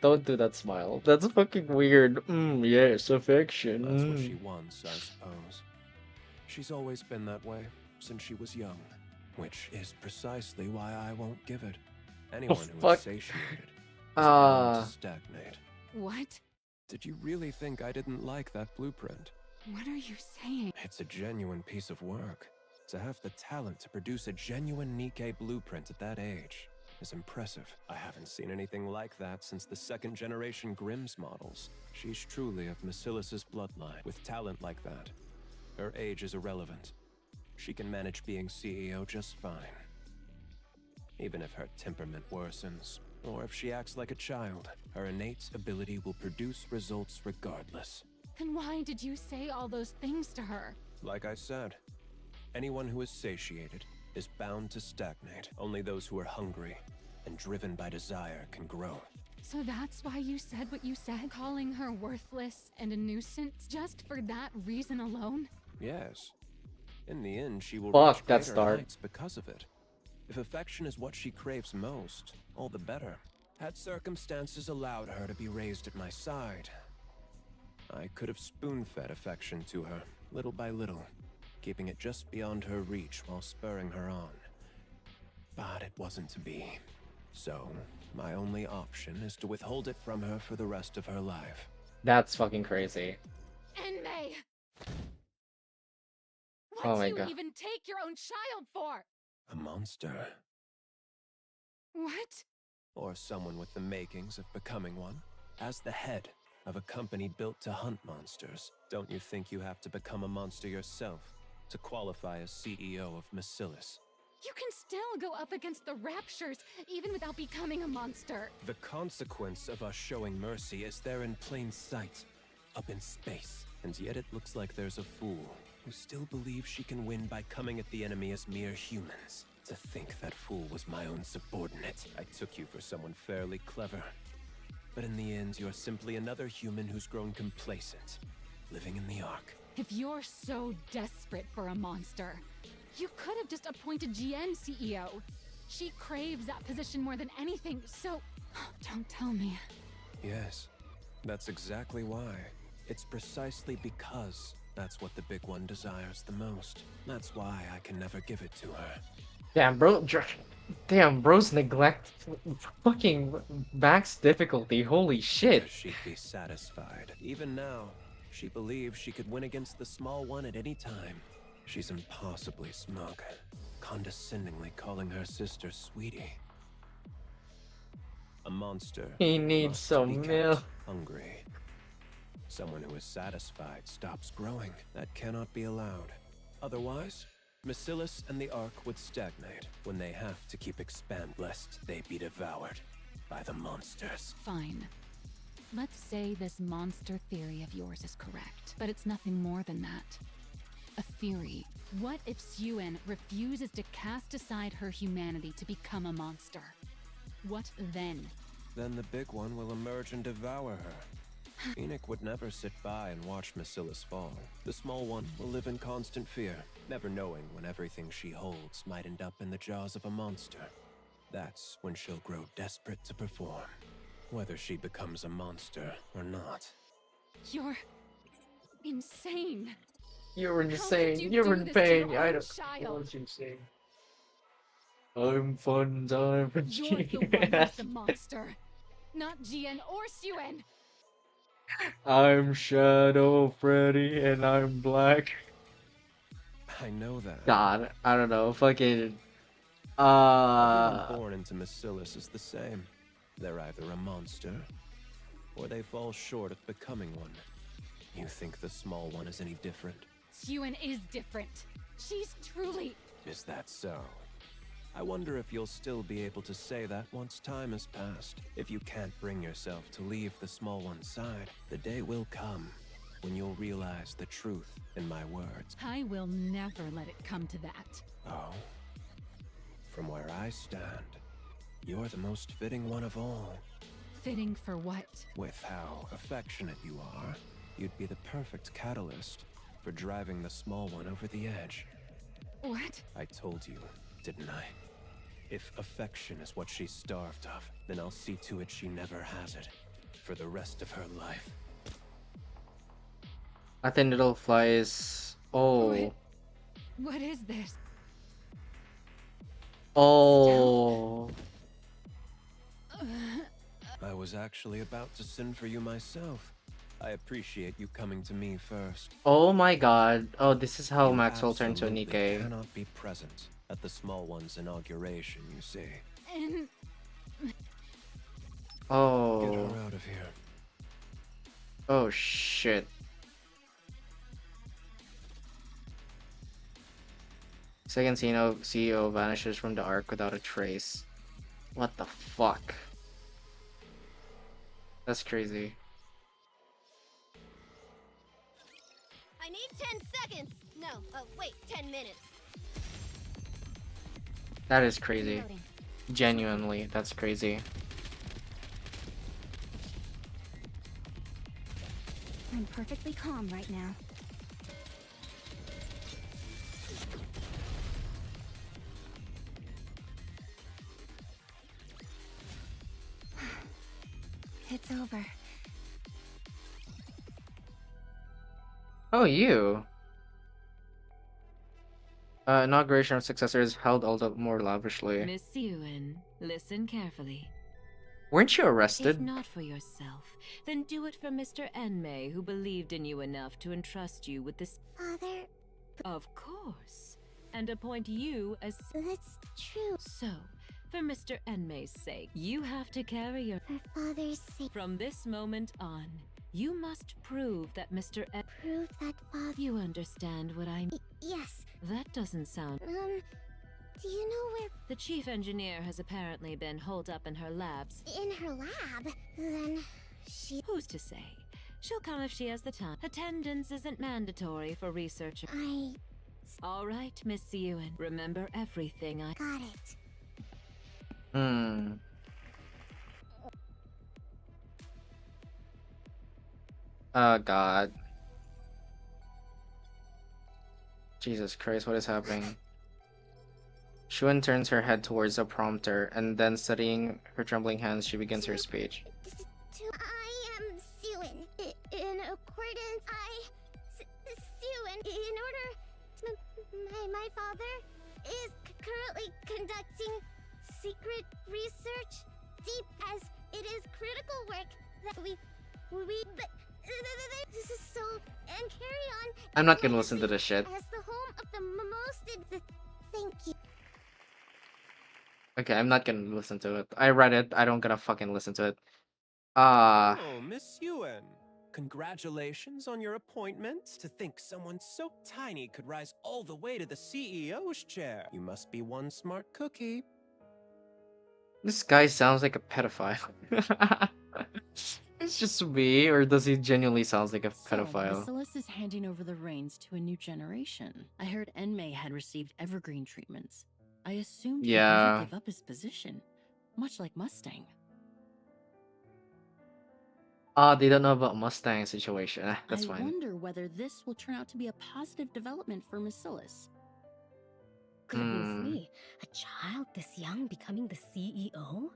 Don't do that smile. That's fucking weird. Yes, affection. That's what she wants, I suppose. She's always been that way, since she was young. Which is precisely why I won't give it. Anyone who fuck. is satiated is bound to Ah. stagnate. What? Did you really think I didn't like that blueprint? What are you saying? It's a genuine piece of work. To have the talent to produce a genuine NIKKE blueprint at that age is impressive. I haven't seen anything like that since the second generation Grimm's models. She's truly of Macillus's bloodline. With talent like that, her age is irrelevant. She can manage being CEO just fine. Even if her temperament worsens, or if she acts like a child, her innate ability will produce results regardless. Then why did you say all those things to her? Like I said, anyone who is satiated is bound to stagnate. Only those who are hungry and driven by desire can grow. So that's why you said what you said? Calling her worthless and a nuisance just for that reason alone? Yes. In the end, she will Fuck reach that greater start. heights because of it. If affection is what she craves most, all the better. Had circumstances allowed her to be raised at my side, I could have spoon-fed affection to her, little by little, keeping it just beyond her reach while spurring her on. But it wasn't to be. So, my only option is to withhold it from her for the rest of her life. That's fucking crazy. Enmei! Oh What my do you God. even take your own child for? A monster. What? Or someone with the makings of becoming one. As the head of a company built to hunt monsters, don't you think you have to become a monster yourself to qualify as CEO of Macillus? You can still go up against the Raptures even without becoming a monster. The consequence of us showing mercy is there in plain sight, up in space. And yet it looks like there's a fool who still believes she can win by coming at the enemy as mere humans. To think that fool was my own subordinate. I took you for someone fairly clever. But in the end, you're simply another human who's grown complacent, living in the Ark. If you're so desperate for a monster, you could have just appointed GN CEO. She craves that position more than anything, so don't tell me. Yes, that's exactly why. It's precisely because that's what the big one desires the most. That's why I can never give it to her. Damn, bro's neglect fucking max difficulty. Holy shit. Because she'd be satisfied. Even now, she believes she could win against the small one at any time. She's impossibly smug, condescendingly calling her sister sweetie. A monster. He needs must some be kept milk. hungry. Someone who is satisfied stops growing. That cannot be allowed. Otherwise, Macillus and the Ark would stagnate when they have to keep expand lest they be devoured by the monsters. Fine. Let's say this monster theory of yours is correct, but it's nothing more than that. A theory. What if Suen refuses to cast aside her humanity to become a monster? What then? Then the big one will emerge and devour her. Enoch would never sit by and watch Macillus fall. The small one will live in constant fear, never knowing when everything she holds might end up in the jaws of a monster. That's when she'll grow desperate to perform, whether she becomes a monster or not. You're insane. You're could insane. you You're do in this to pain. your I own don't. child? What you saying? I'm fun time for You're the one who's the monster. not Jian or Xuen. I'm Shadow Freddy and I'm black. I know that. God, I don't know. Fucking. Everyone born into Macilis is the same. They're either a monster, or they fall short of becoming one. You think the small one is any different? Xuen is different. She's truly. Is that so? I wonder if you'll still be able to say that once time has passed. If you can't bring yourself to leave the small one's side, the day will come when you'll realize the truth in my words. I will never let it come to that. Oh? From where I stand, you're the most fitting one of all. Fitting for what? With how affectionate you are, you'd be the perfect catalyst for driving the small one over the edge. What? I told you, didn't I? If affection is what she's starved of, then I'll see to it she never has it. For the rest of her life. I think little flies. Oh. What is this? Oh. I was actually about to send for you myself. I appreciate you coming to me first. Oh my god. Oh, this is how You Maxwell turned to a absolutely NIKKE. cannot be present at the small one's inauguration, you see. And Get Oh. her out of here. Oh shit. Second CEO vanishes from the arc without a trace. What the fuck? That's crazy. I need 10 seconds! No, wait, 10 minutes. That is crazy. reloading. Genuinely, that's crazy. I'm perfectly calm right now. It's over. Oh, you. Inauguration of successors held all the more lavishly. Miss Yuen, listen carefully. Weren't you If arrested? not for yourself, then do it for Mr. Enmei, who believed in you enough to entrust you with this. Father, Of course. And appoint you as. that's true. So, for Mr. Enmei's sake, you have to carry your. For Father's sake, From this moment on, you must prove that Mr. prove that Father... You understand what I mean? Yes. That doesn't sound. Do you know where... The chief engineer has apparently been holed up in her labs. In her lab? Then... she... Who's to say? She'll come if she has the time. Attendance isn't mandatory for researchers. I... All right, Miss Yuen. Remember everything I. got it. Hmm. Oh god. Jesus Christ, what is happening? Shuen turns her head towards the prompter, and then studying her trembling hands, she begins her speech. I am Suen. In accordance, Suen. In order, my father is currently conducting secret research, deep as it is critical work that we, but this is so, and carry on. I'm not gonna listen to this shit. As the home of the most, thank you. Okay, I'm not gonna listen to it. I read it, I don't gonna fucking listen to it. Ah. Oh, Miss Yuen. Congratulations on your appointment. To think someone so tiny could rise all the way to the CEO's chair. You must be one smart cookie. This guy sounds like a pedophile. It's just me, or does he genuinely sounds like a pedophile? Macilis is handing over the reins to a new generation. I heard Enmei had received evergreen treatments. I assumed he'd Yeah. never give up his position, much like Mustang. Ah, they don't know about Mustang situation. That's I fine. wonder whether this will turn out to be a positive development for Macilis. Goodness Hmm. me, a child this young becoming the CEO?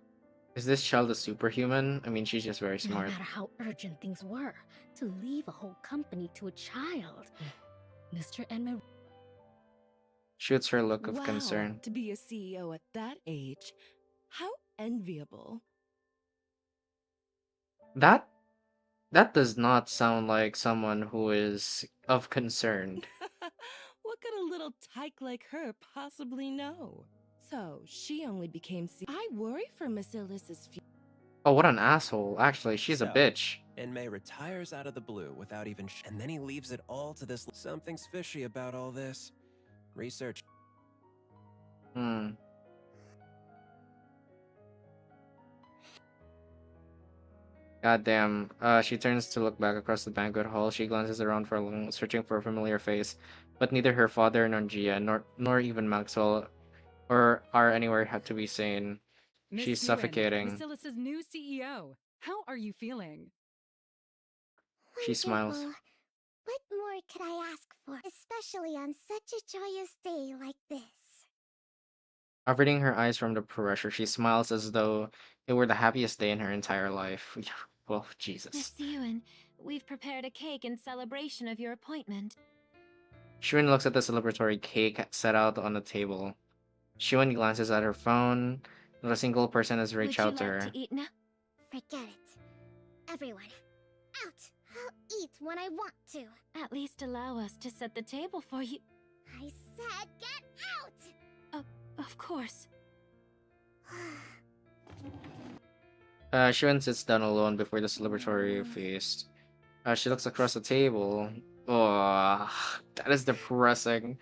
Is this child a superhuman? I mean, she's just very No smart. matter how urgent things were, to leave a whole company to a child. Mr. Enmei... Shoots her look of Wow, concern. to be a CEO at that age. How enviable. That that does not sound like someone who is of concerned. What could a little tyke like her possibly know? So, she only became I worry for Miss Illis's future. Oh, what an asshole. Actually, she's a So, bitch. Enmei retires out of the blue without even and then he leaves it all to this. Something's fishy about all this. Research. Hmm. Goddamn. She turns to look back across the banquet hall. She glances around for a long, searching for a familiar face, but neither her father nor Gia, nor even Maxwell, or are anywhere to be seen. She's Miss Ewan, suffocating. Basilis's new CEO. How are you feeling? She smiles. Wonderful. What more could I ask for? Especially on such a joyous day like this. Averting her eyes from the pressure, she smiles as though it were the happiest day in her entire life. Well, Jesus. Miss Ewan, we've prepared a cake in celebration of your appointment. Shuin looks at the celebratory cake set out on the table. Shuin glances at her phone. Not a single person has reached Would you out to like her. to eat now? Forget it. Everyone, out! I'll eat when I want to. At least allow us to set the table for you. I said get out! Of course. Shuin sits down alone before the celebratory feast. She looks across the table. Oh, that is depressing.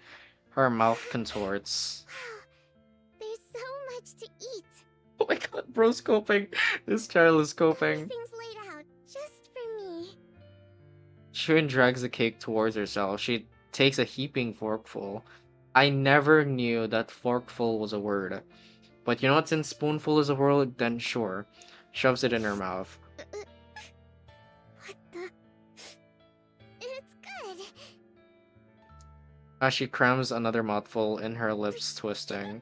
Her mouth contorts. There's so much to eat. Oh my god, bro's coping. This child is coping. Everything's laid out just for me. Shuin drags the cake towards herself. She takes a heaping forkful. I never knew that forkful was a word. But you know what, since spoonful is a word, then sure. Shoves it in her mouth. What the? It's good. As she crams another mouthful in her lips, twisting.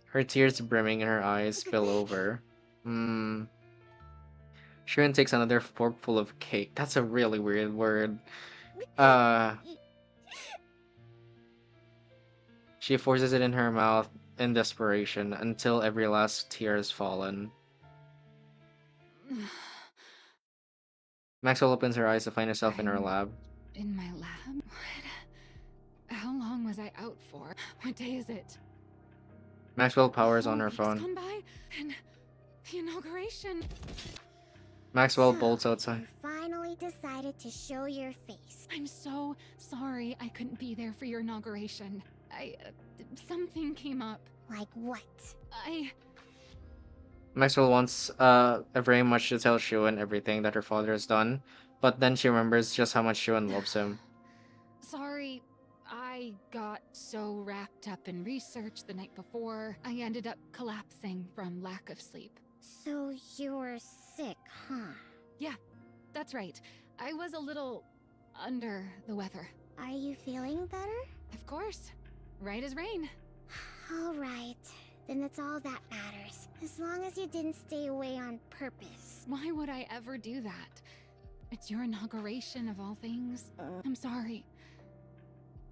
Her tears brimming in her eyes spill over. Mmm. Shuin takes another forkful of cake. That's a really weird word. She forces it in her mouth in desperation until every last tear has fallen. Maxwell opens her eyes to find herself in her I'm lab. In my lab? What? How long was I out for? What day is it? Maxwell powers A on whole her week's phone. gone by, and the inauguration. Maxwell So, bolts outside. you finally decided to show your face. I'm so sorry I couldn't be there for your inauguration. Something came up. Like what? Maxwell wants very much to tell Shuin everything that her father has done, but then she remembers just how much Shuin loves him. Sorry, I got so wrapped up in research the night before, I ended up collapsing from lack of sleep. So you were sick, huh? Yeah, that's right. I was a little under the weather. Are you feeling better? Of course. Right as rain. All right. Then that's all that matters. As long as you didn't stay away on purpose. Why would I ever do that? It's your inauguration of all things. I'm sorry.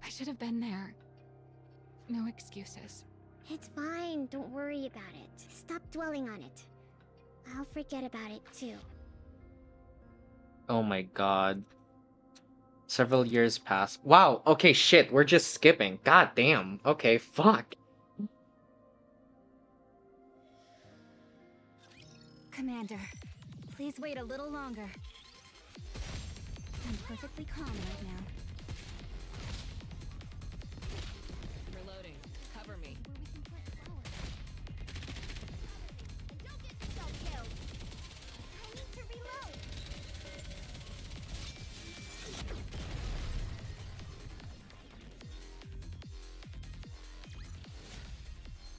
I should have been there. No excuses. It's fine. Don't worry about it. Stop dwelling on it. I'll forget about it too. Oh my god. Several years pass. Wow, okay, shit, we're just skipping. God damn. Okay, fuck. Commander, please wait a little longer. I'm perfectly calm right now. Reloading. Cover me. Don't get yourself killed. I need to reload.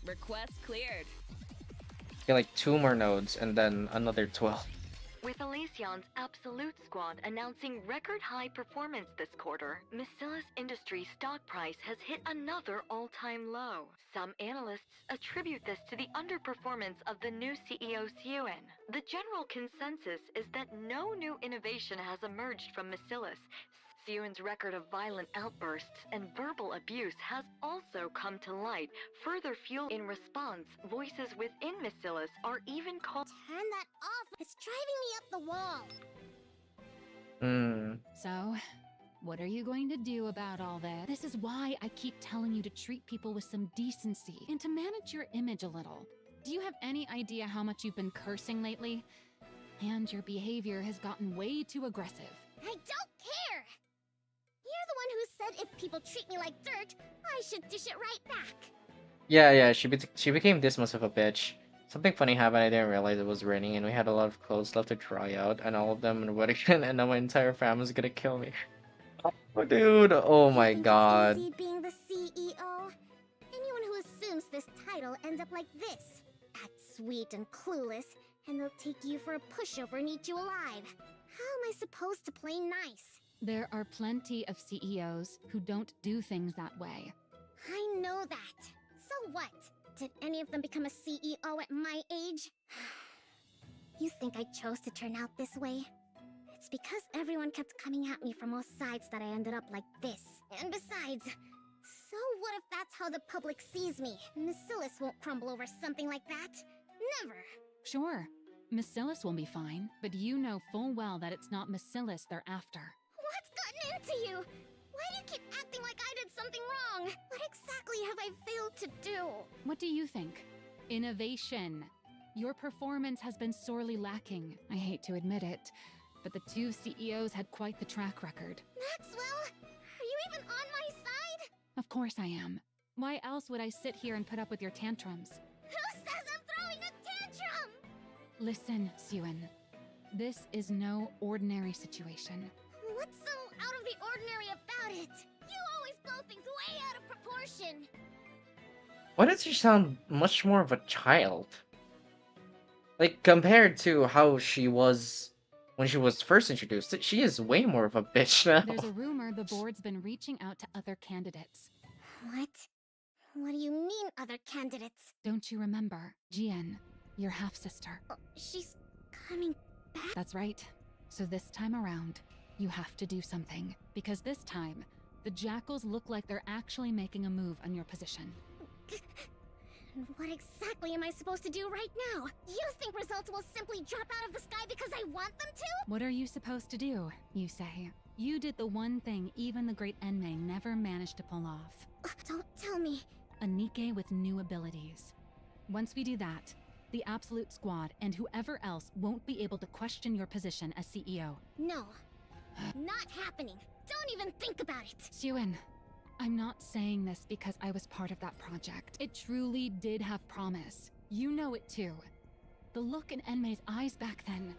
Request cleared. Okay, like 2 more nodes and then another 12. With Elysion's Absolute Squad announcing record high performance this quarter, Miscellus Industries' stock price has hit another all-time low. Some analysts attribute this to the underperformance of the new CEO Suen. The general consensus is that no new innovation has emerged from Miscellus. Seun's record of violent outbursts and verbal abuse has also come to light, further fuel. In response, voices within Miscellus are even called. Turn that off. It's driving me the wall. So, what are you going to do about all that? This is why I keep telling you to treat people with some decency and to manage your image a little. Do you have any idea how much you've been cursing lately? And your behavior has gotten way too aggressive. I don't care! You're the one who said if people treat me like dirt, I should dish it right back. Yeah, she became this much of a bitch. Something funny happened. I didn't realize it was raining, and we had a lot of clothes left to dry out, and all of them in wet again. And now my entire family's gonna kill me. Oh, dude! Oh my You think god! it's easy being the CEO? Anyone who assumes this title ends up like this. Act sweet and clueless, and they'll take you for a pushover and eat you alive. How am I supposed to play nice? There are plenty of CEOs who don't do things that way. I know that. So what? Did any of them become a CEO at my age? You think I chose to turn out this way? It's because everyone kept coming at me from all sides that I ended up like this. And besides, so what if that's how the public sees me? Macillus won't crumble over something like that. Never. Sure, Macillus will be fine, but you know full well that it's not Macillus they're after. What's gotten into you? Why do you keep acting like I did something wrong? What exactly have I failed to do? What do you think? Innovation. Your performance has been sorely lacking. I hate to admit it, but the two CEOs had quite the track record. Maxwell? Are you even on my side? Of course I am. Why else would I sit here and put up with your tantrums? Who says I'm throwing a tantrum? Listen, Suen. This is no ordinary situation. What's so out of the ordinary about it? You always blow things way out of proportion. Why does she sound much more of a child? Like, compared to how she was when she was first introduced, she is way more of a bitch now. There's a rumor the board's been reaching out to other candidates. What? What do you mean, other candidates? Don't you remember? Jian, your half-sister. Oh, she's coming back? That's right. So this time around, you have to do something. Because this time, the Jackals look like they're actually making a move on your position. What exactly am I supposed to do right now? You think results will simply drop out of the sky because I want them to? What are you supposed to do, you say? You did the one thing even the great Enmei never managed to pull off. Don't tell me. A NIKKE with new abilities. Once we do that, the Absolute Squad and whoever else won't be able to question your position as CEO. No. Not happening. Don't even think about it. Suen, I'm not saying this because I was part of that project. It truly did have promise. You know it too. The look in Enmei's eyes back then.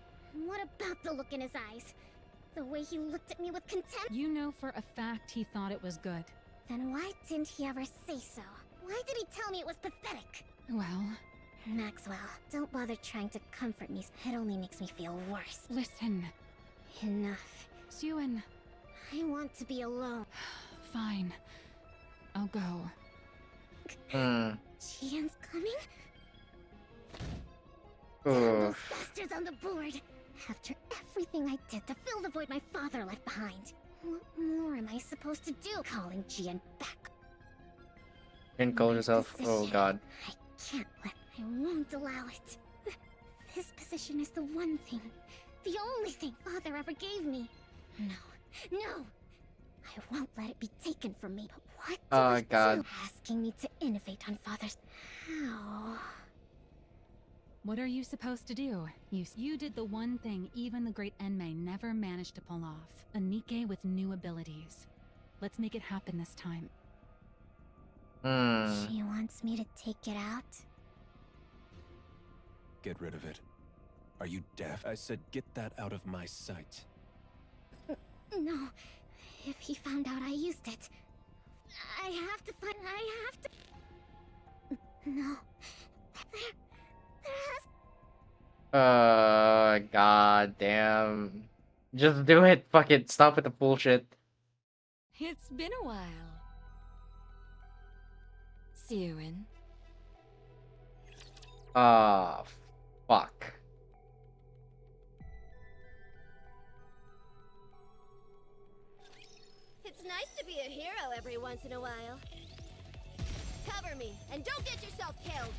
What about the look in his eyes? The way he looked at me with contempt? You know for a fact he thought it was good. Then why didn't he ever say so? Why did he tell me it was pathetic? Well... Maxwell, don't bother trying to comfort me. It only makes me feel worse. Listen. Enough. Suen. I want to be alone. Fine. I'll go. Jian's coming? Damn those bastards on the board! After everything I did to fill the void my father left behind. What more am I supposed to do? Calling Jian back. Didn't call yourself. Oh god. I can't let. I won't allow it. This position is the one thing, the only thing Father ever gave me. No. I won't let it be taken from me. But what do I god. do? Asking me to innovate on Father's... How? What are you supposed to do? You did the one thing even the great Enmei never managed to pull off. A NIKKE with new abilities. Let's make it happen this time. She wants me to take it out? Get rid of it. Are you deaf? I said get that out of my sight. No. If he found out I used it, I have to find... I have to... No. There has... God damn. Just do it. Fuck it. Stop with the bullshit. It's been a while. Suen. Fuck. It's nice to be a hero every once in a while. Cover me, and don't get yourself killed.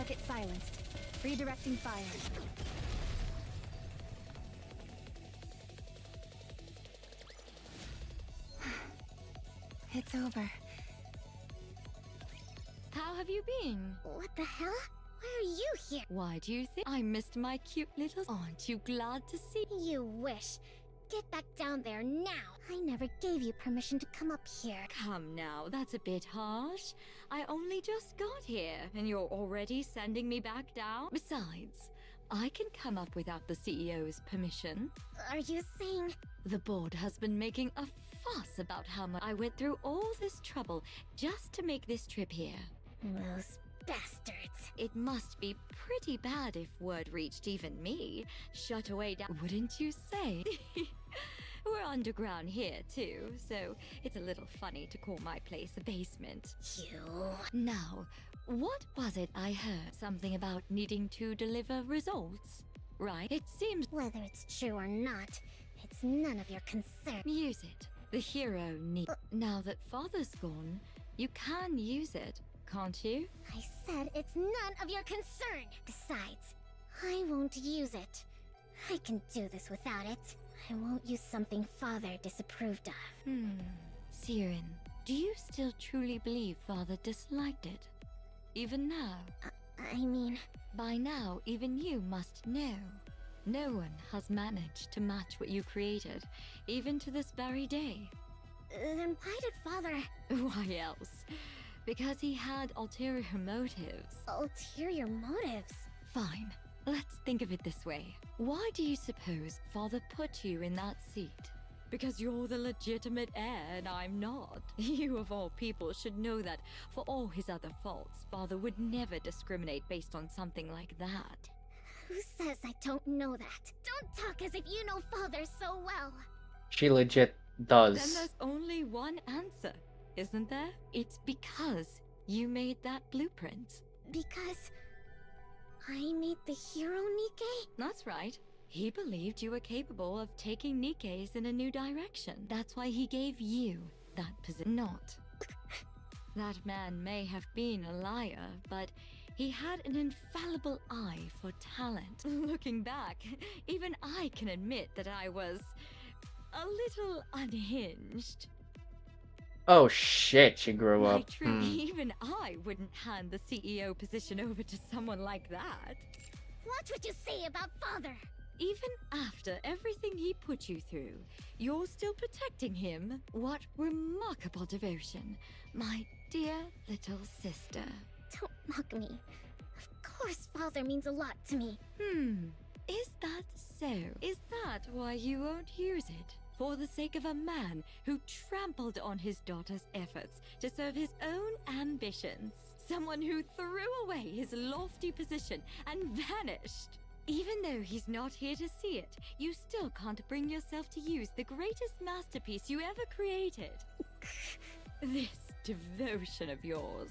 Target silenced. Redirecting fire. It's over. How have you been? What the hell? Why are you here? Why do you think I missed my cute little... Aren't you glad to see... You wish. Get back down there now. I never gave you permission to come up here. Come now, that's a bit harsh. I only just got here, and you're already sending me back down? Besides, I can come up without the CEO's permission. Are you saying... The board has been making a fuss about how much I went through all this trouble just to make this trip here. Those bastards. It must be pretty bad if word reached even me. Shut away down, wouldn't you say? We're underground here too, so it's a little funny to call my place a basement. You... Now, what was it I heard? Something about needing to deliver results, right? It seems... Whether it's true or not, it's none of your concern. Use it. The hero needs... Now that Father's gone, you can use it, can't you? I said it's none of your concern. Besides, I won't use it. I can do this without it. I won't use something Father disapproved of. Siren, do you still truly believe Father disliked it? Even now? I mean... By now, even you must know. No one has managed to match what you created, even to this very day. Then why did Father... Why else? Because he had ulterior motives. Ulterior motives? Fine. Let's think of it this way. Why do you suppose Father put you in that seat? Because you're the legitimate heir and I'm not. You of all people should know that for all his other faults, Father would never discriminate based on something like that. Who says I don't know that? Don't talk as if you know Father so well. She legit Then does. there's only one answer, isn't there? It's because you made that blueprint. Because... I made the hero Nikke? That's right. He believed you were capable of taking Nikke's in a new direction. That's why he gave you that position. Not. That man may have been a liar, but he had an infallible eye for talent. Looking back, even I can admit that I was a little unhinged. Oh shit, she grew My up. truth, even I wouldn't hand the CEO position over to someone like that. Watch what you say about Father! Even after everything he put you through, you're still protecting him? What remarkable devotion, my dear little sister. Don't mock me. Of course Father means a lot to me. Is that so? Is that why you won't use it? For the sake of a man who trampled on his daughter's efforts to serve his own ambitions? Someone who threw away his lofty position and vanished? Even though he's not here to see it, you still can't bring yourself to use the greatest masterpiece you ever created. This devotion of yours.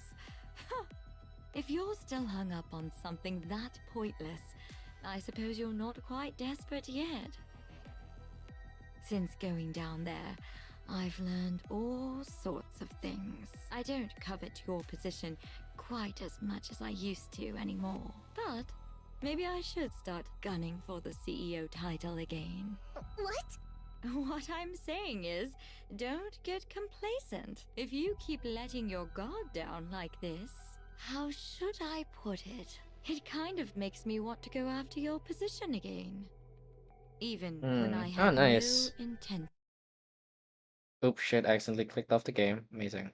If you're still hung up on something that pointless, I suppose you're not quite desperate yet. Since going down there, I've learned all sorts of things. I don't covet your position quite as much as I used to anymore. But maybe I should start gunning for the CEO title again. What? What I'm saying is, don't get complacent. If you keep letting your guard down like this, how should I put it? It kind of makes me want to go after your position again. Even when I had nice. no intent. Oops, shit, I accidentally clicked off the game. Amazing.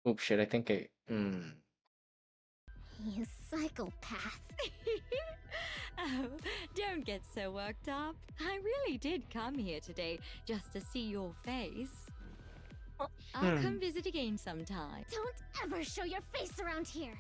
Oops, shit, I think I... You psychopath. Oh, don't get so worked up. I really did come here today just to see your face. I'll come visit again sometime. Don't ever show your face around here.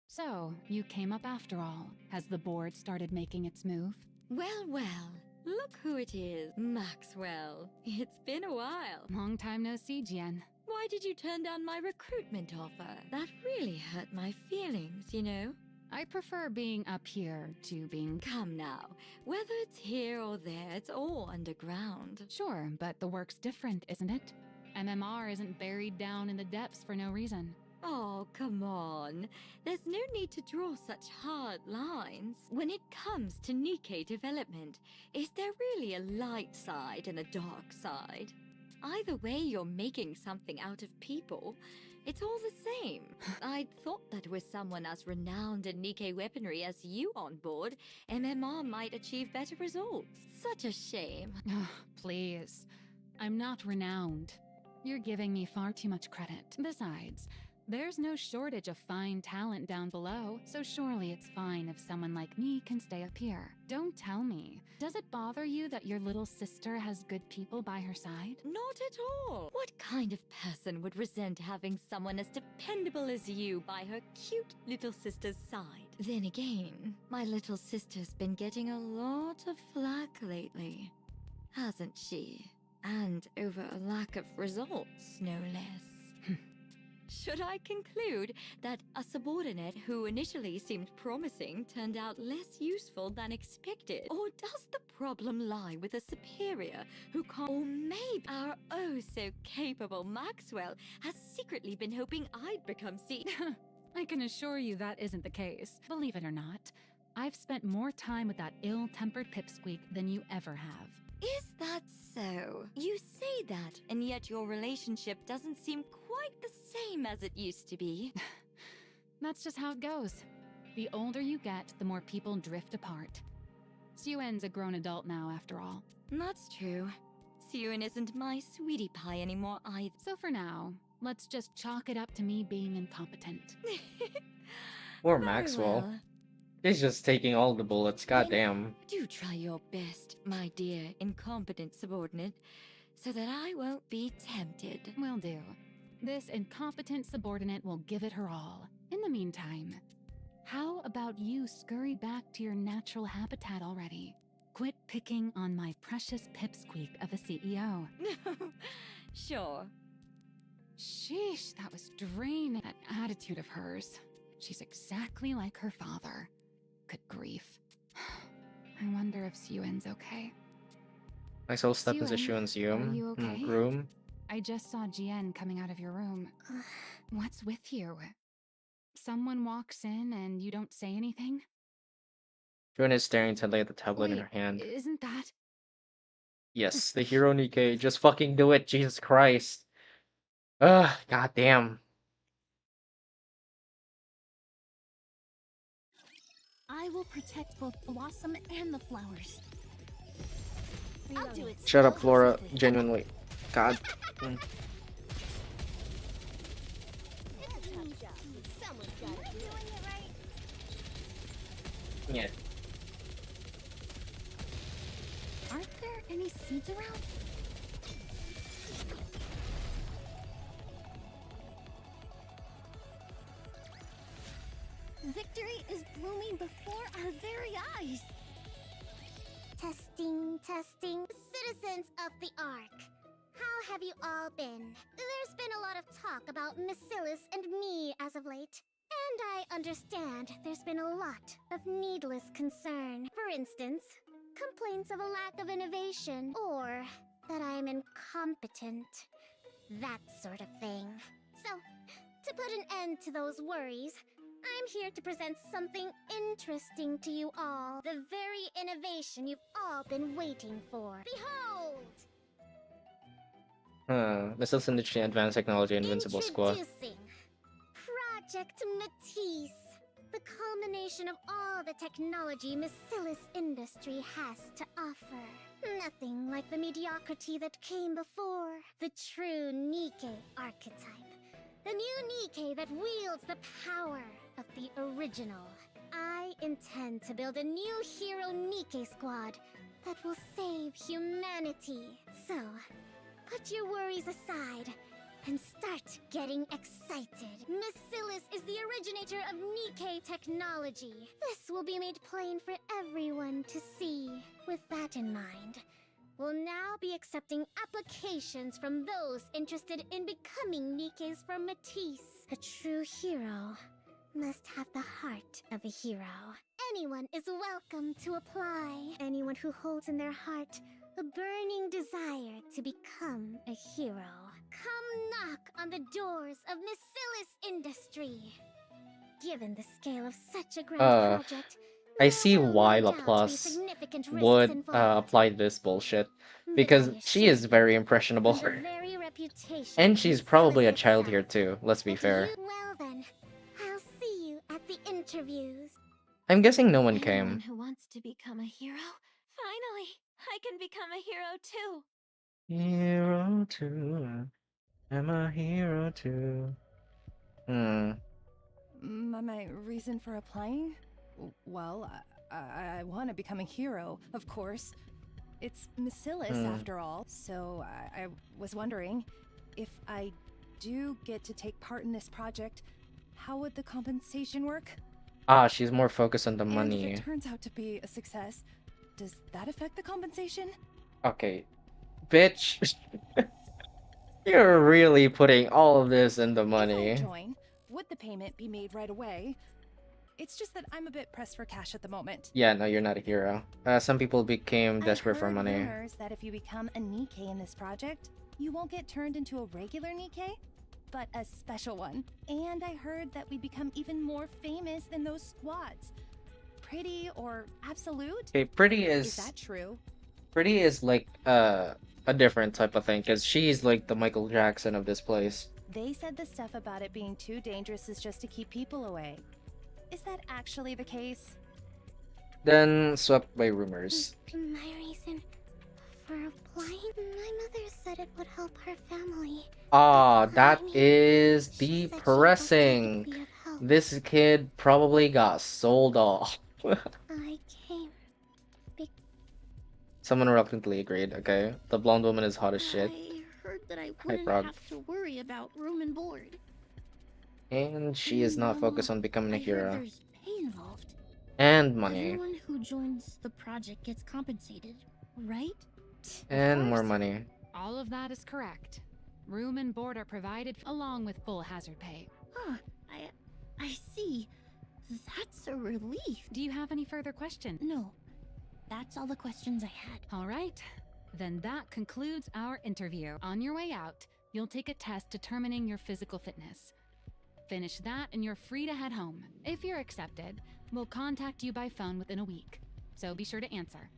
So, you came up after all. Has the board started making its move? Well, well, look who it is. Maxwell. It's been a while. Long time no see, Jen. Why did you turn down my recruitment offer? That really hurt my feelings, you know? I prefer being up here to being... Come now. Whether it's here or there, it's all underground. Sure, but the work's different, isn't it? MMR isn't buried down in the depths for no reason. Oh, come on. There's no need to draw such hard lines. When it comes to NIKKE development, is there really a light side and a dark side? Either way, you're making something out of people. It's all the same. I'd thought that with someone as renowned in NIKKE weaponry as you on board, MMR might achieve better results. Such a shame. Please. I'm not renowned. You're giving me far too much credit. Besides, there's no shortage of fine talent down below, so surely it's fine if someone like me can stay up here. Don't tell me. Does it bother you that your little sister has good people by her side? Not at all. What kind of person would resent having someone as dependable as you by her cute little sister's side? Then again, my little sister's been getting a lot of flack lately, hasn't she? And over a lack of results, no less. Should I conclude that a subordinate who initially seemed promising turned out less useful than expected? Or does the problem lie with a superior who can't? Or maybe our oh-so-capable Maxwell has secretly been hoping I'd become CEO? I can assure you that isn't the case. Believe it or not, I've spent more time with that ill-tempered pipsqueak than you ever have. Is that so? You say that, and yet your relationship doesn't seem quite the same as it used to be. That's just how it goes. The older you get, the more people drift apart. Suyuen's a grown adult now, after all. That's true. Suyuen isn't my sweetie pie anymore either. So for now, let's just chalk it up to me being incompetent. Or Very Maxwell. well. He's just taking all the bullets, goddamn. Do try your best, my dear incompetent subordinate, so that I won't be tempted. Will do. This incompetent subordinate will give it her all. In the meantime, how about you scurry back to your natural habitat already? Quit picking on my precious pipsqueak of a CEO. Sure. Sheesh, that was draining. That attitude of hers. She's exactly like her father. Good grief. I wonder if Suyuen's okay. My soul step is a Suyuen, Shuan's Yum. are you okay? Room. I just saw Jien coming out of your room. What's with you? Someone walks in and you don't say anything? Shuan is staring intently at the tablet in Wait, her hand. isn't that... Yes, the hero NIKKE. Just fucking do it, Jesus Christ. Ugh, goddamn. I will protect both Blossom and the flowers. I'll do it. Shut up, so Flora. perfectly. Genuinely. God. Mm. It's a tough job. Someone's gotta do it. Doing it right. Yeah. Aren't there any seeds around? Victory is blooming before our very eyes. Testing, testing. Citizens of the Ark, how have you all been? There's been a lot of talk about Miscellus and me as of late. And I understand there's been a lot of needless concern. For instance, complaints of a lack of innovation, or that I'm incompetent. That sort of thing. So, to put an end to those worries, I'm here to present something interesting to you all. The very innovation you've all been waiting for. Behold! Missiles Industry Advanced Technology Invincible Squad. Introducing Project Matisse. The culmination of all the technology Miscellus Industry has to offer. Nothing like the mediocrity that came before. The true NIKKE archetype. The new NIKKE that wields the power of the original. I intend to build a new hero NIKKE squad that will save humanity. So, put your worries aside and start getting excited. Miscellus is the originator of NIKKE technology. This will be made plain for everyone to see. With that in mind, we'll now be accepting applications from those interested in becoming NIKKEs from Matisse. A true hero must have the heart of a hero. Anyone is welcome to apply. Anyone who holds in their heart A burning desire to become a hero. Come knock on the doors of Misillus Industry. Given the scale of such a grand project, I there see will why no doubt be Laplace significant risks would involved. apply this bullshit. But Because I she assure is you, very impressionable. on the very reputation And of she's probably a Misillus child here itself, too, let's be that fair. Well then, I'll see you at the interviews. I'm guessing no one Anyone came. who wants to become a hero, finally, I can become a hero too. Hero too. I'm a hero too. My reason for applying? Well, I want to become a hero, of course. It's Misillus, after all. So I was wondering, if I do get to take part in this project, how would the compensation work? Ah, she's more focused on the And if money. it turns out to be a success, does that affect the compensation? Okay. Bitch. You're really putting all of this in the If I money. join, would the payment be made right away? It's just that I'm a bit pressed for cash at the moment. Yeah, no, you're not a hero. Some people became desperate for I heard money. rumors that if you become a NIKKE in this project, you won't get turned into a regular NIKKE, but a special one. And I heard that we become even more famous than those squads. Pretty or absolute? Okay, pretty Is that true? Pretty is like a different type of thing, because she's like the Michael Jackson of this place. They said the stuff about it being too dangerous is just to keep people away. Is that actually the case? Then swept by rumors. My reason for applying? My mother said it would help her family. Ah, that is she said she hoped I could depressing. be of help. This kid probably got sold off. I came. Someone reluctantly agreed, okay? The blonde woman is hot as shit. I heard that I Hi, wouldn't Frog. have to worry about room and board. And she is not focused on becoming a I heard hero. there's pay involved. And money. Everyone who joins the project gets compensated, right? And more money. All of that is correct. Room and board are provided along with full hazard pay. Huh, I see. That's a relief. Do you have any further questions? No, that's all the questions I had. All right. Then that concludes our interview. On your way out, you'll take a test determining your physical fitness. Finish that and you're free to head home. If you're accepted, we'll contact you by phone within a week. So be sure to answer.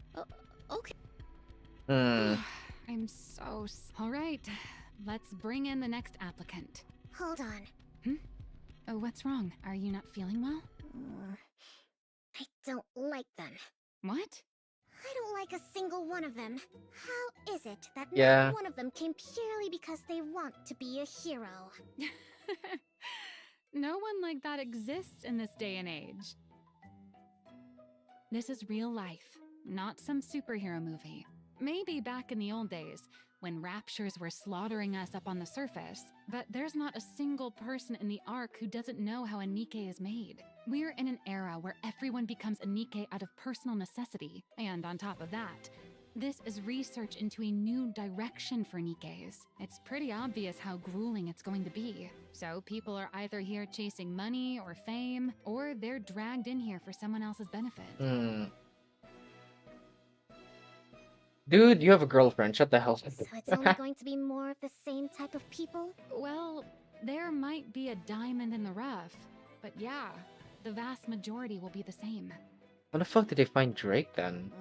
Okay. I'm so... All right. Let's bring in the next applicant. Hold on. Oh, what's wrong? Are you not feeling well? I don't like them. What? I don't like a single one of them. How is it that Yeah. not one of them came purely because they want to be a hero? No one like that exists in this day and age. This is real life, not some superhero movie. Maybe back in the old days, when raptures were slaughtering us up on the surface, but there's not a single person in the Ark who doesn't know how a NIKKE is made. We're in an era where everyone becomes a NIKKE out of personal necessity, and on top of that, this is research into a new direction for NIKKEs. It's pretty obvious how grueling it's going to be. So people are either here chasing money or fame, or they're dragged in here for someone else's benefit. Dude, you have a girlfriend. Shut the hell up. So it's only going to be more of the same type of people? Well, there might be a diamond in the rough, but yeah, the vast majority will be the same. How the fuck did they find Drake then?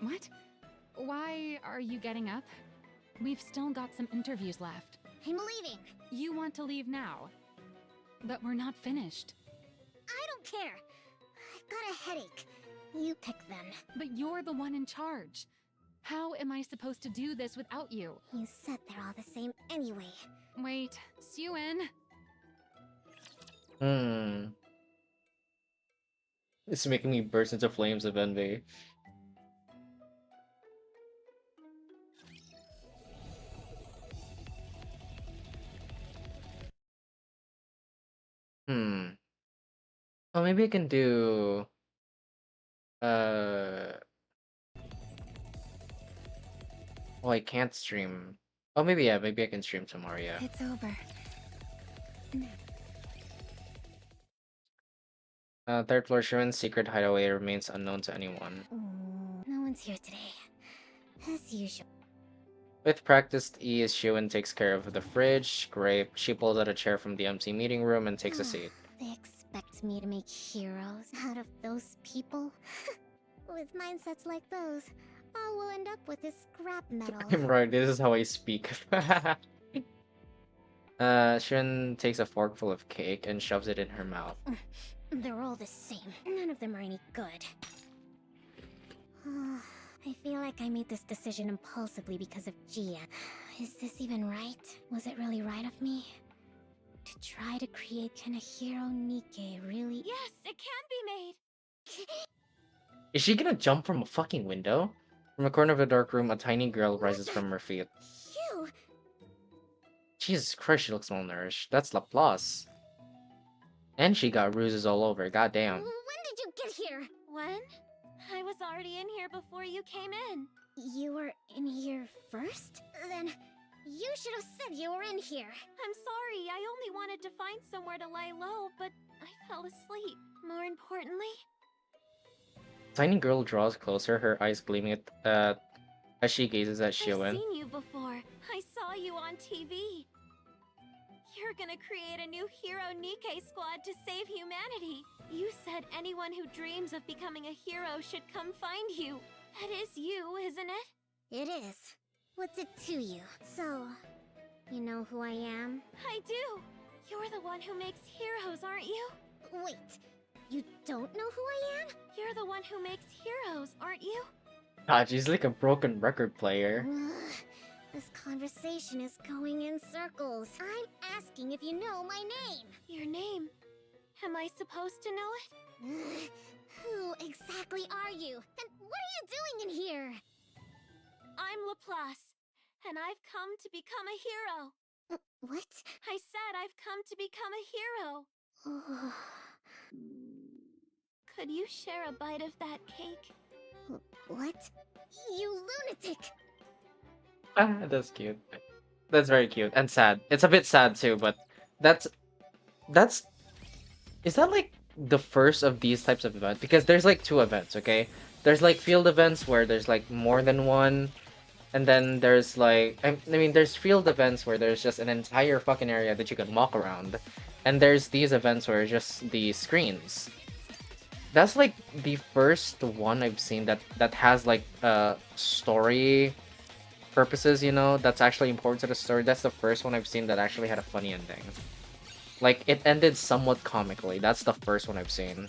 What? Why are you getting up? We've still got some interviews left. I'm leaving. You want to leave now, but we're not finished. I don't care. I've got a headache. You pick them. But you're the one in charge. How am I supposed to do this without you? You said they're all the same anyway. Wait, Suen. It's making me burst into flames of envy. Oh, maybe I can do... Oh, I can't stream. Oh, maybe, yeah, maybe I can stream tomorrow, yeah. It's over. Third floor Sherman's secret hideaway remains unknown to anyone. No one's here today. As usual. With practiced ease, Shiwen takes care of the fridge. Great. She pulls out a chair from the empty meeting room and takes a seat. They expect me to make heroes out of those people? With mindsets like those, all we'll end up with is scrap metal. I'm right, this is how I speak. Shiwen takes a forkful of cake and shoves it in her mouth. They're all the same. None of them are any good. I feel like I made this decision impulsively because of Gia. Is this even right? Was it really right of me? To try to create Kanehiro Nikke, really? Yes, it can be made. Is she gonna jump from a fucking window? From a corner of the dark room, a tiny girl rises from her feet. You! Jesus Christ, she looks malnourished. That's Laplace. And she got bruises all over, goddamn. When did you get here? When? I was already in here before you came in. You were in here first? Then you should have said you were in here. I'm sorry, I only wanted to find somewhere to lie low, but I fell asleep. More importantly... Tiny girl draws closer, her eyes gleaming as she gazes at I've Shiwen. seen you before. I saw you on TV. You're gonna create a new Hero Nikke squad to save humanity. You said anyone who dreams of becoming a hero should come find you. That is you, isn't it? It is. What's it to you? So, you know who I am? I do. You're the one who makes heroes, aren't you? Wait, you don't know who I am? You're the one who makes heroes, aren't you? God, she's like a broken record player. This conversation is going in circles. I'm asking if you know my name. Your name? Am I supposed to know it? Who exactly are you? And what are you doing in here? I'm Laplace, and I've come to become a hero. What? I said I've come to become a hero. Could you share a bite of that cake? What? You lunatic! Ah, that's cute. That's very cute and sad. It's a bit sad too, but that's is that like the first of these types of events? Because there's like two events, okay? There's like field events where there's like more than one, and then there's like I mean there's field events where there's just an entire fucking area that you can walk around, and there's these events where it's just the screens. That's like the first one I've seen that has like story purposes, you know, that's actually important to the story. That's the first one I've seen that actually had a funny ending. Like, it ended somewhat comically. That's the first one I've seen.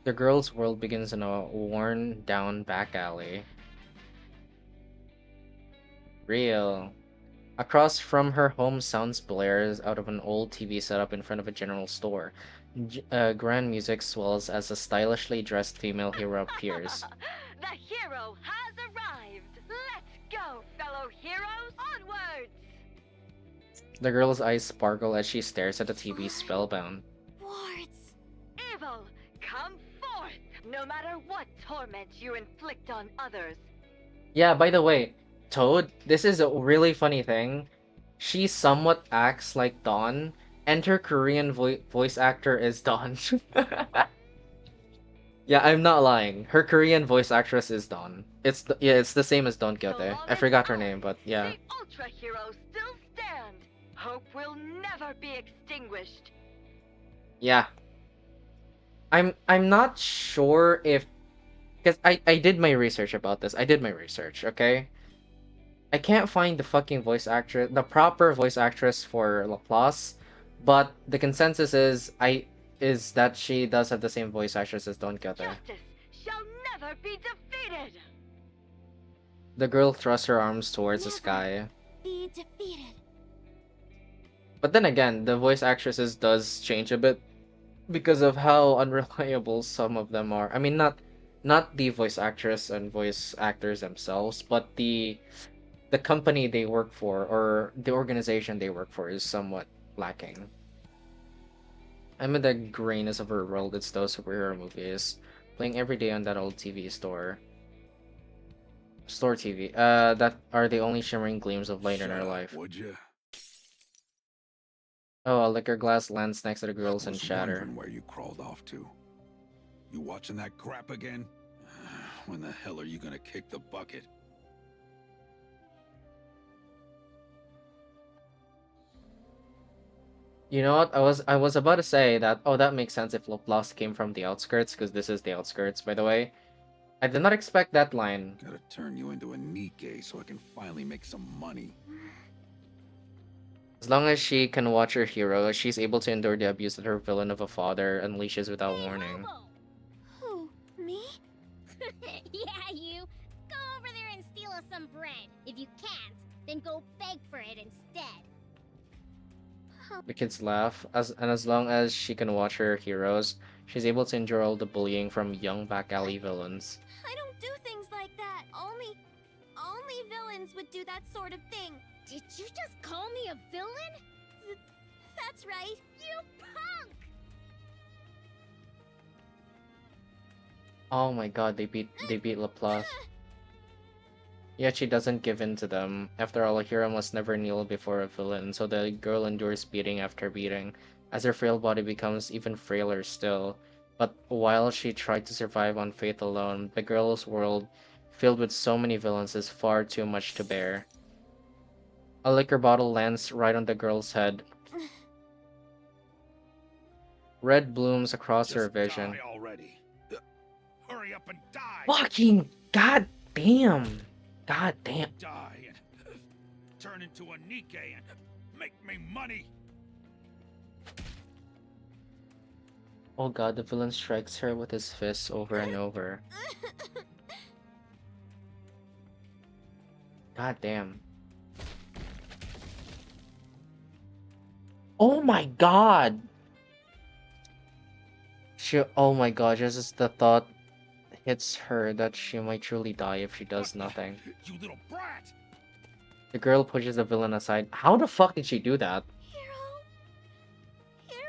The girl's world begins in a worn-down back alley. Real. Across from her home, sounds blares out of an old TV set up in front of a general store. Grand music swells as a stylishly dressed female hero appears. The hero has arrived! Let's go, fellow heroes! Onwards! The girl's eyes sparkle as she stares at the TV spellbound. Wards! Evil, come forth! No matter what torment you inflict on others. Yeah, by the way, Toad, this is a really funny thing. She somewhat acts like Dawn, and her Korean voice actor is Dawn. Yeah, I'm not lying. Her Korean voice actress is Dawn. It's the same as Don Quixote. I forgot her name, but yeah. The Ultra Heroes still stand. Hope will never be extinguished. Yeah. I'm not sure if, because I did my research about this. I did my research, okay? I can't find the fucking voice actress, the proper voice actress for Laplace, but the consensus is that she does have the same voice actress as Don Quixote. Justice shall never be defeated. The girl thrusts her arms towards the Never. sky. Be defeated. But then again, the voice actresses does change a bit because of how unreliable some of them are. I mean, not the voice actress and voice actors themselves, but the company they work for or the organization they work for is somewhat lacking. I'm in the grayness of her world. It's those superhero movies playing every day on that old TV store. Store TV. That are the only shimmering gleams of light in her life. Would you? Oh, a liquor glass lands next to the girls and Was shatter. wondering where you crawled off to. You watching that crap again? When the hell are you gonna kick the bucket? You know what? I was about to say that, oh, that makes sense if Laplace came from the outskirts, because this is the outskirts, by the way. I did not expect that line. Gotta turn you into a NIKKE so I can finally make some money. As long as she can watch her hero, she's able to endure the abuse that her villain of a father unleashes without warning. Who? Me? Yeah, you. Go over there and steal us some bread. If you can't, then go beg for it instead. The kids laugh, as long as she can watch her heroes, she's able to endure all the bullying from young back alley villains. I don't do things like that. Only villains would do that sort of thing. Did you just call me a villain? That's right. You punk! Oh my god, they beat Laplace. Yet she doesn't give in to them. After all, a hero must never kneel before a villain, so the girl endures beating after beating, as her frail body becomes even frailer still. But while she tried to survive on faith alone, the girl's world, filled with so many villains, is far too much to bear. A liquor bottle lands right on the girl's head. Red blooms across her vision. Die already. Hurry up and die. Fucking goddamn! Goddamn! Die and turn into a NIKKE and make me money. Oh god, the villain strikes her with his fists over and over. God damn. Oh my god! Oh my god, just as the thought hits her that she might truly die if she does nothing. You little brat! The girl pushes the villain aside. How the fuck did she do that? Hero!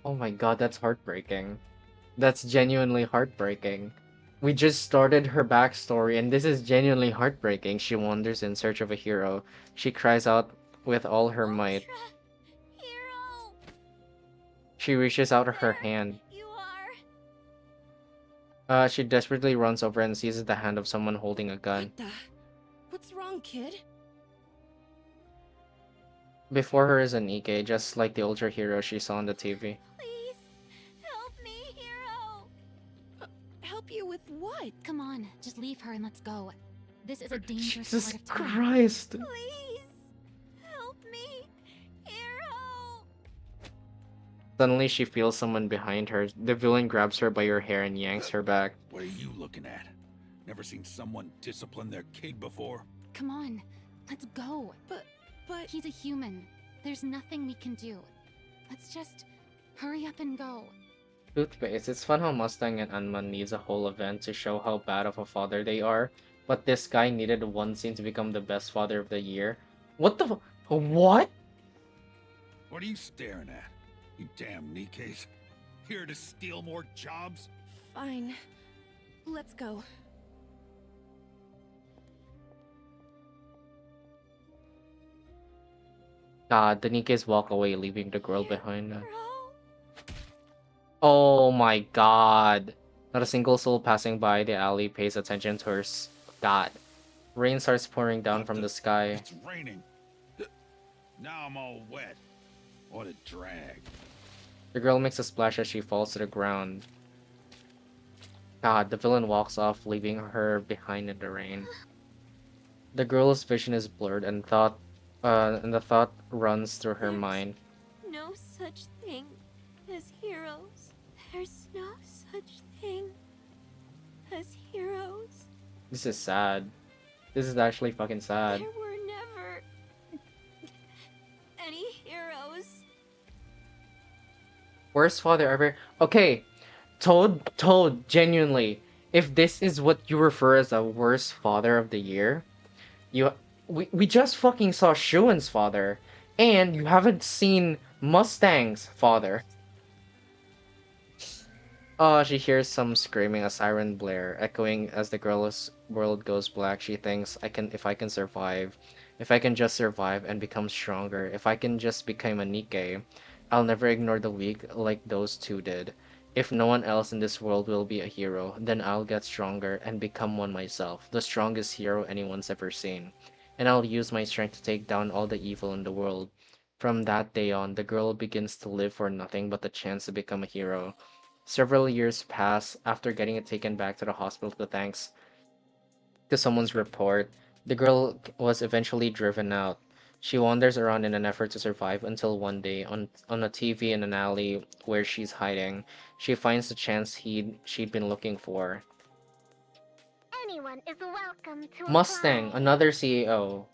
Oh my god, that's heartbreaking. That's genuinely heartbreaking. We just started her backstory and this is genuinely heartbreaking. She wanders in search of a hero. She cries out with all her might. Hero! She reaches out her hand. You are. She desperately runs over and seizes the hand of someone holding a gun. What's wrong, kid? Before her is a NIKKE, just like the older hero she saw on the TV. Please, help me, hero! Help you with what? Come on, just leave her and let's go. This is a dangerous Jesus part of time. Christ! Please, help me, hero! Suddenly she feels someone behind her. The villain grabs her by her hair and yanks her back. What are you looking at? Never seen someone discipline their kid before? Come on, let's go. But He's a human. There's nothing we can do. Let's just hurry up and go. Toothpaste, it's fun how Mustang and Anman needs a whole event to show how bad of a father they are, but this guy needed one scene to become the best father of the year. What the what? What are you staring at? You damn NIKKEs. Here to steal more jobs? Fine. Let's go. God, the NIKKEs walk away, leaving the girl behind. Oh my god. Not a single soul passing by the alley pays attention to her. God. Rain starts pouring down from the sky. It's raining. Now I'm all wet. What a drag. The girl makes a splash as she falls to the ground. God, the villain walks off, leaving her behind in the rain. The girl's vision is blurred and the thought runs through her mind. No such thing as heroes. There's no such thing as heroes. This is sad. This is actually fucking sad. There were never any heroes. Worst father ever. Okay, Toad, genuinely, if this is what you refer as a worst father of the year, we just fucking saw Shuen's father, and you haven't seen Mustang's father. She hears some screaming, a siren blare, echoing as the girl's world goes black. She thinks, if I can survive, if I can just survive and become stronger, if I can just become a NIKKE, I'll never ignore the weak like those two did. If no one else in this world will be a hero, then I'll get stronger and become one myself, the strongest hero anyone's ever seen. And I'll use my strength to take down all the evil in the world. From that day on, the girl begins to live for nothing but the chance to become a hero. Several years pass after getting it taken back to the hospital to thanks to someone's report. The girl was eventually driven out. She wanders around in an effort to survive until one day, on a TV in an alley where she's hiding, she finds the chance she'd been looking for. Anyone is welcome to Mustang, apply. another CEO.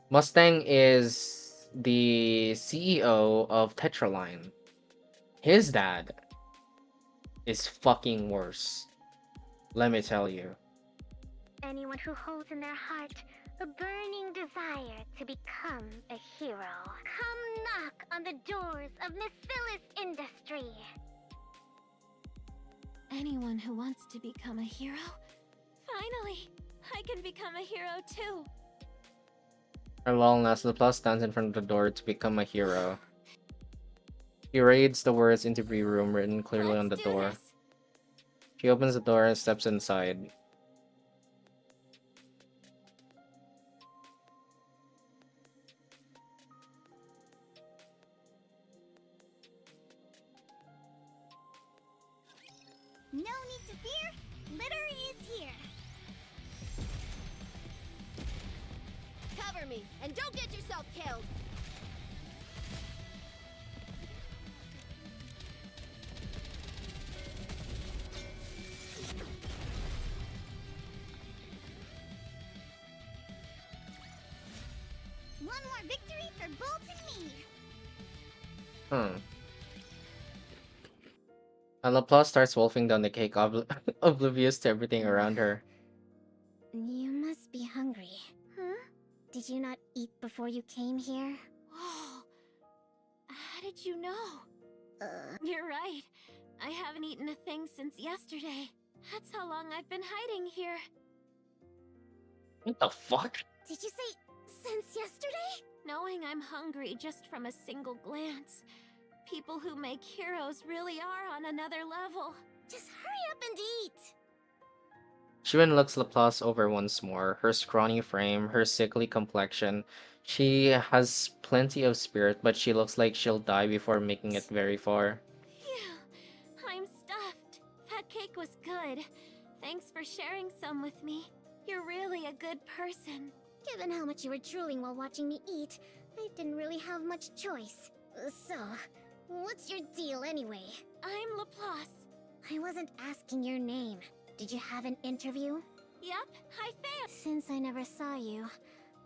Mustang is the CEO of Tetraline. His dad is fucking worse. Let me tell you. Anyone who holds in their heart a burning desire to become a hero. Come knock on the doors of Missilis Industry. Anyone who wants to become a hero? Finally, I can become a hero too. At long last, Laplace stands in front of the door to become a hero. He reads the words "interview room" written clearly on the door. She opens the door and steps inside. No need to fear, litter is here. Cover me, and don't get yourself killed. One more victory for Bolt and me. And Laplace starts wolfing down the cake, oblivious to everything around her. You must be hungry. Huh? Did you not eat before you came here? Whoa. How did you know? You're right. I haven't eaten a thing since yesterday. That's how long I've been hiding here. What the fuck? Did you say since yesterday? Knowing I'm hungry just from a single glance. People who make heroes really are on another level. Just hurry up and eat. Shivan looks Laplace over once more. Her scrawny frame, her sickly complexion. She has plenty of spirit, but she looks like she'll die before making it very far. Phew, I'm stuffed. That cake was good. Thanks for sharing some with me. You're really a good person. Given how much you were drooling while watching me eat, I didn't really have much choice. So, what's your deal anyway? I'm Laplace. I wasn't asking your name. Did you have an interview? Yep, I failed. Since I never saw you,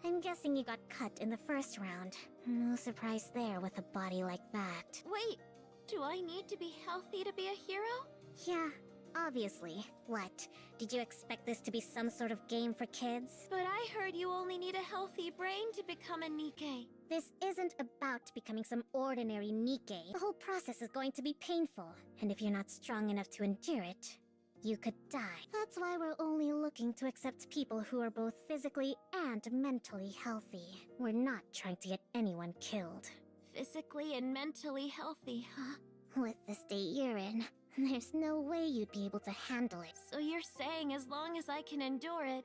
I'm guessing you got cut in the first round. No surprise there with a body like that. Wait, do I need to be healthy to be a hero? Yeah, obviously. What? Did you expect this to be some sort of game for kids? But I heard you only need a healthy brain to become a NIKKE. This isn't about becoming some ordinary NIKKE. The whole process is going to be painful, and if you're not strong enough to endure it, you could die. That's why we're only looking to accept people who are both physically and mentally healthy. We're not trying to get anyone killed. Physically and mentally healthy, huh? With the state you're in, there's no way you'd be able to handle it. So you're saying as long as I can endure it,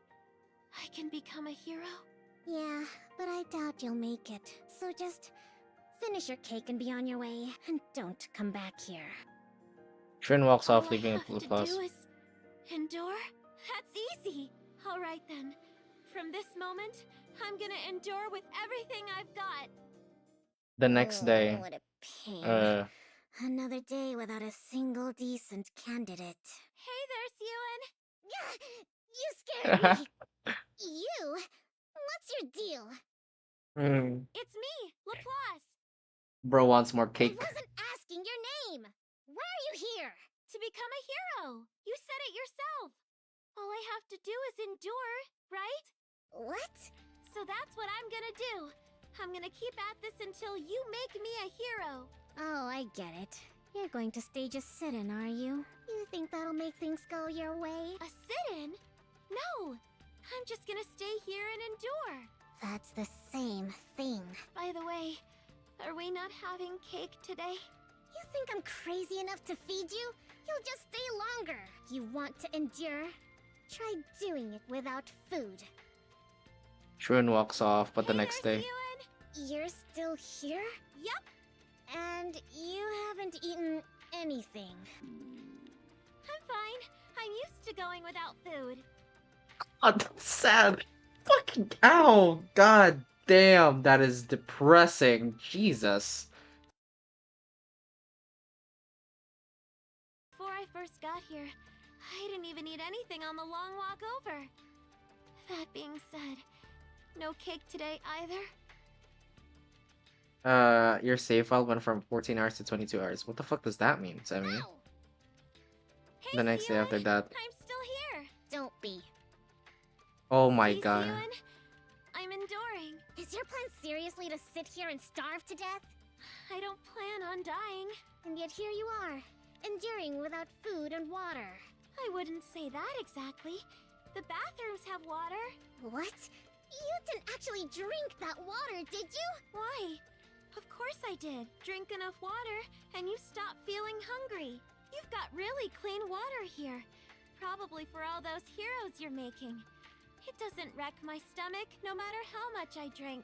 I can become a hero? Yeah, but I doubt you'll make it. So just finish your cake and be on your way, and don't come back here. Trin walks off, All leaving I a have to Laplace. do is endure? That's easy. All right then. From this moment, I'm gonna endure with everything I've got. The next day, What a pain. Another day without a single decent candidate. Hey there, Suen. You scared me. You? What's your deal? It's me, Laplace. Bro wants more I cake. wasn't asking your name. Why are you here? To become a hero. You said it yourself. All I have to do is endure, right? What? So that's what I'm gonna do. I'm gonna keep at this until you make me a hero. Oh, I get it. You're going to stage a sit-in, are you? You think that'll make things go your way? A sit-in? No! I'm just gonna stay here and endure. That's the same thing. By the way, Are we not having cake today? You think I'm crazy enough to feed you? You'll just stay longer. You want to endure? Try doing it without food. Shun walks off, but the Hey next there, day. Siyun! You're still here? Yup! And you haven't eaten anything. I'm fine. I'm used to going without food. Oh, that's sad. Fucking ow! God damn, that is depressing. Jesus. Before I first got here, I didn't even eat anything on the long walk over. That being said, no cake today either. Your save file went from 14 hours to 22 hours. What the fuck does that mean, Sammy? Ow! Hey, The next day Siyun, after that. I'm still here. Don't be. Oh my See, god. Siyun? I'm enduring. Is your plan seriously to sit here and starve to death? I don't plan on dying. And yet here you are, enduring without food and water. I wouldn't say that exactly. The bathrooms have water. What? You didn't actually drink that water, did you? Why? Of course I did. Drink enough water, and you stop feeling hungry. You've got really clean water here. Probably for all those heroes you're making. It doesn't wreck my stomach, no matter how much I drink.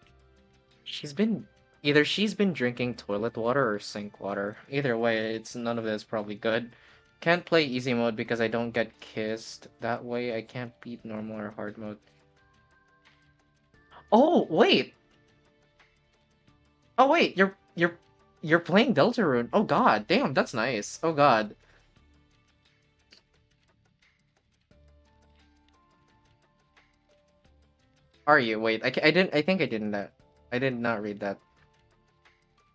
Either she's been drinking toilet water or sink water. Either way, it's none of this probably good. Can't play easy mode because I don't get kissed. That way I can't beat normal or hard mode. Oh, wait! Oh wait, you're playing Deltarune. Oh god, damn, that's nice. Oh god. Are you? Wait, I think I didn't that. I did not read that.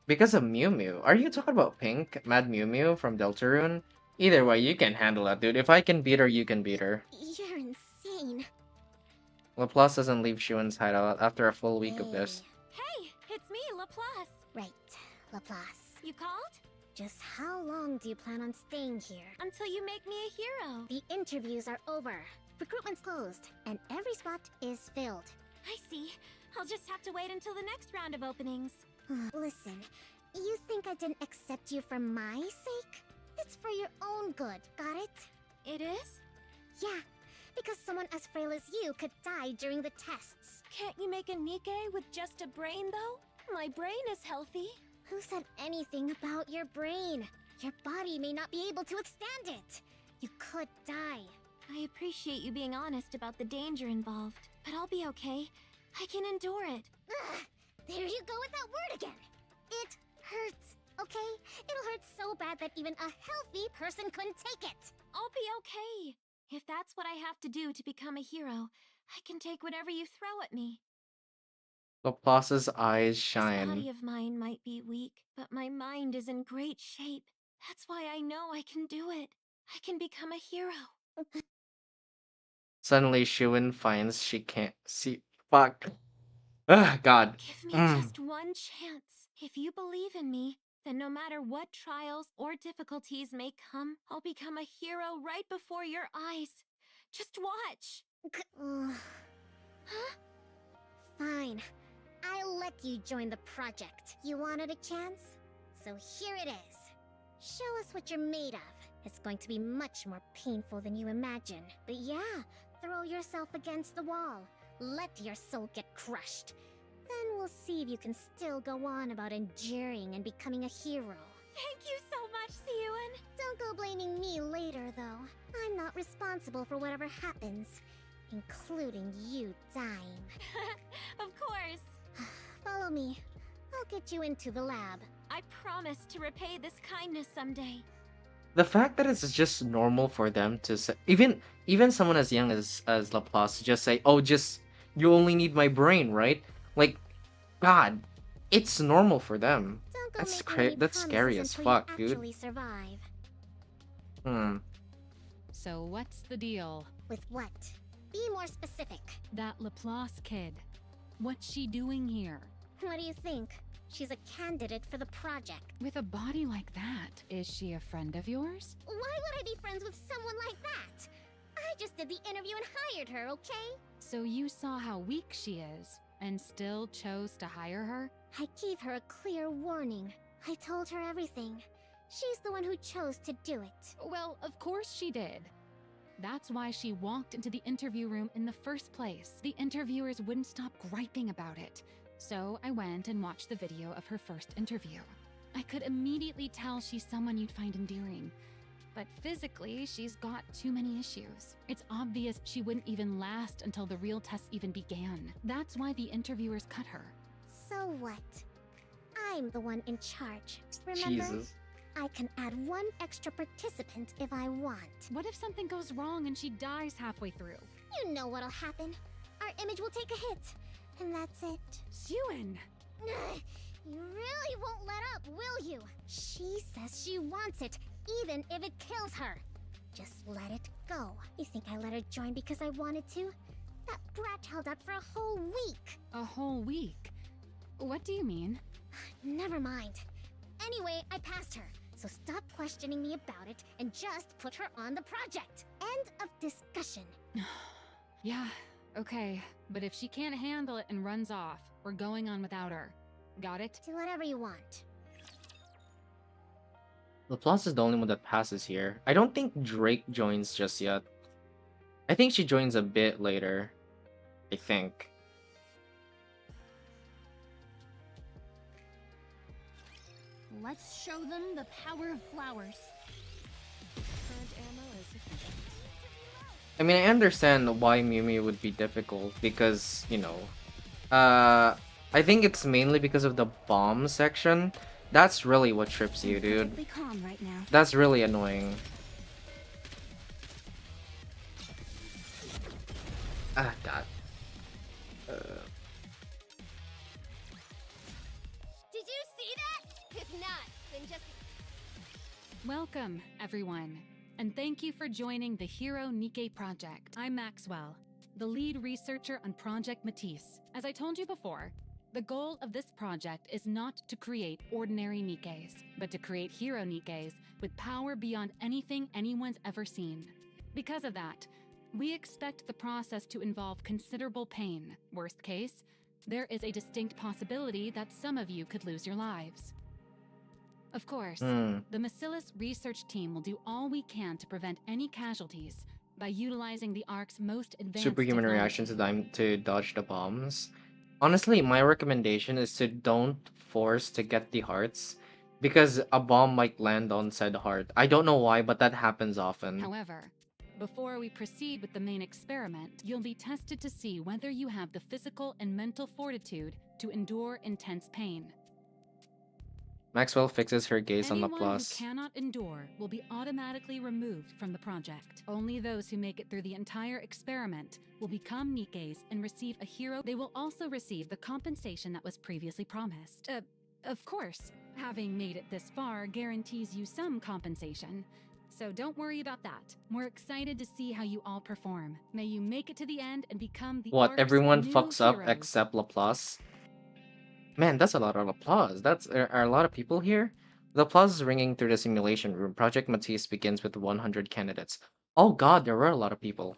Because of Mew Mew. Are you talking about Pink, Mad Mew Mew from Deltarune? Either way, you can handle that, dude. If I can beat her, you can beat her. You're insane. Laplace doesn't leave Shuen's hideout after a full week of this. Hey, it's me, Laplace. Right, Laplace. You called? Just how long do you plan on staying here? Until you make me a hero. The interviews are over. Recruitment's closed, and every spot is filled. I see. I'll just have to wait until the next round of openings. Listen, you think I didn't accept you for my sake? It's for your own good, got it? It is? Yeah, because someone as frail as you could die during the tests. Can't you make a NIKKE with just a brain, though? My brain is healthy. Who said anything about your brain? Your body may not be able to withstand it. You could die. I appreciate you being honest about the danger involved, but I'll be okay. I can endure it. Ugh, there you go with that word again. It hurts, okay? It'll hurt so bad that even a healthy person couldn't take it. I'll be okay. If that's what I have to do to become a hero, I can take whatever you throw at me. Laplace's eyes This shine. body of mine might be weak, but my mind is in great shape. That's why I know I can do it. I can become a hero. Suddenly, Shuen finds she can't see. Fuck. Ugh, God. Give me just one chance. If you believe in me, then no matter what trials or difficulties may come, I'll become a hero right before your eyes. Just watch. Huh? Fine. I'll let you join the project. You wanted a chance? So here it is. Show us what you're made of. It's going to be much more painful than you imagine. But yeah, throw yourself against the wall. Let your soul get crushed. Then we'll see if you can still go on about enduring and becoming a hero. Thank you so much, Siyun. Don't go blaming me later, though. I'm not responsible for whatever happens, including you dying. Of course. Follow me. I'll get you into the lab. I promise to repay this kindness someday. The fact that it's just normal for them to say, even someone as young as Laplace to just say, "Oh, just you only need my brain, right?" Like, God, it's normal for them. Don't go That's making any that's scary as promises until fuck, you dude. actually survive. So what's the deal? With what? Be more specific. That Laplace kid. What's she doing here? What do you think? She's a candidate for the project. With a body like that, is she a friend of yours? Why would I be friends with someone like that? I just did the interview and hired her, okay? So you saw how weak she is, and still chose to hire her? I gave her a clear warning. I told her everything. She's the one who chose to do it. Well, of course she did. That's why she walked into the interview room in the first place. The interviewers wouldn't stop griping about it. So I went and watched the video of her first interview. I could immediately tell she's someone you'd find endearing. But physically, she's got too many issues. It's obvious she wouldn't even last until the real tests even began. That's why the interviewers cut her. So what? I'm the one in charge. Remember? Jesus. I can add one extra participant if I want. What if something goes wrong and she dies halfway through? You know what'll happen. Our image will take a hit. And that's it. Siwon! You really won't let up, will you? She says she wants it, even if it kills her. Just let it go. You think I let her join because I wanted to? That brat held out for a whole week. A whole week? What do you mean? Never mind. Anyway, I passed her. So stop questioning me about it and just put her on the project. End of discussion. Yeah, okay. But if she can't handle it and runs off, we're going on without her. Got it? Do whatever you want. Laplace is the only one that passes here. I don't think Drake joins just yet. I think she joins a bit later. I think. Let's show them the power of flowers. Current ammo is sufficient. I mean, I understand why Mew Mew would be difficult because, you know, I think it's mainly because of the bomb section. That's really what trips you, dude. Perfectly calm right now. That's really annoying. Ah, God. Did you see that? If not, then just... Welcome, everyone. And thank you for joining the Hero NIKKE project. I'm Maxwell, the lead researcher on Project Matisse. As I told you before, the goal of this project is not to create ordinary NIKKEs, but to create hero NIKKEs with power beyond anything anyone's ever seen. Because of that, we expect the process to involve considerable pain. Worst case, there is a distinct possibility that some of you could lose your lives. Of course, the Macillus research team will do all we can to prevent any casualties by utilizing the ARC's most advanced Superhuman technology. reaction to dodge the bombs. Honestly, my recommendation is to don't force to get the hearts because a bomb might land on said heart. I don't know why, but that happens often. However, before we proceed with the main experiment, you'll be tested to see whether you have the physical and mental fortitude to endure intense pain. Maxwell fixes her gaze on Anyone Laplace. who cannot endure will be automatically removed from the project. Only those who make it through the entire experiment will become NIKKEs and receive a hero. They will also receive the compensation that was previously promised. Of course, having made it this far guarantees you some compensation. So don't worry about that. We're excited to see how you all perform. May you make it to the end and become the What, ARC's everyone new fucks up heroes. except Laplace? Man, that's a lot of applause. Are a lot of people here? The applause is ringing through the simulation room. Project Matisse begins with 100 candidates. Oh god, there were a lot of people.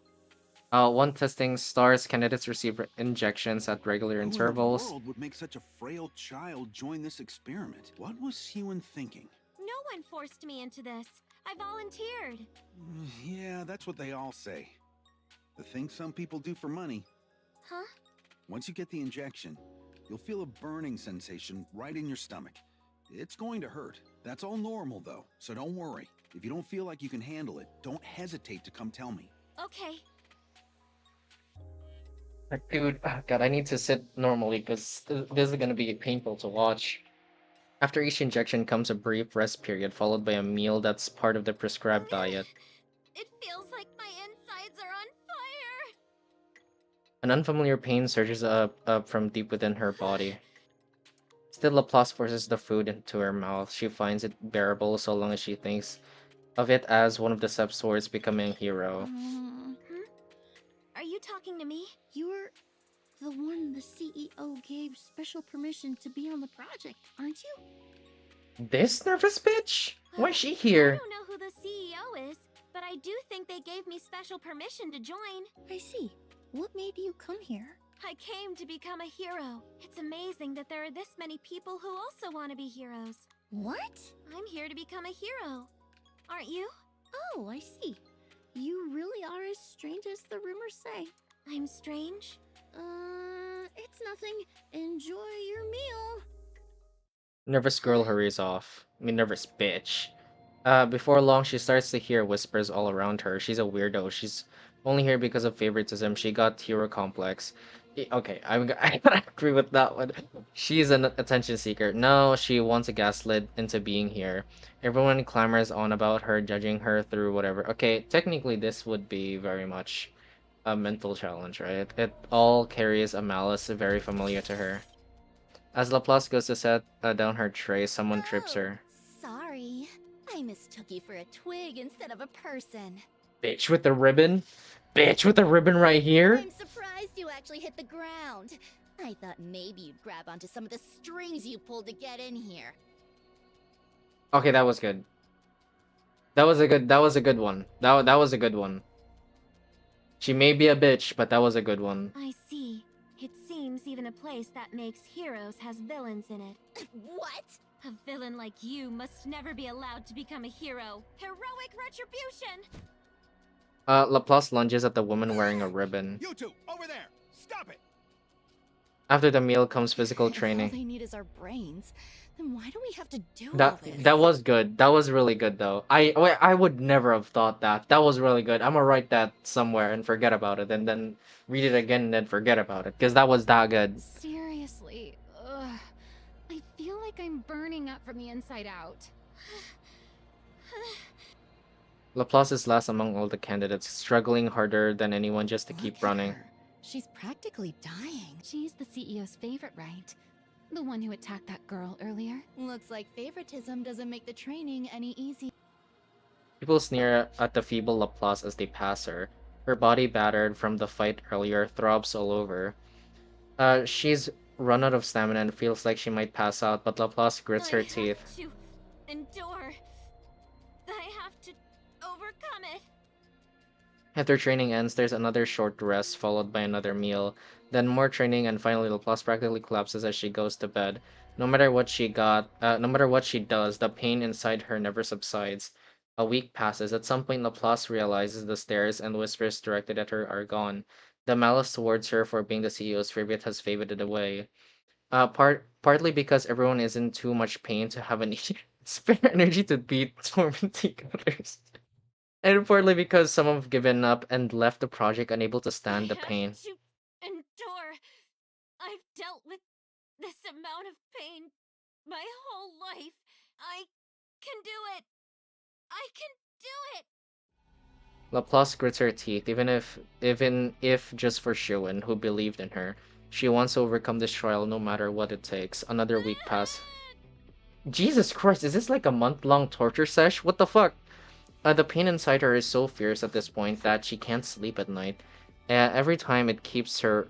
One testing starts. Candidates receive injections at regular Who in the intervals. world would make such a frail child join this experiment? What was Siwon thinking? No one forced me into this. I volunteered. Yeah, that's what they all say. The thing some people do for money. Huh? Once you get the injection, you'll feel a burning sensation right in your stomach. It's going to hurt. That's all normal, though, so don't worry. If you don't feel like you can handle it, don't hesitate to come tell me. Okay. Dude, god, I need to sit normally because this is gonna be painful to watch. After each injection comes a brief rest period, followed by a meal that's part of the prescribed diet. It feels like my insides are on fire. An unfamiliar pain surges up from deep within her body. Still, Laplace forces the food into her mouth. She finds it bearable so long as she thinks of it as one of the steps towards becoming a hero. Are you talking to me? You're the one the CEO gave special permission to be on the project, aren't you? This nervous bitch? Why is she I here? don't know who the CEO is, but I do think they gave me special permission to join. I see. What made you come here? I came to become a hero. It's amazing that there are this many people who also want to be heroes. What? I'm here to become a hero. Aren't you? Oh, I see. You really are as strange as the rumors say. I'm strange? It's nothing. Enjoy your meal. Nervous girl hurries off. I mean, nervous bitch. Before long, she starts to hear whispers all around her. She's a weirdo. She's only here because of favoritism. She got hero complex. Okay, I gotta agree with that one. She's an attention seeker. No, she wants a gaslit into being here. Everyone clamors on about her, judging her through whatever. Okay, technically this would be very much a mental challenge, right? It all carries a malice very familiar to her. As Laplace goes to set down her tray, someone trips her. Sorry. I mistook you for a twig instead of a person. Bitch with the ribbon? Bitch with the ribbon right here? I'm surprised you actually hit the ground. I thought maybe you'd grab onto some of the strings you pulled to get in here. Okay, that was good. That was a good one. That was a good one. She may be a bitch, but that was a good one. I see. It seems even a place that makes heroes has villains in it. What? A villain like you must never be allowed to become a hero. Heroic retribution! Laplace lunges at the woman wearing a ribbon. You two, over there! Stop it! After the meal comes physical If all training. they need is our brains, then why do we have to do all That this? that was good. That was really good though. I would never have thought that. That was really good. I'm gonna write that somewhere and forget about it, and then read it again and then forget about it, because that was that good. Seriously, ugh. I feel like I'm burning up from the inside out. Laplace is last among all the candidates, struggling harder than anyone just to keep Look at running. her. She's practically dying. She's the CEO's favorite, right? The one who attacked that girl earlier. Looks like favoritism doesn't make the training any easier. People sneer at the feeble Laplace as they pass her. Her body, battered from the fight earlier, throbs all over. She's run out of stamina and feels like she might pass out, but Laplace grits her teeth. I have to endure. I have to overcome it. After training ends, there's another short rest, followed by another meal, then more training, and finally Laplace practically collapses as she goes to bed. No matter what she does, the pain inside her never subsides. A week passes. At some point, Laplace realizes the stares and whispers directed at her are gone. The malice towards her for being the CEO's favorite has faded away. Partly because everyone is in too much pain to have any spare energy to beat tormenting others. And partly because some have given up and left the project unable to stand the pain. I have to endure. I've dealt with this amount of pain my whole life. I can do it. I can do it. Laplace grits her teeth, even if just for Shuin, who believed in her. She wants to overcome this trial no matter what it takes. Another week passes. Jesus Christ, is this like a month-long torture sesh? What the fuck? The pain inside her is so fierce at this point that she can't sleep at night. Every time it keeps her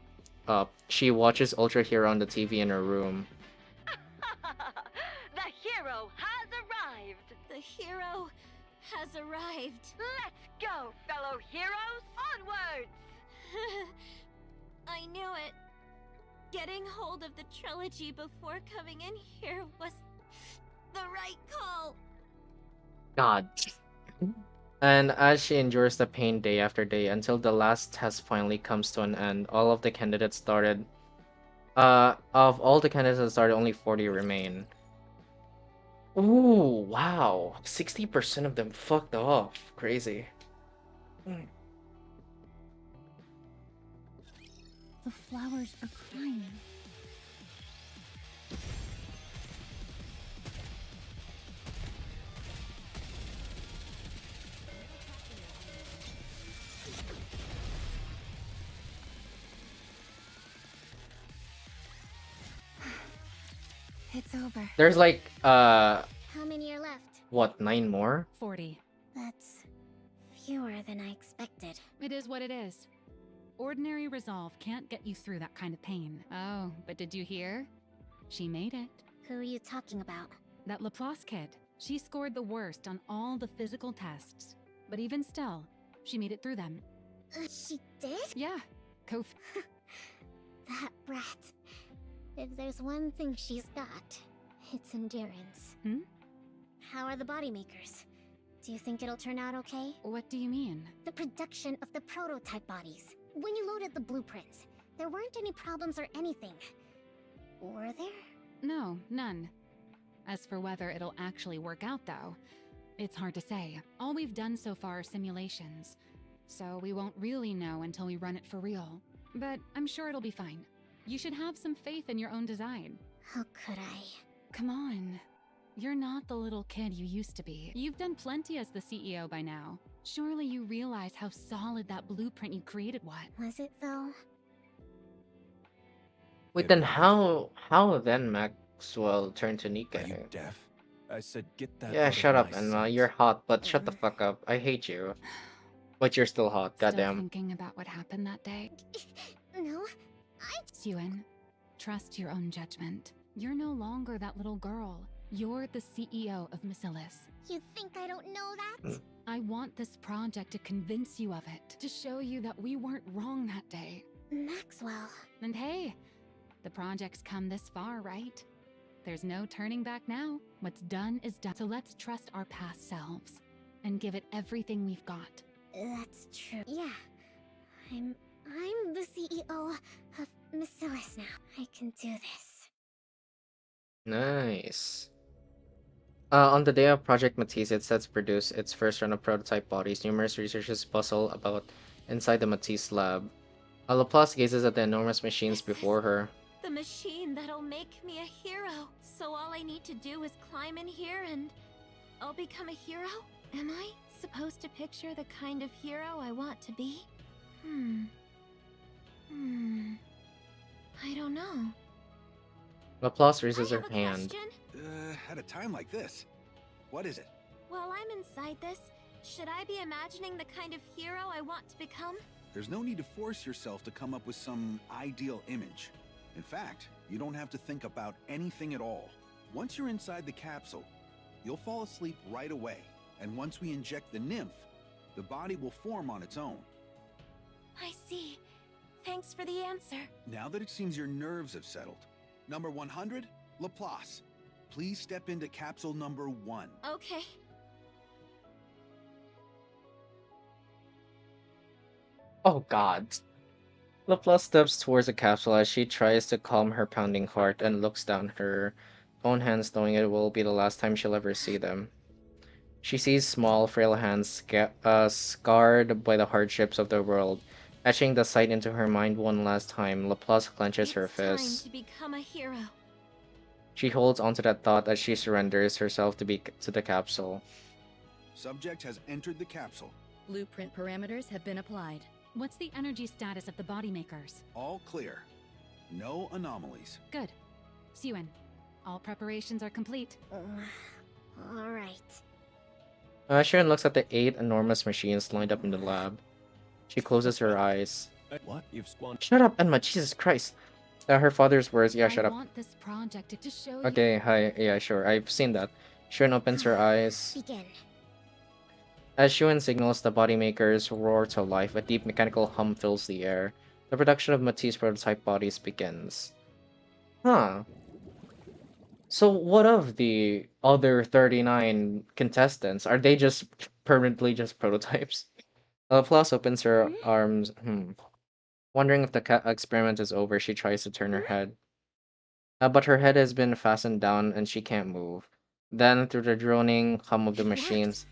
up, she watches Ultra Hero on the TV in her room. The hero has arrived! The hero has arrived. Let's go, fellow heroes! Onwards! I knew it. Getting hold of the trilogy before coming in here was the right call. God. And as she endures the pain day after day until the last test finally comes to an end, all of the candidates started. Of all the candidates that started, only 40 remain. Ooh, wow. 60% of them fucked off. Crazy. The flowers are crying. It's over. There's like, How many are left? what, 9 more? 40. That's fewer than I expected. It is what it is. Ordinary resolve can't get you through that kind of pain. Oh, but did you hear? She made it. Who are you talking about? That Laplace kid. She scored the worst on all the physical tests. But even still, she made it through them. She did? Yeah. That brat. If there's one thing she's got, it's endurance. Hmm? How are the body makers? Do you think it'll turn out okay? What do you mean? The production of the prototype bodies. When you loaded the blueprints, there weren't any problems or anything. Were there? No, none. As for whether it'll actually work out, though, it's hard to say. All we've done so far are simulations, so we won't really know until we run it for real. But I'm sure it'll be fine. You should have some faith in your own design. How could I? Come on. You're not the little kid you used to be. You've done plenty as the CEO by now. Surely you realize how solid that blueprint you created was. Was it though? Wait, It then was. how then Maxwell turned to Are you Nikke? deaf? I said get that Yeah, out shut of up, my Enma. sight. You're hot, but shut the fuck up. I hate you. But you're still hot, Still goddamn. thinking about what happened that day? No, Suen, trust your own judgment. You're no longer that little girl. You're the CEO of Masilis. you think I don't know that? I want this project to convince you of it, to show you that we weren't wrong that day. Maxwell. And hey, the project's come this far, right? There's no turning back now. What's done is done. So let's trust our past selves and give it everything we've got. That's true. Yeah. I'm the CEO of Masilis now. I can do this. Nice. On the day of Project Matisse, it's set to produce its first run of prototype bodies. Numerous researchers bustle about inside the Matisse lab. Laplace gazes at the enormous machines before her. The machine that'll make me a hero. So all I need to do is climb in here and I'll become a hero? Am I supposed to picture the kind of hero I want to be? I don't know. Laplace I raises her have a hand. question. At a time like this, what is it? While I'm inside this, should I be imagining the kind of hero I want to become? There's no need to force yourself to come up with some ideal image. In fact, you don't have to think about anything at all. Once you're inside the capsule, you'll fall asleep right away. And once we inject the nymph, the body will form on its own. I see. Thanks for the answer. Now that it seems your nerves have settled, number 100, Laplace. Please step into capsule number 1. Okay. Oh god. Laplace steps towards the capsule as she tries to calm her pounding heart and looks down her own hands, knowing it will be the last time she'll ever see them. She sees small, frail hands scarred by the hardships of the world, etching the sight into her mind one last time. Laplace clenches her It's time fists. to become a hero. She holds onto that thought as she surrenders herself to the capsule. Subject has entered the capsule. Blueprint parameters have been applied. What's the energy status of the body makers? All clear. No anomalies. Good. Suen, all preparations are complete. All right. Sharon looks at the 8 enormous machines lined up in the lab. She closes her eyes. What? You've squandered. Shut up, Enma! Jesus Christ! Her father's words. Yeah, shut I up. want this project to show you. Okay, hi. Yeah, sure. I've seen that. Sharon opens her eyes. Begin. As Shuen signals, the body makers roar to life. A deep mechanical hum fills the air. The production of Matisse prototype bodies begins. Huh. So what of the other 39 contestants? Are they just permanently just prototypes? Plus opens her arms. Wondering if the experiment is over, she tries to turn her head. But her head has been fastened down and she can't move. Then, through the droning hum of the machines,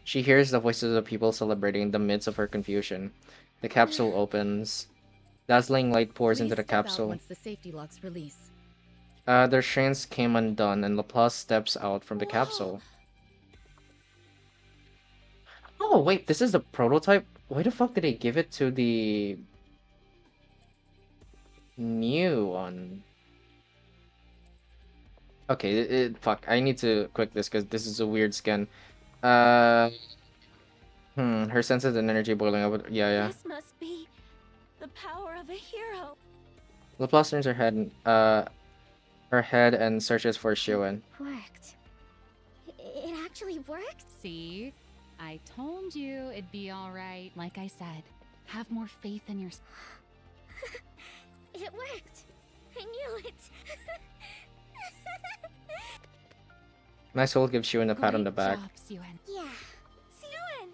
she hears the voices of people celebrating in the midst of her confusion. The capsule opens. Dazzling light pours into the capsule. Once the safety locks release. The restraints came undone, and Laplace steps out from the capsule. Oh, wait, this is the prototype? Why the fuck did they give it to the new one? Okay, fuck, I need to click this because this is a weird skin. Her senses and energy boiling up. Yeah. This must be the power of a hero. Laplace turns her head and searches for Shuen. Worked. It actually worked? See? I told you it'd be alright. Like I said, have more faith in yourself. It worked! I knew it! Nice Soul gives Xiuan a pat on the Great back. job, Siwen. Yeah. Siwen!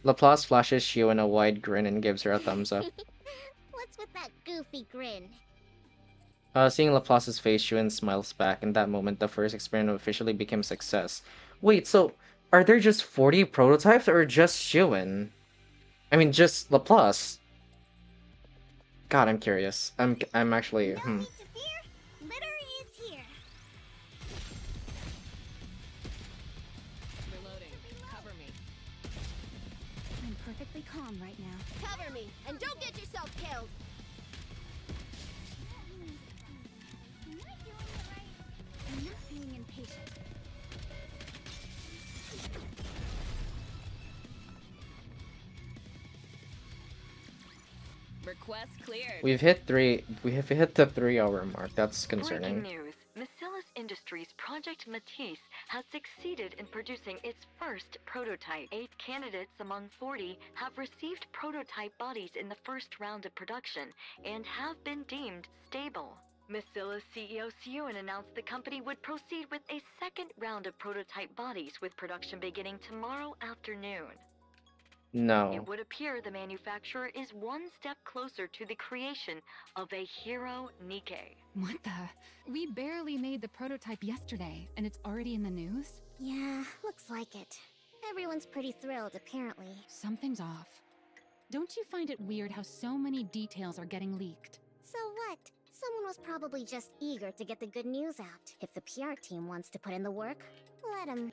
Laplace flashes Xiuan a wide grin and gives her a thumbs up. What's with that goofy grin? Seeing Laplace's face, Xiuan smiles back. In that moment, the first experiment officially became a success. Wait, so are there just 40 prototypes or just Xiuan? I mean, just Laplace. God, I'm curious. I'm actually, No need to fear. Litter is here. Reloading. Cover me. I'm perfectly calm right now. Cover me, and don't get yourself killed! Am I doing it right? I'm not being impatient. Request cleared. we have hit the 3-hour mark. That's concerning. Breaking news. Misillus Industries' Project Matisse has succeeded in producing its first prototype. 8 candidates among 40 have received prototype bodies in the first round of production and have been deemed stable. Misillus CEO Siwen announced the company would proceed with a second round of prototype bodies with production beginning tomorrow afternoon. No. It would appear the manufacturer is one step closer to the creation of a hero NIKKE. What the? We barely made the prototype yesterday, and it's already in the news? Yeah, looks like it. Everyone's pretty thrilled, apparently. Something's off. Don't you find it weird how so many details are getting leaked? So what? Someone was probably just eager to get the good news out. If the PR team wants to put in the work, let them.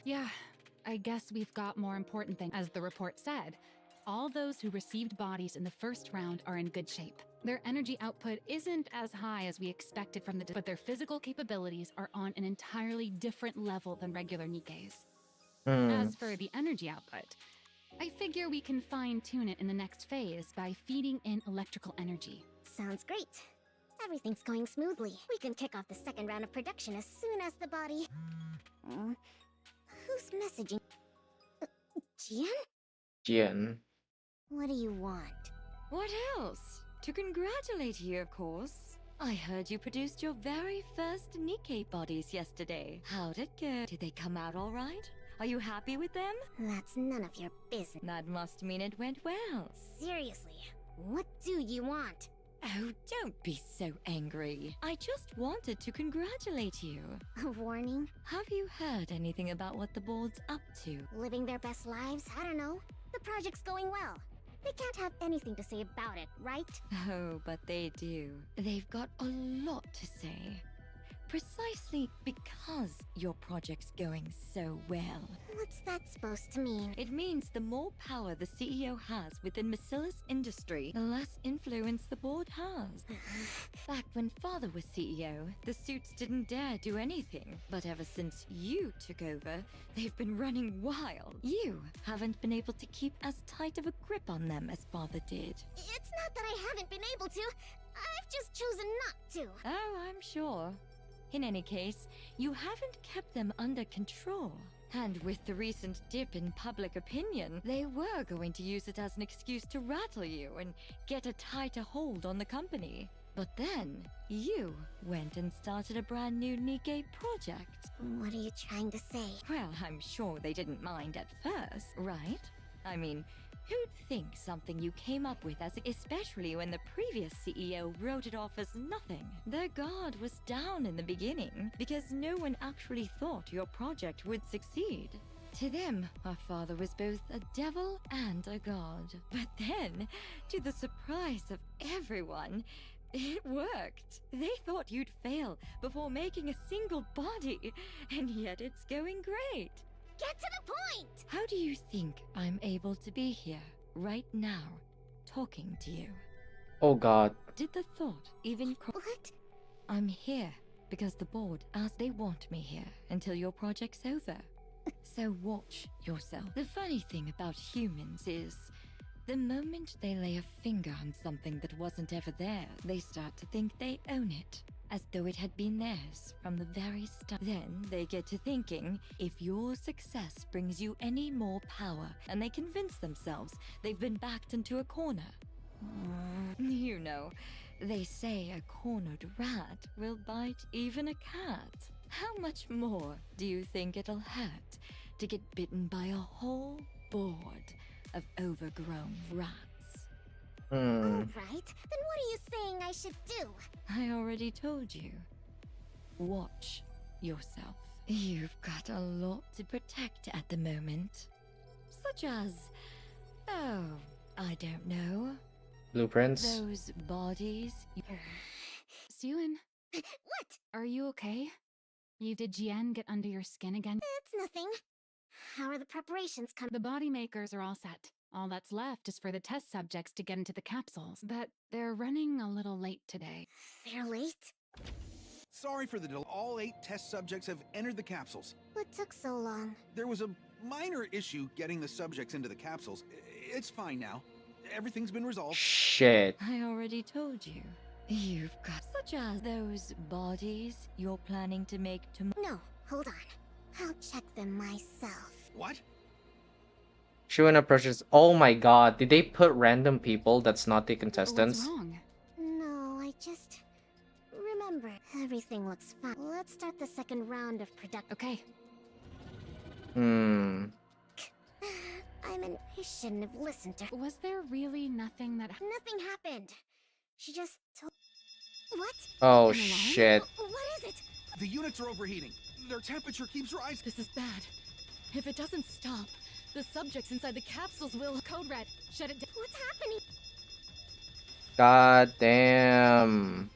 Yeah, I guess we've got more important things. As the report said, all those who received bodies in the first round are in good shape. Their energy output isn't as high as we expected from but their physical capabilities are on an entirely different level than regular NIKKEs. As for the energy output, I figure we can fine-tune it in the next phase by feeding in electrical energy. Sounds great. Everything's going smoothly. We can kick off the second round of production as soon as the body. Who's messaging? Jian? Jian. What do you want? What else? To congratulate you, of course. I heard you produced your very first NIKKE bodies yesterday. How'd it go? Did they come out all right? Are you happy with them? That's none of your business. That must mean it went well. Seriously, what do you want? Oh, don't be so angry. I just wanted to congratulate you. A warning? Have you heard anything about what the board's up to? Living their best lives? I don't know. The project's going well. They can't have anything to say about it, right? Oh, but they do. They've got a lot to say. Precisely because your project's going so well. What's that supposed to mean? It means the more power the CEO has within Misillus Industry, the less influence the board has. Back when Father was CEO, the suits didn't dare do anything. But ever since you took over, they've been running wild. You haven't been able to keep as tight of a grip on them as Father did. It's not that I haven't been able to. I've just chosen not to. Oh, I'm sure. In any case, you haven't kept them under control. And with the recent dip in public opinion, they were going to use it as an excuse to rattle you and get a tighter hold on the company. But then, you went and started a brand new NIKKE project. What are you trying to say? Well, I'm sure they didn't mind at first, right? I mean, who'd think something you came up with especially when the previous CEO wrote it off as nothing? Their guard was down in the beginning because no one actually thought your project would succeed. To them, our father was both a devil and a god. But then, to the surprise of everyone, it worked. They thought you'd fail before making a single body, and yet it's going great. Get to the point! How do you think I'm able to be here, right now, talking to you? Oh god. Did the thought even What? I'm here because the board asked they want me here until your project's over. So watch yourself. The funny thing about humans is, the moment they lay a finger on something that wasn't ever there, they start to think they own it, as though it had been theirs from the very start. Then they get to thinking, if your success brings you any more power, and they convince themselves they've been backed into a corner. You know, they say a cornered rat will bite even a cat. How much more do you think it'll hurt to get bitten by a whole board of overgrown rats? Hmm. Alright, then what are you saying I should do? I already told you. Watch yourself. You've got a lot to protect at the moment. Such as, oh, I don't know. Blueprints. Those bodies. Siyun, What? are you okay? Did Jian get under your skin again? It's nothing. How are the preparations coming? The body makers are all set. All that's left is for the test subjects to get into the capsules, but they're running a little late today. They're late? Sorry for the delay. All 8 test subjects have entered the capsules. What took so long? There was a minor issue getting the subjects into the capsules. It's fine now. Everything's been resolved. Shit. I already told you. You've got such as those bodies you're planning to make tomorrow. No, hold on. I'll check them myself. What? Shuin approaches. Oh my god, did they put random people that's not the contestants? What's wrong? No, I just... Remember, everything looks fine. Let's start the second round of production. Okay. I'm I shouldn't have listened to her. Was there really nothing that... Nothing happened. She just told... What? Oh Am I lying? shit. What is it? The units are overheating. Their temperature keeps rising. This is bad. If it doesn't stop, the subjects inside the capsules will... Code Red, shut it down. What's happening? God damn.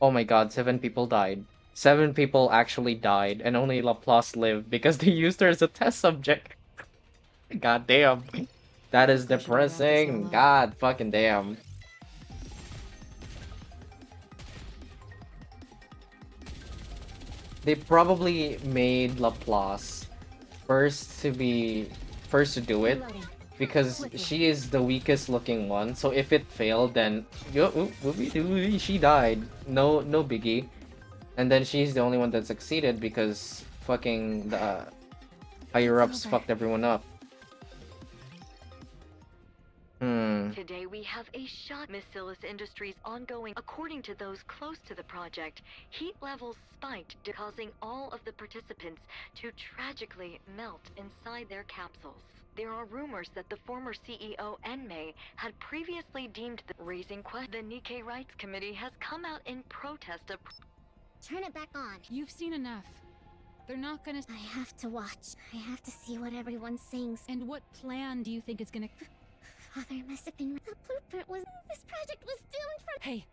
Oh my god, 7 people died. 7 people actually died, and only Laplace lived because they used her as a test subject. God damn. That is depressing. God fucking damn. They probably made Laplace first to do it because she is the weakest looking one. So if it failed, then she died. No biggie. And then she's the only one that succeeded because fucking the higher ups fucked everyone up. Today we have a shot. Misillus Industries ongoing. According to those close to the project, heat levels spiked, causing all of the participants to tragically melt inside their capsules. There are rumors that the former CEO NIKKE had previously deemed the raising question. The NIKKE Rights Committee has come out in protest of... Turn it back on. You've seen enough. They're not gonna... I have to watch. I have to see what everyone's saying. And what plan do you think is gonna... Father must have been... The blueprint was... This project was doomed from... Hey,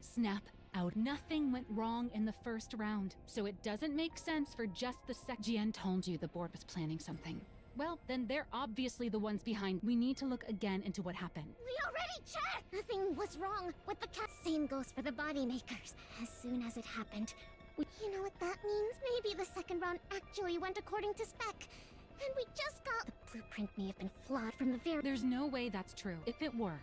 snap out. Nothing went wrong in the first round, so it doesn't make sense for just the Jian told you the board was planning something. Well, then they're obviously the ones behind. We need to look again into what happened. We already checked! Nothing was wrong with the cat. Same goes for the body makers. As soon as it happened, you know what that means? Maybe the second round actually went according to spec. And we just got... The blueprint may have been flawed from the very... There's no way that's true. If it were,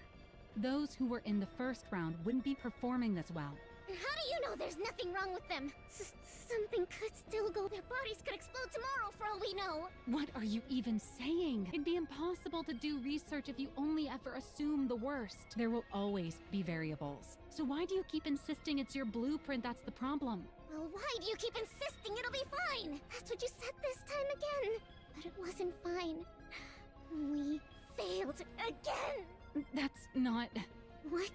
those who were in the first round wouldn't be performing this well. How do you know there's nothing wrong with them? Something could still go. Their bodies could explode tomorrow for all we know. What are you even saying? It'd be impossible to do research if you only ever assume the worst. There will always be variables. So why do you keep insisting it's your blueprint that's the problem? Well, why do you keep insisting it'll be fine? That's what you said this time again. But it wasn't fine. We failed again. That's not... What?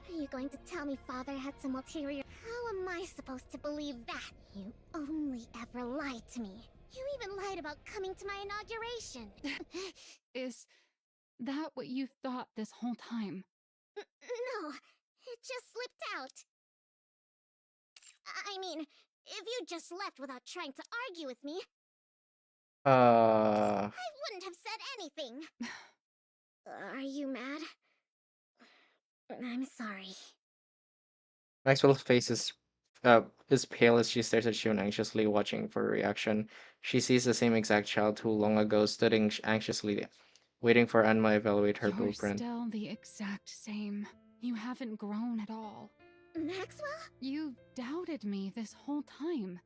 Are you going to tell me Father had some ulterior... How am I supposed to believe that? You only ever lied to me. You even lied about coming to my inauguration. Is that what you thought this whole time? No, it just slipped out. I mean, if you just left without trying to argue with me, I wouldn't have said anything. Are you mad? I'm sorry. Maxwell's face is pale as she stares at Shun anxiously watching for a reaction. She sees the same exact child who long ago stood anxiously waiting for Anma to evaluate her You're blueprint. still the exact same. You haven't grown at all. Maxwell? You doubted me this whole time.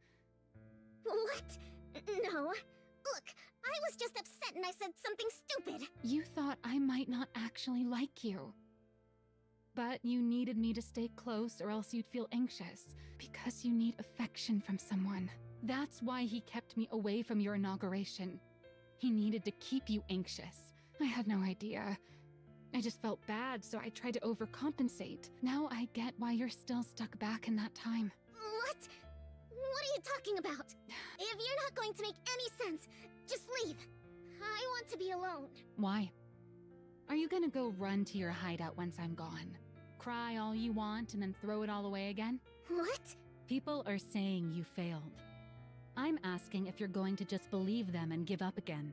What? No. Look, I was just upset that and I said something stupid. You thought I might not actually like you. But you needed me to stay close or else you'd feel anxious. Because you need affection from someone. That's why he kept me away from your inauguration. He needed to keep you anxious. I had no idea. I just felt bad, so I tried to overcompensate. Now I get why you're still stuck back in that time. What? What are you talking about? If you're not going to make any sense, just leave. I want to be alone. Why? Are you gonna go run to your hideout once I'm gone? Cry all you want and then throw it all away again? What? People are saying you failed. I'm asking if you're going to just believe them and give up again.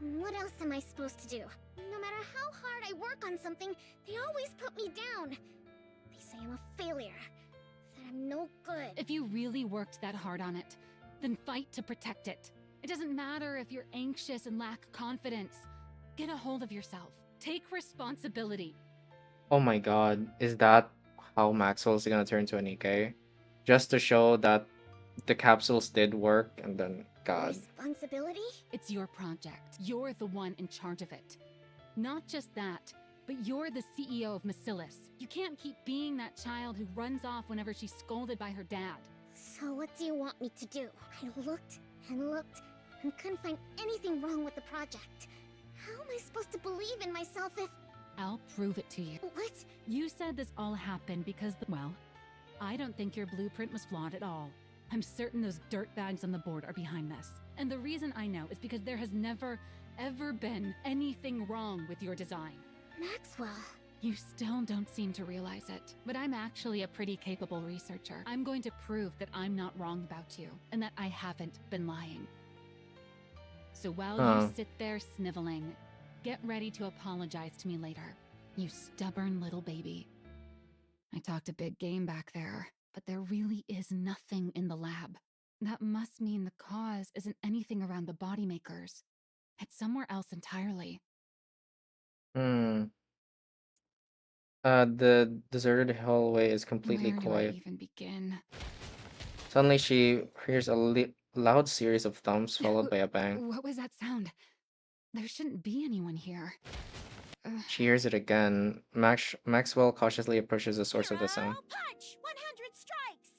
What else am I supposed to do? No matter how hard I work on something, they always put me down. They say I'm a failure, that I'm no good. If you really worked that hard on it, then fight to protect it. It doesn't matter if you're anxious and lack confidence. Get a hold of yourself. Take responsibility. Oh my god, is that how Maxwell's gonna turn to a NIKKE? Just to show that the capsules did work, and then, god. Responsibility? It's your project. You're the one in charge of it. Not just that, but you're the CEO of Macilis. You can't keep being that child who runs off whenever she's scolded by her dad. So what do you want me to do? I looked and looked and couldn't find anything wrong with the project. How am I supposed to believe in myself if... I'll prove it to you. What? You said this all happened because, well, I don't think your blueprint was flawed at all. I'm certain those dirtbags on the board are behind this. And the reason I know is because there has never, ever been anything wrong with your design. Maxwell. You still don't seem to realize it, but I'm actually a pretty capable researcher. I'm going to prove that I'm not wrong about you, and that I haven't been lying. So while you sit there sniveling, get ready to apologize to me later. You stubborn little baby. I talked a big game back there, but there really is nothing in the lab. That must mean the cause isn't anything around the body makers. It's somewhere else entirely. The deserted hallway is completely Where do quiet. I even begin? Suddenly she hears a loud series of thumps followed by a bang. What was that sound? There shouldn't be anyone here. She hears it again. Maxwell cautiously approaches the source of the sound. Punch! 100 strikes!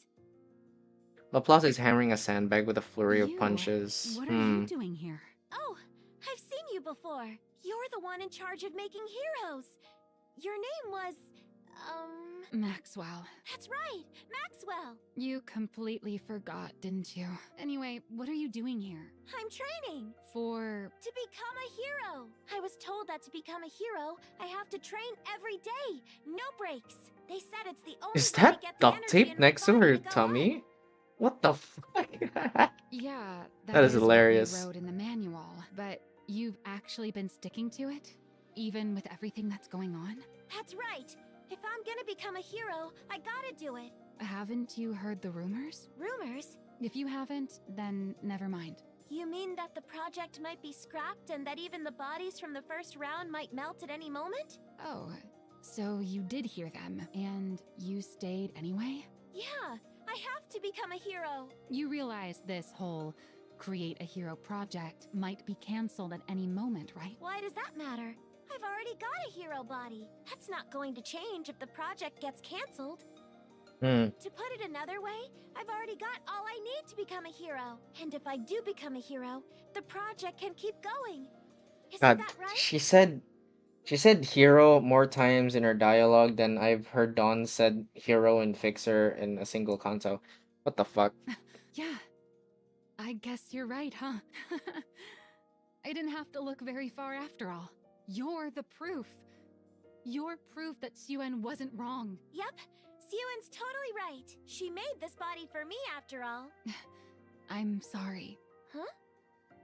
Laplace is hammering a sandbag with a flurry of You, punches. What are you doing here? Oh, I've seen you before. You're the one in charge of making heroes. Your name was, Maxwell. That's right, Maxwell. You completely forgot, didn't you? Anyway, what are you doing here? I'm training. For... To become a hero. I was told that to become a hero, I have to train every day. No breaks. They said it's the only Is way to that get the duct energy tape in my next to body her to go tummy? on. What the fuck? Yeah, That is what hilarious. we wrote in the manual, but you've actually been sticking to it? Even with everything that's going on? That's right. If I'm gonna become a hero, I gotta do it. Haven't you heard the rumors? Rumors? If you haven't, then never mind. You mean that the project might be scrapped and that even the bodies from the first round might melt at any moment? Oh, so you did hear them, and you stayed anyway? Yeah, I have to become a hero. You realize this whole create a hero project might be cancelled at any moment, right? Why does that matter? I've already got a hero body. That's not going to change if the project gets cancelled. To put it another way, I've already got all I need to become a hero. And if I do become a hero, the project can keep going. Isn't God, that right? she said hero more times in her dialogue than I've heard Dawn said hero and fixer in a single canto. What the fuck? Yeah. I guess you're right, huh? I didn't have to look very far after all. You're the proof. You're proof that Suen wasn't wrong. Yep, Suen's totally right. She made this body for me after all. I'm sorry. Huh?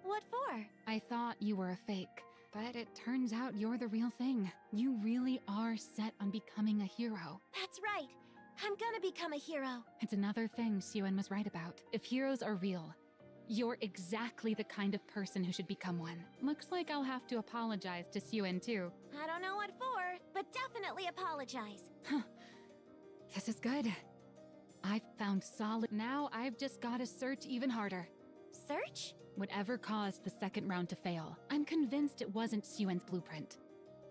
What for? I thought you were a fake, but it turns out you're the real thing. You really are set on becoming a hero. That's right. I'm gonna become a hero. It's another thing Suen was right about. If heroes are real, you're exactly the kind of person who should become one. Looks like I'll have to apologize to Suen too. I don't know what for, but definitely apologize. This is good. I've found solid. Now I've just gotta search even harder. research? Whatever caused the second round to fail, I'm convinced it wasn't Xuan's blueprint.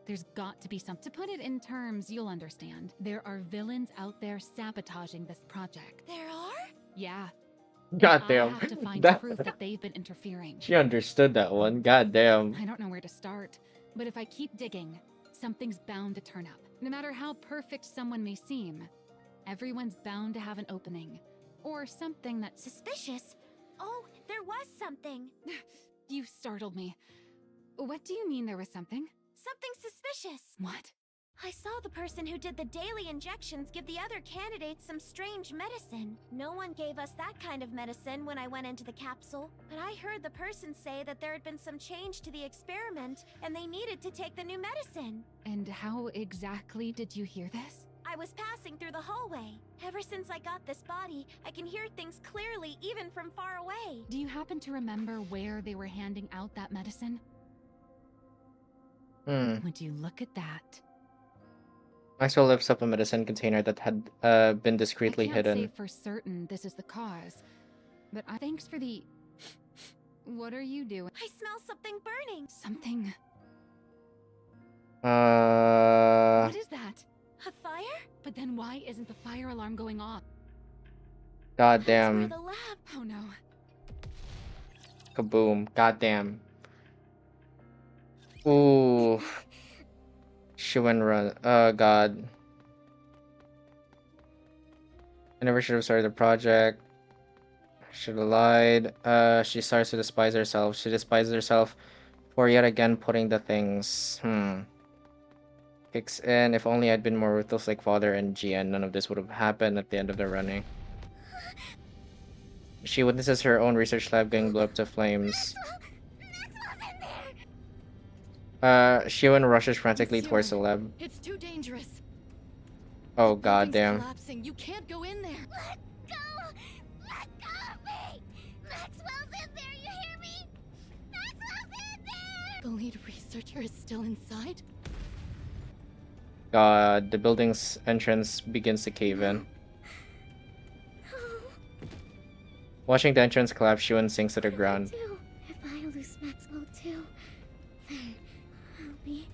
There's got to be some. To put it in terms you'll understand, there are villains out there sabotaging this project. There are? Yeah. Goddamn. I have to find That- proof that they've been interfering. She understood that one. Goddamn. I don't know where to start, but if I keep digging, something's bound to turn up. No matter how perfect someone may seem, everyone's bound to have an opening. Or something that's Suspicious? Oh, there was something. You startled me. What do you mean there was something? Something suspicious. What? I saw the person who did the daily injections give the other candidates some strange medicine. No one gave us that kind of medicine when I went into the capsule, but I heard the person say that there had been some change to the experiment and they needed to take the new medicine. And how exactly did you hear this? I was passing through the hallway. Ever since I got this body, I can hear things clearly even from far away. Do you happen to remember where they were handing out that medicine? Would you look at that? Maxwell lifts up a medicine container that had been discreetly I can't hidden. say for certain this is the cause, but thanks for the... What are you doing? I smell something burning. Something... Uh... What is that? A fire? But then why isn't the fire alarm going off? Goddamn. That's where the lab. Oh no. Kaboom. Goddamn. Ooh. Xuan run. Oh god. I never should have started the project. Should have lied. She starts to despise herself. She despises herself for yet again putting the things. Kicks in. If only I'd been more ruthless like father and Jian, none of this would have happened at the end of the running. She witnesses her own research lab getting blown up to flames. Xuan rushes frantically towards the lab. It's too dangerous. Oh Building's goddamn. collapsing. You can't go in there. Let go! Let go of me! Maxwell's in there, you hear me? Maxwell's in there! The lead researcher is still inside? God, the building's entrance begins to cave in. Watching the entrance collapse, Xuan sinks to the ground. If I lose Maxwell too, then I'll be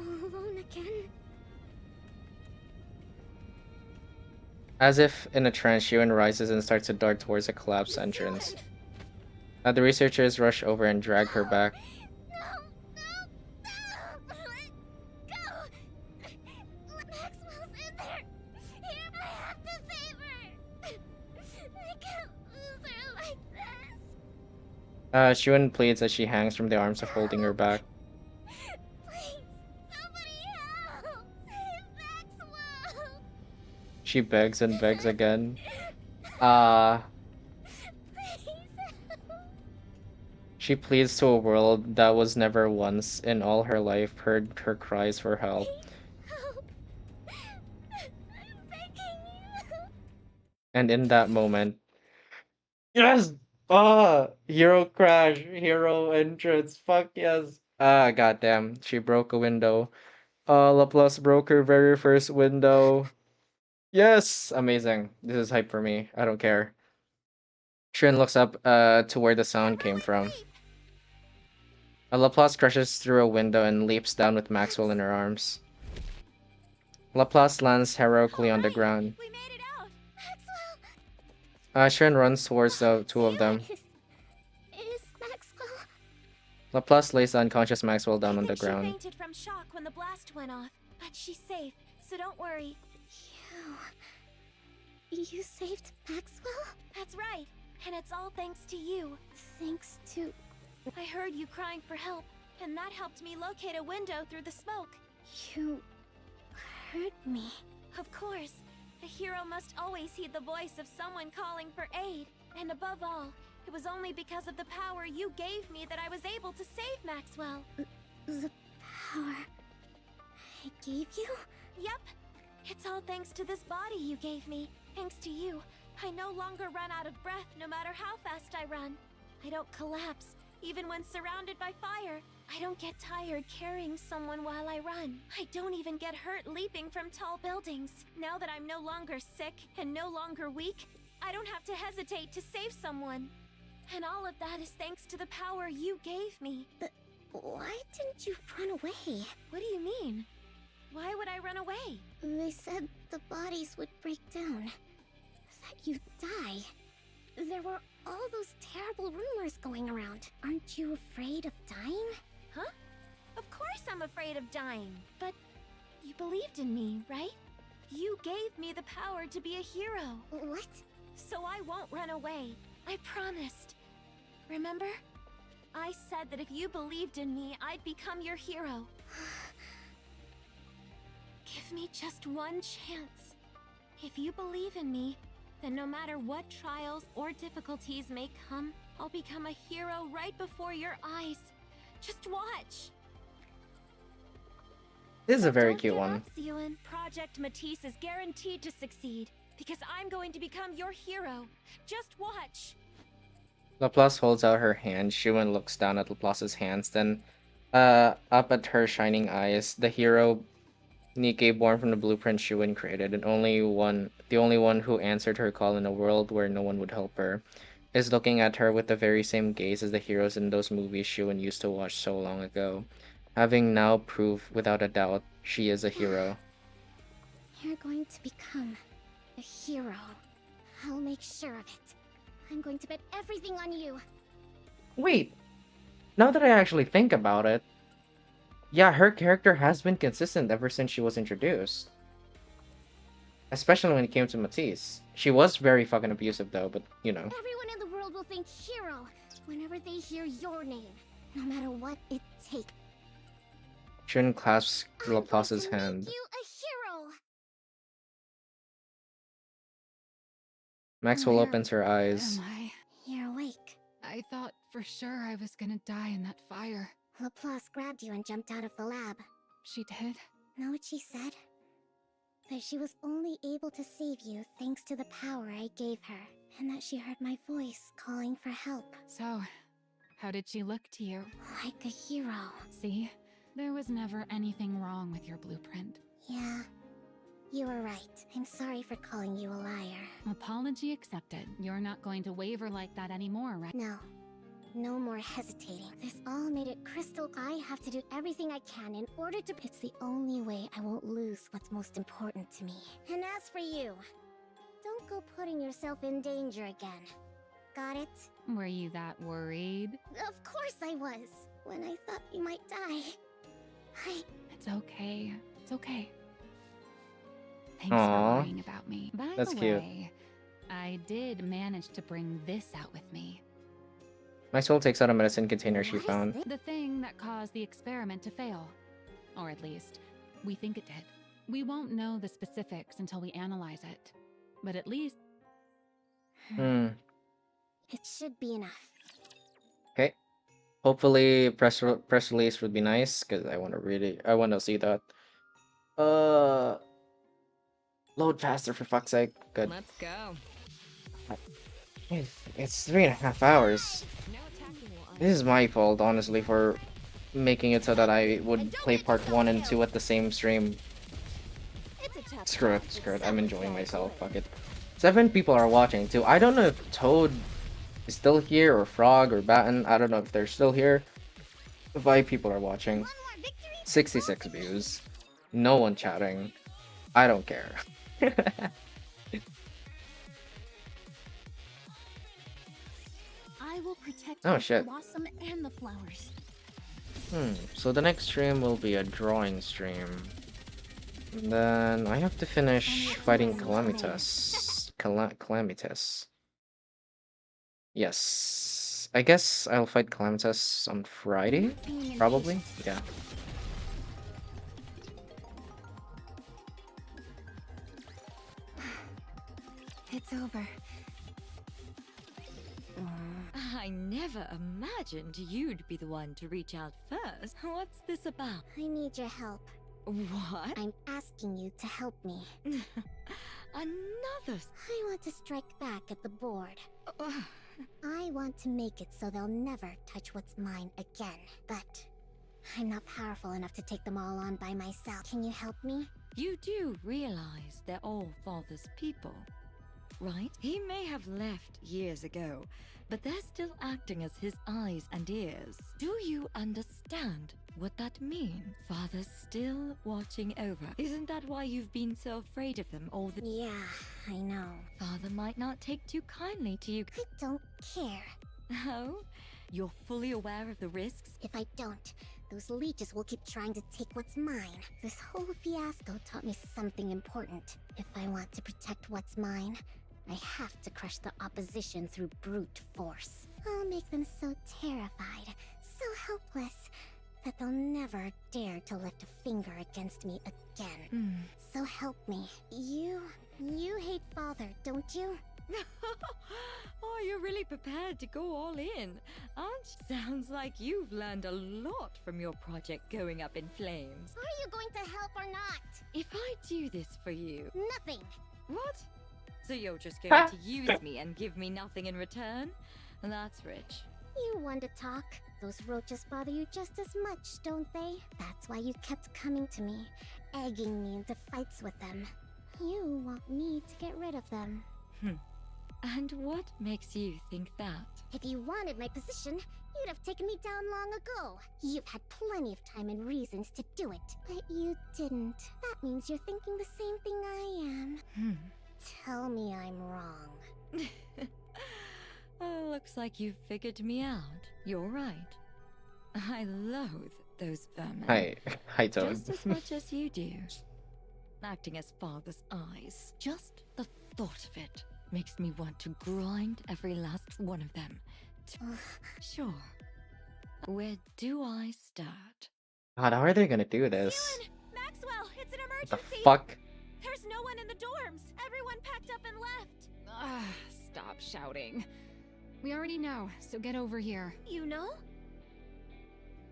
all alone again. As if in a trance, Xuan rises and starts to dart towards the collapsed entrance. The researchers rush over and drag her back. Maxwell's in there! Here, I have to save her! I can't lose her like this! Xuan pleads as she hangs from the arms of holding her back. Please, somebody help! Save Maxwell! She begs and begs again. She pleads to a world that was never once in all her life heard her cries for help. And in that moment, yes! Hero crash, hero entrance, fuck yes. Goddamn, she broke a window. Laplace broke her very first window. Yes! Amazing. This is hype for me. I don't care. Shin looks up to where the sound came from. Laplace crashes through a window and leaps down with Maxwell in her arms. Laplace lands heroically on the ground. We made it out. Maxwell! Shin runs towards the two of them. Is Maxwell? Laplace lays the unconscious Maxwell down on the She ground. fainted from shock when the blast went off, but she's safe, so don't worry. You saved Maxwell? That's right, and it's all thanks to you. Thanks to... I heard you crying for help, and that helped me locate a window through the smoke. You... hurt me. Of course. A hero must always heed the voice of someone calling for aid. And above all, it was only because of the power you gave me that I was able to save Maxwell. The power... I gave you? Yep. It's all thanks to this body you gave me. Thanks to you, I no longer run out of breath no matter how fast I run. I don't collapse, even when surrounded by fire. I don't get tired carrying someone while I run. I don't even get hurt leaping from tall buildings. Now that I'm no longer sick and no longer weak, I don't have to hesitate to save someone. And all of that is thanks to the power you gave me. But why didn't you run away? What do you mean? Why would I run away? They said the bodies would break down. That you'd die. There were all those terrible rumors going around. Aren't you afraid of dying? Huh? Of course I'm afraid of dying. But you believed in me, right? You gave me the power to be a hero. What? So I won't run away. I promised. Remember? I said that if you believed in me, I'd become your hero. Give me just one chance. If you believe in me, then no matter what trials or difficulties may come, I'll become a hero right before your eyes. Just watch. This is a very Don't cute give one. up, Zewan. Project Matisse is guaranteed to succeed because I'm going to become your hero. Just watch. Laplace holds out her hand. Shuin looks down at Laplace's hands, then up at her shining eyes. The hero Nikke, born from the blueprint Shuin created, and the only one who answered her call in a world where no one would help her, is looking at her with the very same gaze as the heroes in those movies Shuin used to watch so long ago. Having now proved without a doubt she is a hero. You're going to become a hero. I'll make sure of it. I'm going to bet everything on you. Wait, now that I actually think about it, yeah, her character has been consistent ever since she was introduced. Especially when it came to Matisse. She was very fucking abusive though, but you know. Everyone in the world will think hero whenever they hear your name, no matter what it takes. Shin clasps Laplace's I'm going to hand. make you a hero. Maxwell Where opens her eyes. am I? You're awake. I thought for sure I was gonna die in that fire. Laplace grabbed you and jumped out of the lab. She did? Know what she said? That she was only able to save you thanks to the power I gave her, and that she heard my voice calling for help. So, how did she look to you? Like a hero. See? There was never anything wrong with your blueprint. Yeah, you were right. I'm sorry for calling you a liar. Apology accepted. You're not going to waver like that anymore, right? No. No more hesitating. This all made it crystal clear. I have to do everything I can in order to... It's the only way I won't lose what's most important to me. And as for you, don't go putting yourself in danger again. Got it? Were you that worried? Of course I was. When I thought you might die. It's okay. It's okay. Thanks Aww. for worrying about me. By That's the cute. way, I did manage to bring this out with me. Maxwell takes out a medicine container she What is found. this? The thing that caused the experiment to fail. Or at least, we think it did. We won't know the specifics until we analyze it. But at least... Hmm. It should be enough. Okay. Hopefully press release would be nice, because I want to see that. Load faster for fuck's sake. Good. Let's go. It's 3.5 hours. No attacking will This is my fault, honestly, for making it so that I would play part 1 and 2 at the same stream. It's a tough Screw job, it, but screw it. I'm someone's enjoying gotta myself. do it. Fuck it. 7 people are watching too. I don't know if Toad is still here, or Frog, or Batten. I don't know if they're still here. 5 people are watching. One more victory. 66 views. No one chatting. I don't care. I will protect Oh, the shit. blossom and the flowers. So the next stream will be a drawing stream. And then I have to finish fighting Calamitas. Calamitas. Yes. I guess I'll fight Calamitas on Friday? Probably? Yeah. It's over. I never imagined you'd be the one to reach out first. What's this about? I need your help. What? I'm asking you to help me. Another... I want to strike back at the board. Uh, I want to make it so they'll never touch what's mine again. But I'm not powerful enough to take them all on by myself. Can you help me? you do realize they're all Father's people. right? He may have left years ago, but they're still acting as his eyes and ears. Do you understand what that means? Father's still watching over. Isn't that why you've been so afraid of them all the— Yeah, I know. Father might not take too kindly to you. I don't care. Oh? You're fully aware of the risks? If I don't, those leeches will keep trying to take what's mine. This whole fiasco taught me something important. If I want to protect what's mine, I have to crush the opposition through brute force. I'll make them so terrified, so helpless, that they'll never dare to lift a finger against me again. So help me. You hate Father, don't you? Oh, you're really prepared to go all in, aren't you? Sounds like you've learned a lot from your project going up in flames. Are you going to help or not? If I do this for you— Nothing. What? So you're just going to use me and give me nothing in return? That's rich. You want to talk. Those roaches bother you just as much, don't they? That's why you kept coming to me, egging me into fights with them. You want me to get rid of them. And what makes you think that? If you wanted my position, you'd have taken me down long ago. You've had plenty of time and reasons to do it, but you didn't. That means you're thinking the same thing I am. Tell me I'm wrong. Oh, looks like you've figured me out. You're right. I loathe those vermin. Hi, Toad. Just as much as you do. Acting as Father's eyes. Just the thought of it makes me want to grind every last one of them. Sure. Where do I start? God, how are they gonna do this? Ewan! Maxwell, it's an What the emergency! fuck? There's no one in the dorms. Everyone packed up and left. Stop shouting. We already know, so get over here. You know?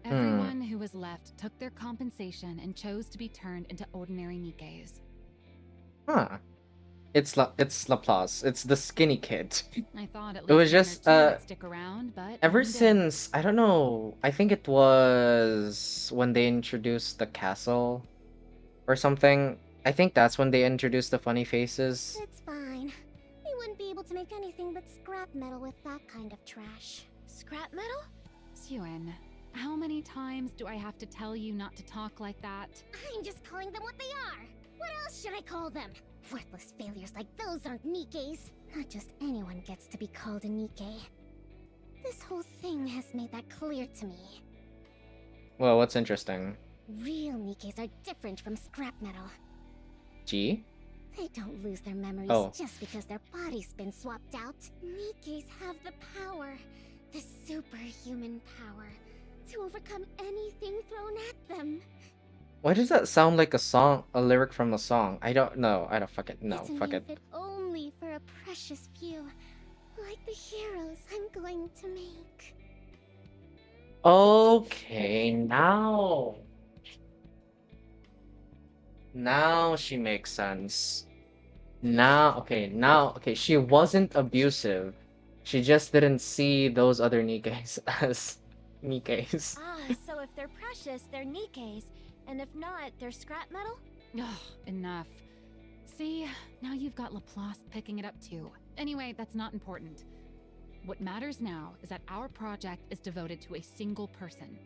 Everyone who was left took their compensation and chose to be turned into ordinary Nikkes. Huh. It's Laplace. It's the skinny kid. I thought at least It was one or just two would stick around, but ever none did. since, I don't know, I think it was when they introduced the castle or something. I think that's when they introduced the funny faces. It's fine. We wouldn't be able to make anything but scrap metal with that kind of trash. Scrap metal? Suen, how many times do I have to tell you not to talk like that? I'm just calling them what they are. What else should I call them? Worthless failures like those aren't Nikkes. Not just anyone gets to be called a Nikke. This whole thing has made that clear to me. Well, what's interesting? Real Nikkes are different from scrap metal. G? They don't lose their memories just because their body's been swapped out. Nikkes have the power, the superhuman power, to overcome anything thrown at them. Why does that sound like a lyric from a song? I don't know. I don't fucking know. It's a Fuck name it. fit only for a precious few, like the heroes I'm going to make. Okay, now she makes sense. Okay, she wasn't abusive. She just didn't see those other Nikkes as Nikkes. So if they're precious, they're Nikkes, and if not, they're scrap metal? Ugh, enough. See, now you've got Laplace picking it up too. Anyway, that's not important. What matters now is that our project is devoted to a single person.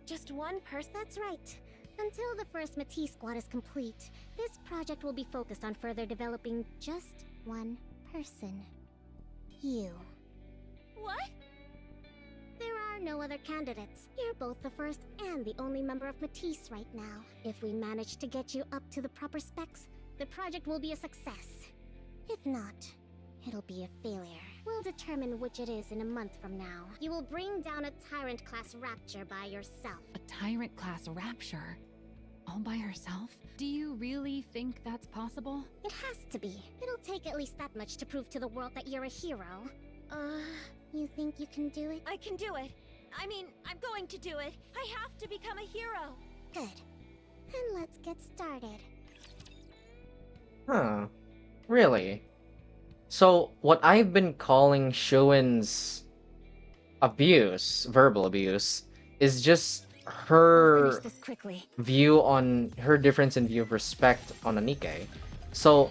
Just one person? That's right. Until the first Matisse squad is complete, this project will be focused on further developing just one person. You. What? There are no other candidates. You're both the first and the only member of Matisse right now. If we manage to get you up to the proper specs, the project will be a success. If not, it'll be a failure. We'll determine which it is in a month from now. You will bring down a Tyrant-class Rapture by yourself. A Tyrant-class Rapture? All by herself? Do you really think that's possible? It has to be. It'll take at least that much to prove to the world that you're a hero. You think you can do it? I can do it. I mean, I'm going to do it. I have to become a hero. Good. Then let's get started. Huh. Really? So, what I've been calling Shuen's abuse, verbal abuse, is just her Finish this quickly. view on her difference in view of respect on a Nikke. So,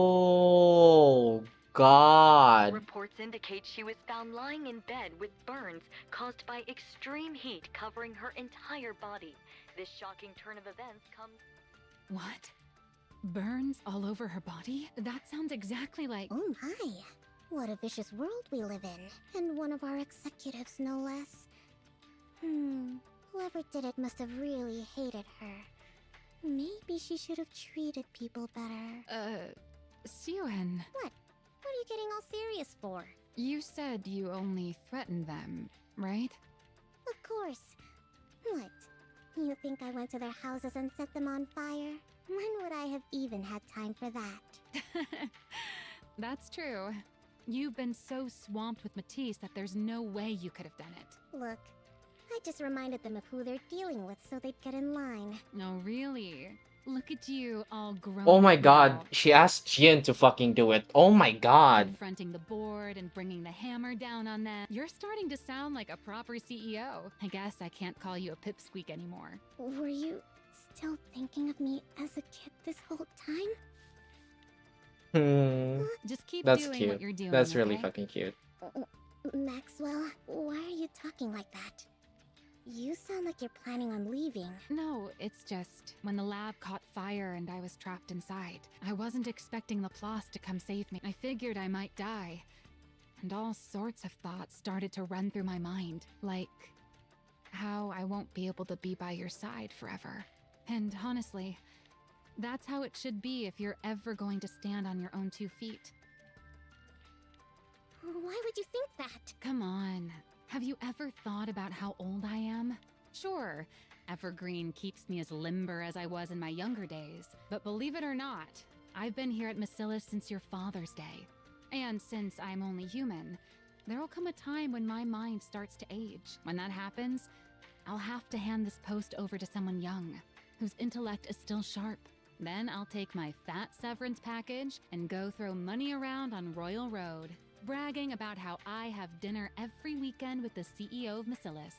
god. Reports indicate she was found lying in bed with burns caused by extreme heat covering her entire body. This shocking turn of events comes... What? Burns all over her body? That sounds exactly like... Oh my. What a vicious world we live in. And one of our executives, no less. Whoever did it must have really hated her. Maybe she should have treated people better. Siouan. What? What are you getting all serious for? You said you only threatened them, right? Of course. What? You think I went to their houses and set them on fire? When would I have even had time for that? That's true. You've been so swamped with Matisse that there's no way you could have done it. Look, I just reminded them of who they're dealing with so they'd get in line. Oh, really? Look at you, all grown Oh my up god, now. she asked Jin to fucking do it. Oh my god. Confronting the board and bringing the hammer down on them. You're starting to sound like a proper CEO. I guess I can't call you a pipsqueak anymore. Were you still thinking of me as a kid this whole time? Just keep That's doing cute. what you're doing. That's really okay? fucking cute. Maxwell, why are you talking like that? You sound like you're planning on leaving. No, it's just when the lab caught fire and I was trapped inside. I wasn't expecting Laplace to come save me. I figured I might die. And all sorts of thoughts started to run through my mind, like how I won't be able to be by your side forever. And honestly, that's how it should be if you're ever going to stand on your own 2 feet. Why would you think that? Come on. Have you ever thought about how old I am? Sure, Evergreen keeps me as limber as I was in my younger days, but believe it or not, I've been here at Massilis since your father's day. And since I'm only human, there'll come a time when my mind starts to age. When that happens, I'll have to hand this post over to someone young, whose intellect is still sharp. Then I'll take my fat severance package and go throw money around on Royal Road, bragging about how I have dinner every weekend with the CEO of Massilis.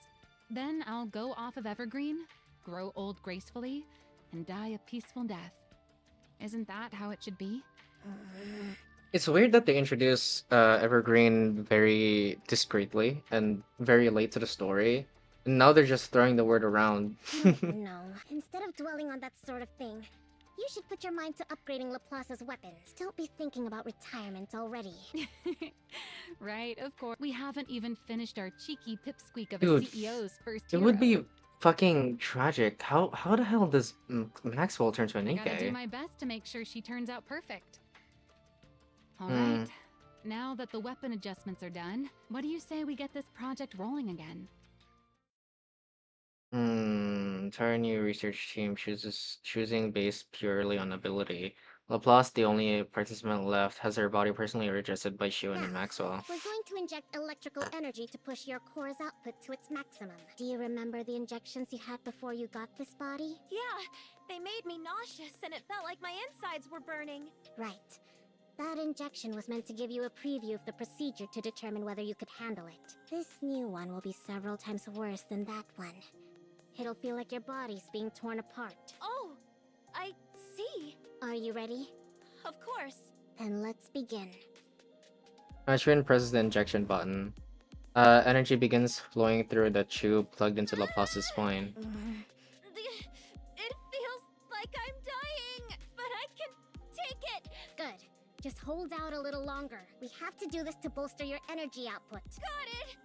Then I'll go off of Evergreen, grow old gracefully, and die a peaceful death. Isn't that how it should be? It's weird that they introduce Evergreen very discreetly and very late to the story. And now they're just throwing the word around. No, instead of dwelling on that sort of thing, you should put your mind to upgrading Laplace's weapons. Don't be thinking about retirement already. Right, of course. We haven't even finished our cheeky pipsqueak of Dude, a CEO's first it hero. would be fucking tragic. How the hell does Maxwell turn to a I gotta do NIKKE? my best to make sure she turns out perfect. All Hmm. right. Now that the weapon adjustments are done, what do you say we get this project rolling again? Entire new research team choosing based purely on ability. Laplace, the only participant left, has her body personally adjusted by Siouan and Maxwell. We're going to inject electrical energy to push your core's output to its maximum. Do you remember the injections you had before you got this body? Yeah, they made me nauseous and it felt like my insides were burning. Right. That injection was meant to give you a preview of the procedure to determine whether you could handle it. This new one will be several times worse than that one. It'll feel like your body's being torn apart. Oh, I see. Are you ready? Of course. Then let's begin. Siouan presses the injection button. Energy begins flowing through the tube plugged into Laplace's spine. It feels like I'm dying, but I can take it. Good. Just hold out a little longer. We have to do this to bolster your energy output. Got it.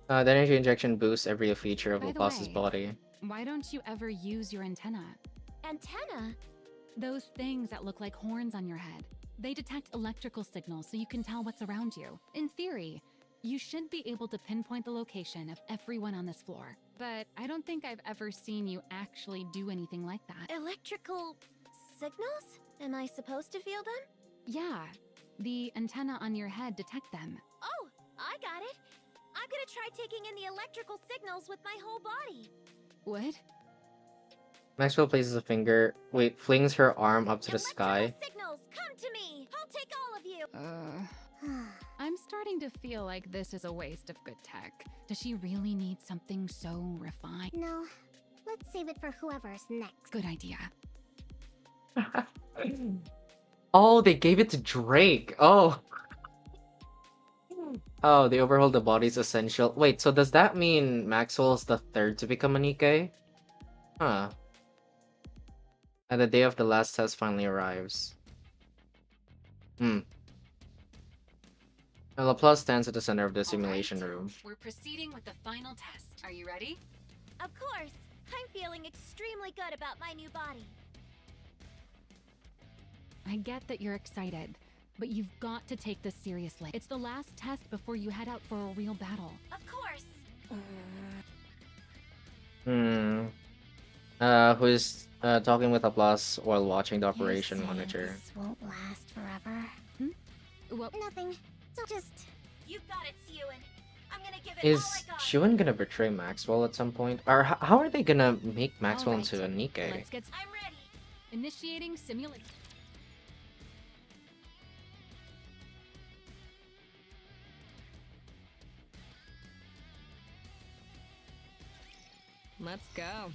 The energy injection boosts every feature of By the Laplace's way, body. Why don't you ever use your antenna? Antenna? Those things that look like horns on your head. They detect electrical signals so you can tell what's around you. In theory, you should be able to pinpoint the location of everyone on this floor. But I don't think I've ever seen you actually do anything like that. Electrical signals? Am I supposed to feel them? Yeah, the antenna on your head detect them. Oh, I got it. I'm gonna try taking in the electrical signals with my whole body. What? Maxwell places a finger, flings her arm up to the sky. Electrical signals, come to me. I'll take all of you. I'm starting to feel like this is a waste of good tech. Does she really need something so refined? No, let's save it for whoever's next. Good idea. Oh, they gave it to Drake. Oh. Oh, they overhauled the body's essential. Wait, so does that mean Maxwell's the third to become a Nikkei? Huh. And the day of the last test finally arrives. Hmm. And Laplace stands at the center of the simulation room. We're proceeding with the final test. Are you ready? Of course. I'm feeling extremely good about my new body. I get that you're excited, but you've got to take this seriously. It's the last test before you head out for a real battle. Of course. Who's talking with Laplace while watching the operation monitor. This won't last forever. What? Nothing. So just... You got it, Sewin. I'm gonna give it Is all I got. Shuin gonna betray Maxwell at some point? Or how are they gonna make Maxwell Alright, into a Nikkei? Let's get... I'm ready. Initiating simulation. Let's go.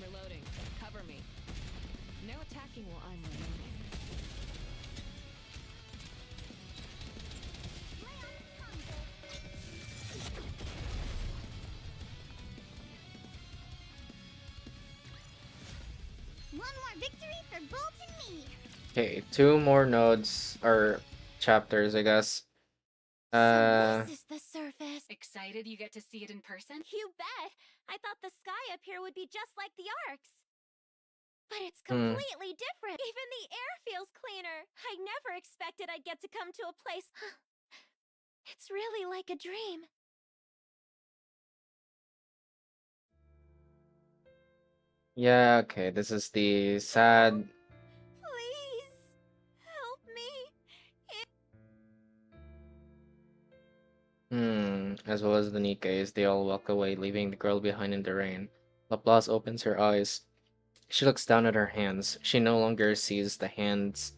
Reloading. Cover me. No attacking while I'm reloading. One more victory for Bolt and me. Okay, 2 more nodes or chapters, I guess. So this is the surface. Excited you get to see it in person? You bet. I thought the sky up here would be just like the Arcs. But it's Hmm. completely different. Even the air feels cleaner. I never expected I'd get to come to a place. It's really like a dream. Yeah, okay, this is the sad... Please help me. As well as the Nikkeis, they all walk away, leaving the girl behind in the rain. Laplace opens her eyes. She looks down at her hands. She no longer sees the hands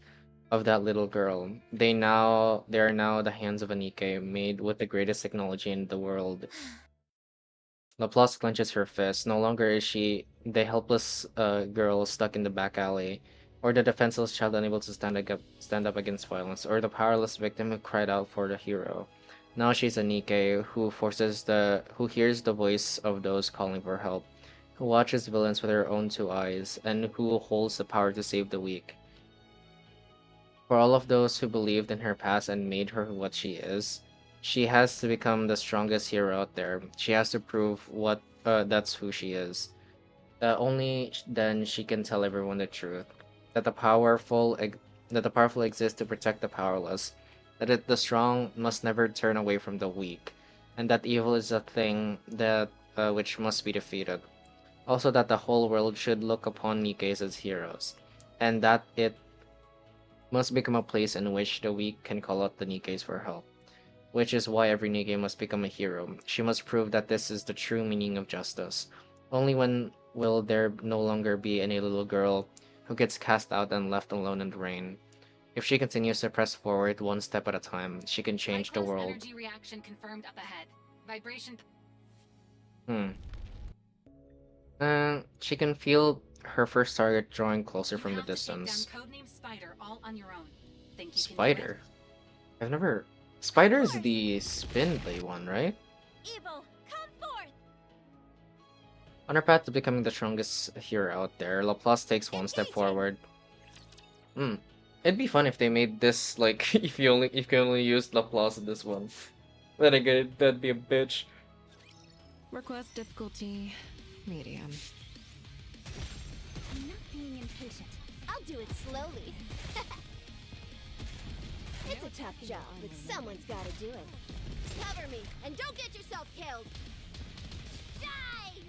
of that little girl. They are now the hands of a Nikkei, made with the greatest technology in the world. Laplace clenches her fist. No longer is she the helpless girl stuck in the back alley, or the defenseless child unable to stand up against violence, or the powerless victim who cried out for the hero. Now she's a Nikkei who hears the voice of those calling for help, who watches villains with her own 2 eyes, and who holds the power to save the weak. For all of those who believed in her past and made her what she is, she has to become the strongest hero out there. She has to prove that's who she is. Only then she can tell everyone the truth. That the powerful exist to protect the powerless. The strong must never turn away from the weak, and that evil is a thing that which must be defeated. Also, that the whole world should look upon Nikkeis as heroes, and that it must become a place in which the weak can call out the Nikkeis for help. Which is why every Nikkei must become a hero. She must prove that this is the true meaning of justice. Only when will there no longer be any little girl who gets cast out and left alone in the rain. If she continues to press forward 1 step at a time, she can change the world. Energy reaction confirmed up ahead. Vibration. She can feel her first target drawing closer from the You have to distance. take down codename Spider all on your own. Think you can do Spider? I've never... Spider is the spindly one, right? Evil, come forth. On her path to becoming the strongest hero out there, Laplace takes 1 step forward. It'd be fun if they made this like if you only use Laplace in this one. Then again, that'd be a bitch. Request difficulty medium. I'm not being impatient. I'll do it slowly. It's a tough job, but someone's gotta do it. Cover me, and don't get yourself killed! Die!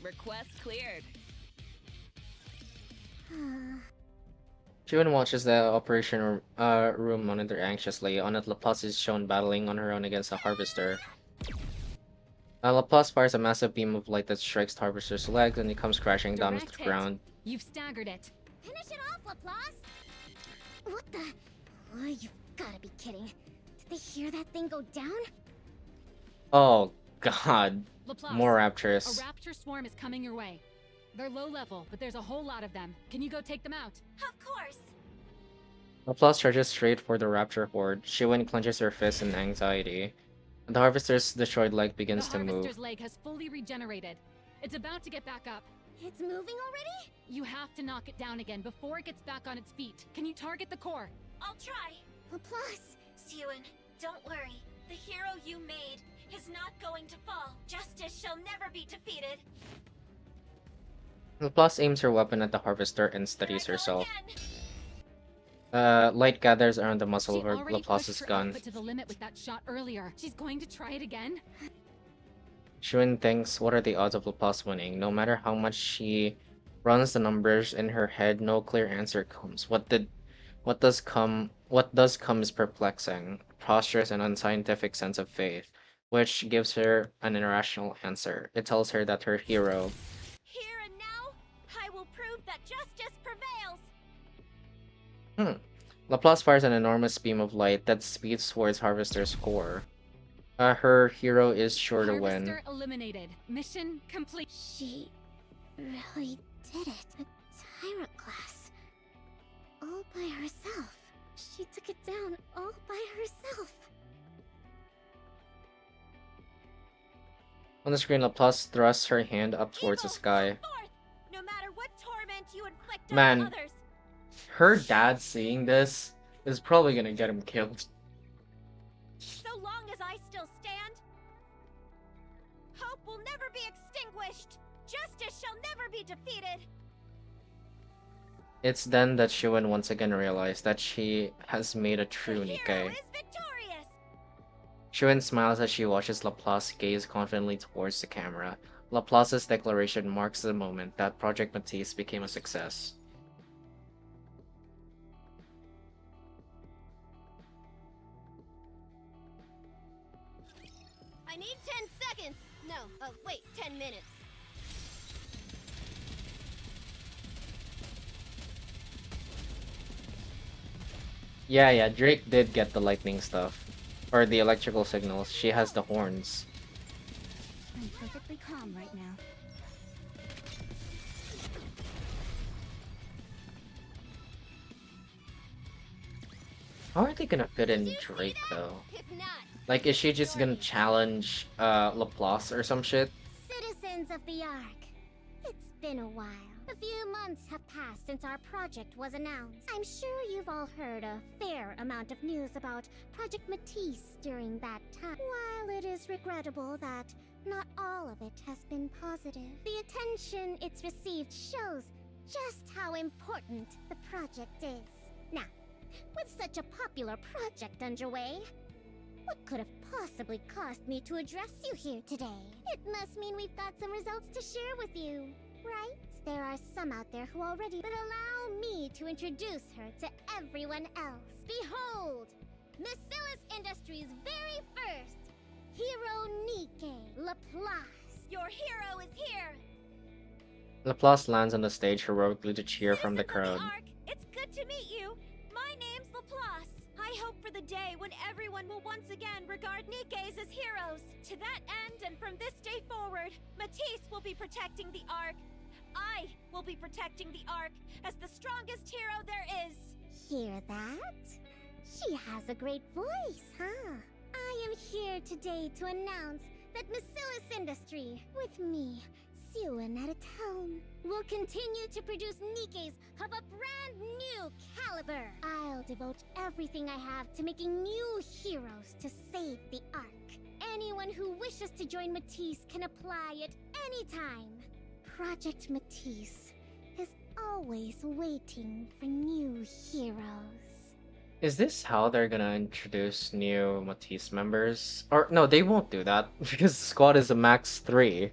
Request cleared. Juan watches the operation room monitor anxiously. On it, Laplace is shown battling on her own against a harvester. Laplace fires a massive beam of light that strikes the harvester's legs and he comes crashing down to Direct the hit. ground. You've staggered it. Finish it off, Laplace! What the... Oh, you've gotta be kidding. Did they hear that thing go down? Oh god. Laplace, More a raptors. raptor swarm is coming your way. They're low level, but there's a whole lot of them. Can you go take them out? Of course. Laplace charges straight for the raptor horde. Shiwen clenches her fist in anxiety. The harvester's destroyed leg The begins to move. harvester's leg has fully regenerated. It's about to get back up. It's moving already? You have to knock it down again before it gets back on its feet. Can you target the core? I'll try. Laplace! Siwon, don't worry. The hero you made is not going to fall. Justice shall never be defeated. Laplace aims her weapon at the harvester and steadies Here I go herself. again. Light gathers around the muzzle She of her already Laplace's pushed her gun. output to the limit with that shot earlier. She's going to try it again? Shiwen thinks, what are the odds of Laplace winning? No matter how much she runs the numbers in her head, no clear answer comes. What does come is perplexing, preposterous and unscientific sense of faith, which gives her an irrational answer. It tells her that her hero, Here and now, I will prove that justice prevails. Laplace fires an enormous beam of light that speeds towards Harvester's core. Her hero is sure to win. Harvester eliminated. Mission complete. She really did it. A Tyrant class. All by herself. She took it down all by herself. On the screen, Laplace thrusts her hand up towards the Evil, sky. come forth! No matter what torment you inflict Man. on others. Her dad seeing this is probably gonna get him killed. So long as I still stand, hope will never be extinguished. Justice shall never be defeated. It's then that Shiwen once again realized that she has made a true The hero NIKKE. is victorious. Shiwen smiles as she watches Laplace gaze confidently towards the camera. Laplace's declaration marks the moment that Project Matisse became a success. I need 10 seconds! No, wait, 10 minutes. Yeah, Drake did get the lightning stuff. Or the electrical signals. She has the horns. I'm perfectly calm right now. How are they gonna fit in Drake though? If not, Like, is she just gonna challenge Laplace or some shit? citizens of the Ark, it's been a while. A few months have passed since our project was announced. I'm sure you've all heard a fair amount of news about Project Matisse during that time. While it is regrettable that not all of it has been positive, the attention it's received shows just how important the project is. Now, with such a popular project underway, what could have possibly caused me to address you here today? It must mean we've got some results to share with you, right? There are some out there who already, but allow me to introduce her to everyone else. Behold, Miscellus Industries' very first hero NIKKE, Laplace. Your hero is here. Laplace lands on the stage heroically to cheer from the Citizens of crowd. Ark, it's good to meet you. My name's Laplace. I hope for the day when everyone will once again regard NIKKEs as heroes. To that end, and from this day forward, Matisse will be protecting the Ark. I will be protecting the Ark as the strongest hero there is. Hear that? She has a great voice, huh? I am here today to announce that Miscellus Industry, with me, Siwon at its helm, will continue to produce NIKKEs of a brand new caliber. I'll devote everything I have to making new heroes to save the Ark. Anyone who wishes to join Matisse can apply at any time. Project Matisse is always waiting for new heroes. Is this how they're gonna introduce new Matisse members? Or no, they won't do that because the squad is a max 3.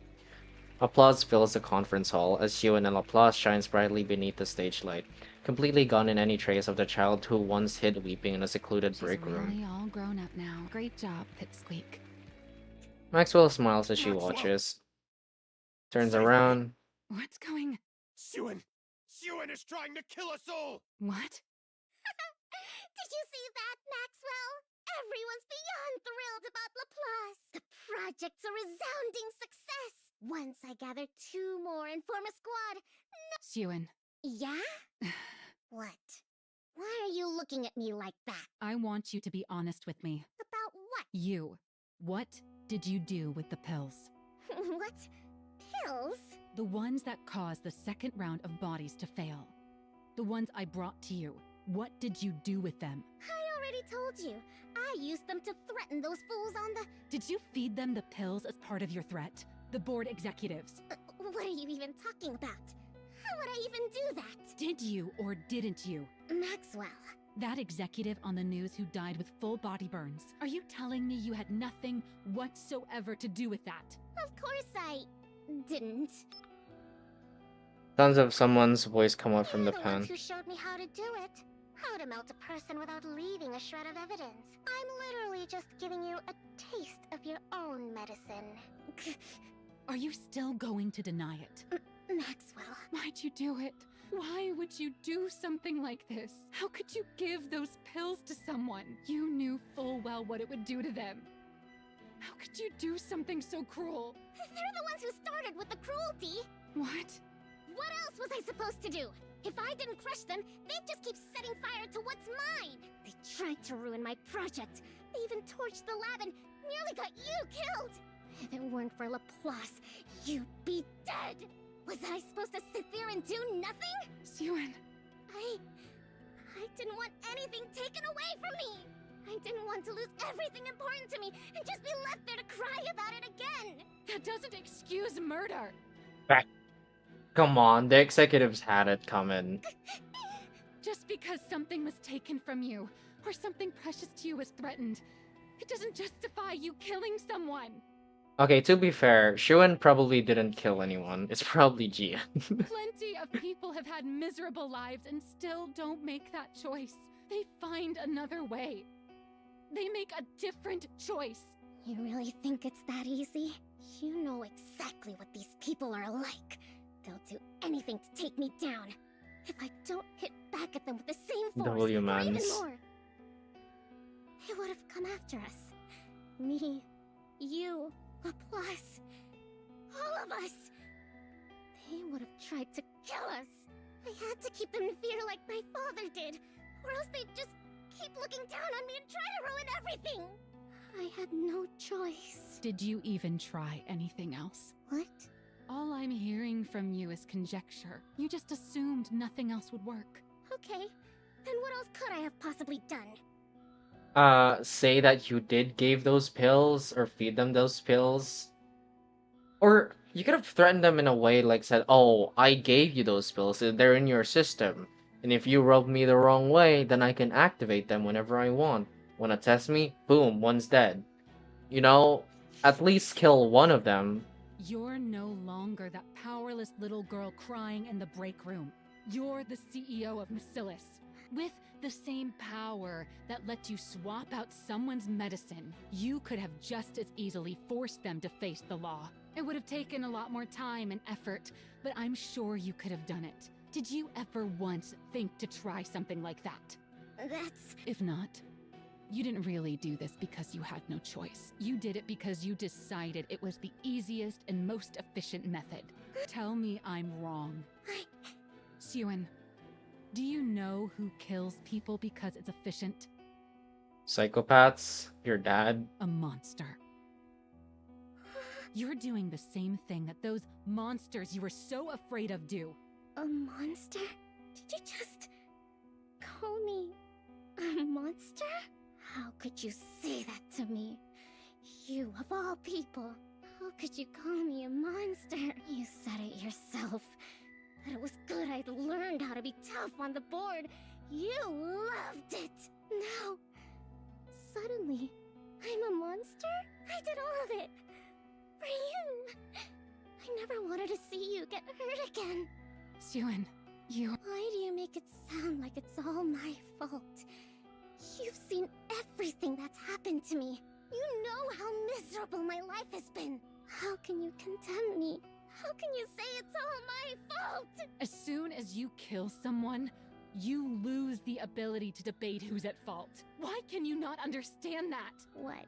Applause fills the conference hall as Shiwen and Laplace shines brightly beneath the stage light, completely gone in any trace of the child who once hid weeping in a secluded She's break room. really all grown up now. Great job, Pipsqueak. Maxwell smiles as she Maxwell. watches, turns Save me. around. What's going... Siwon is trying to kill us all! What? Did you see that, Maxwell? Everyone's beyond thrilled about Laplace. The project's a resounding success. Once I gather 2 more and form a squad. Suen, Yeah? What? Why are you looking at me like that? I want you to be honest with me. About what? You. What did you do with the pills? What? Pills? The ones that caused the second round of bodies to fail. The ones I brought to you. What did you do with them? I already told you. I used them to threaten those fools on the... Did you feed them the pills as part of your threat? The board executives. What are you even talking about? How would I even do that? Did you or didn't you? Maxwell. That executive on the news who died with full body burns. Are you telling me you had nothing whatsoever to do with that? Of course I... didn't. Sounds of someone's voice come out from the You're pen. ones who showed me how to do it. How to melt a person without leaving a shred of evidence. I'm literally just giving you a taste of your own medicine. Are you still going to deny it? Maxwell. Why'd you do it? Why would you do something like this? How could you give those pills to someone? You knew full well what it would do to them. How could you do something so cruel? They're the ones who started with the cruelty. What? What else was I supposed to do? If I didn't crush them, they'd just keep setting fire to what's mine. They tried to ruin my project. They even torched the lab and nearly got you killed. If it weren't for Laplace, you'd be dead. Was I supposed to sit there and do nothing? Suen. I didn't want anything taken away from me. I didn't want to lose everything important to me and just be left there to cry about it again. That doesn't excuse murder. Come on, the executives had it coming. Just because something was taken from you, or something precious to you was threatened, it doesn't justify you killing someone. Okay, to be fair, Shuen probably didn't kill anyone. It's probably Gia. Plenty of people have had miserable lives and still don't make that choice. They find another way. They make a different choice. You really think it's that easy? You know exactly what these people are like. They'll do anything to take me down. If I don't hit back at them with the same force, or even W-mans. more, they would have come after us. Me, you, Laplace, all of us. They would have tried to kill us. I had to keep them in fear like my father did, or else they'd just keep looking down on me and try to ruin everything. I had no choice. Did you even try anything else? What? All I'm hearing from you is conjecture. You just assumed nothing else would work. Okay, then what else could I have possibly done? Say that you did give those pills or feed them those pills. Or you could have threatened them in a way like said, oh, I gave you those pills, they're in your system. And if you rub me the wrong way, then I can activate them whenever I want. Wanna test me? Boom, one's dead. You know, at least kill one of them. You're no longer that powerless little girl crying in the break room. You're the CEO of Bacillus, with the same power that let you swap out someone's medicine. You could have just as easily forced them to face the law. It would have taken a lot more time and effort, but I'm sure you could have done it. Did you ever once think to try something like that? That's... If not, you didn't really do this because you had no choice. You did it because you decided it was the easiest and most efficient method. Tell me I'm wrong. Suen, do you know who kills people because it's efficient? Psychopaths? Your dad? A monster. You're doing the same thing that those monsters you were so afraid of do. A monster? Did you just call me a monster? How could you say that to me? You, of all people. How could you call me a monster? You said it yourself. That it was good I'd learned how to be tough on the board. You loved it. Now, suddenly, I'm a monster? I did all of it. For you. I never wanted to see you get hurt again. Suen, you... Why do you make it sound like it's all my fault? You've seen everything that's happened to me. You know how miserable my life has been. How can you condemn me? How can you say it's all my fault? As soon as you kill someone, you lose the ability to debate who's at fault. Why can you not understand that? What?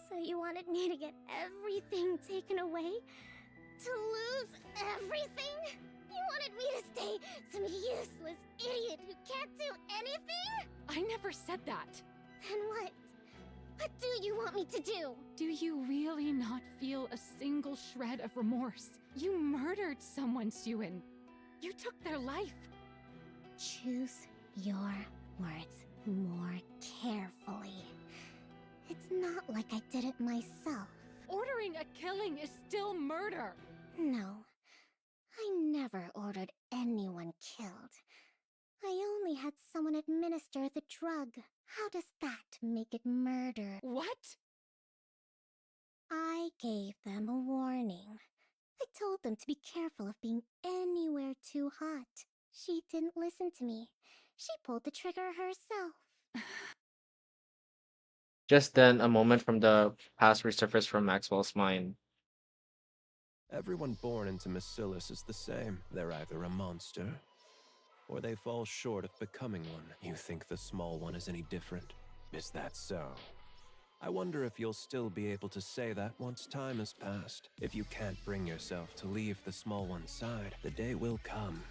So you wanted me to get everything taken away? To lose everything? You wanted me to stay some useless idiot who can't do anything? I never said that. Then what? What do you want me to do? Do you really not feel a single shred of remorse? You murdered someone, Suen. You took their life. Choose your words more carefully. It's not like I did it myself. Ordering a killing is still murder. No, I never ordered anyone killed. I only had someone administer the drug. How does that make it murder? What? I gave them a warning. I told them to be careful of being anywhere too hot. She didn't listen to me. She pulled the trigger herself. Just then, a moment from the past resurfaced from Maxwell's mind. Everyone born into Macilis is the same. They're either a monster, or they fall short of becoming one. You think the small one is any different? Is that so? I wonder if you'll still be able to say that once time has passed. If you can't bring yourself to leave the small one's side, the day will come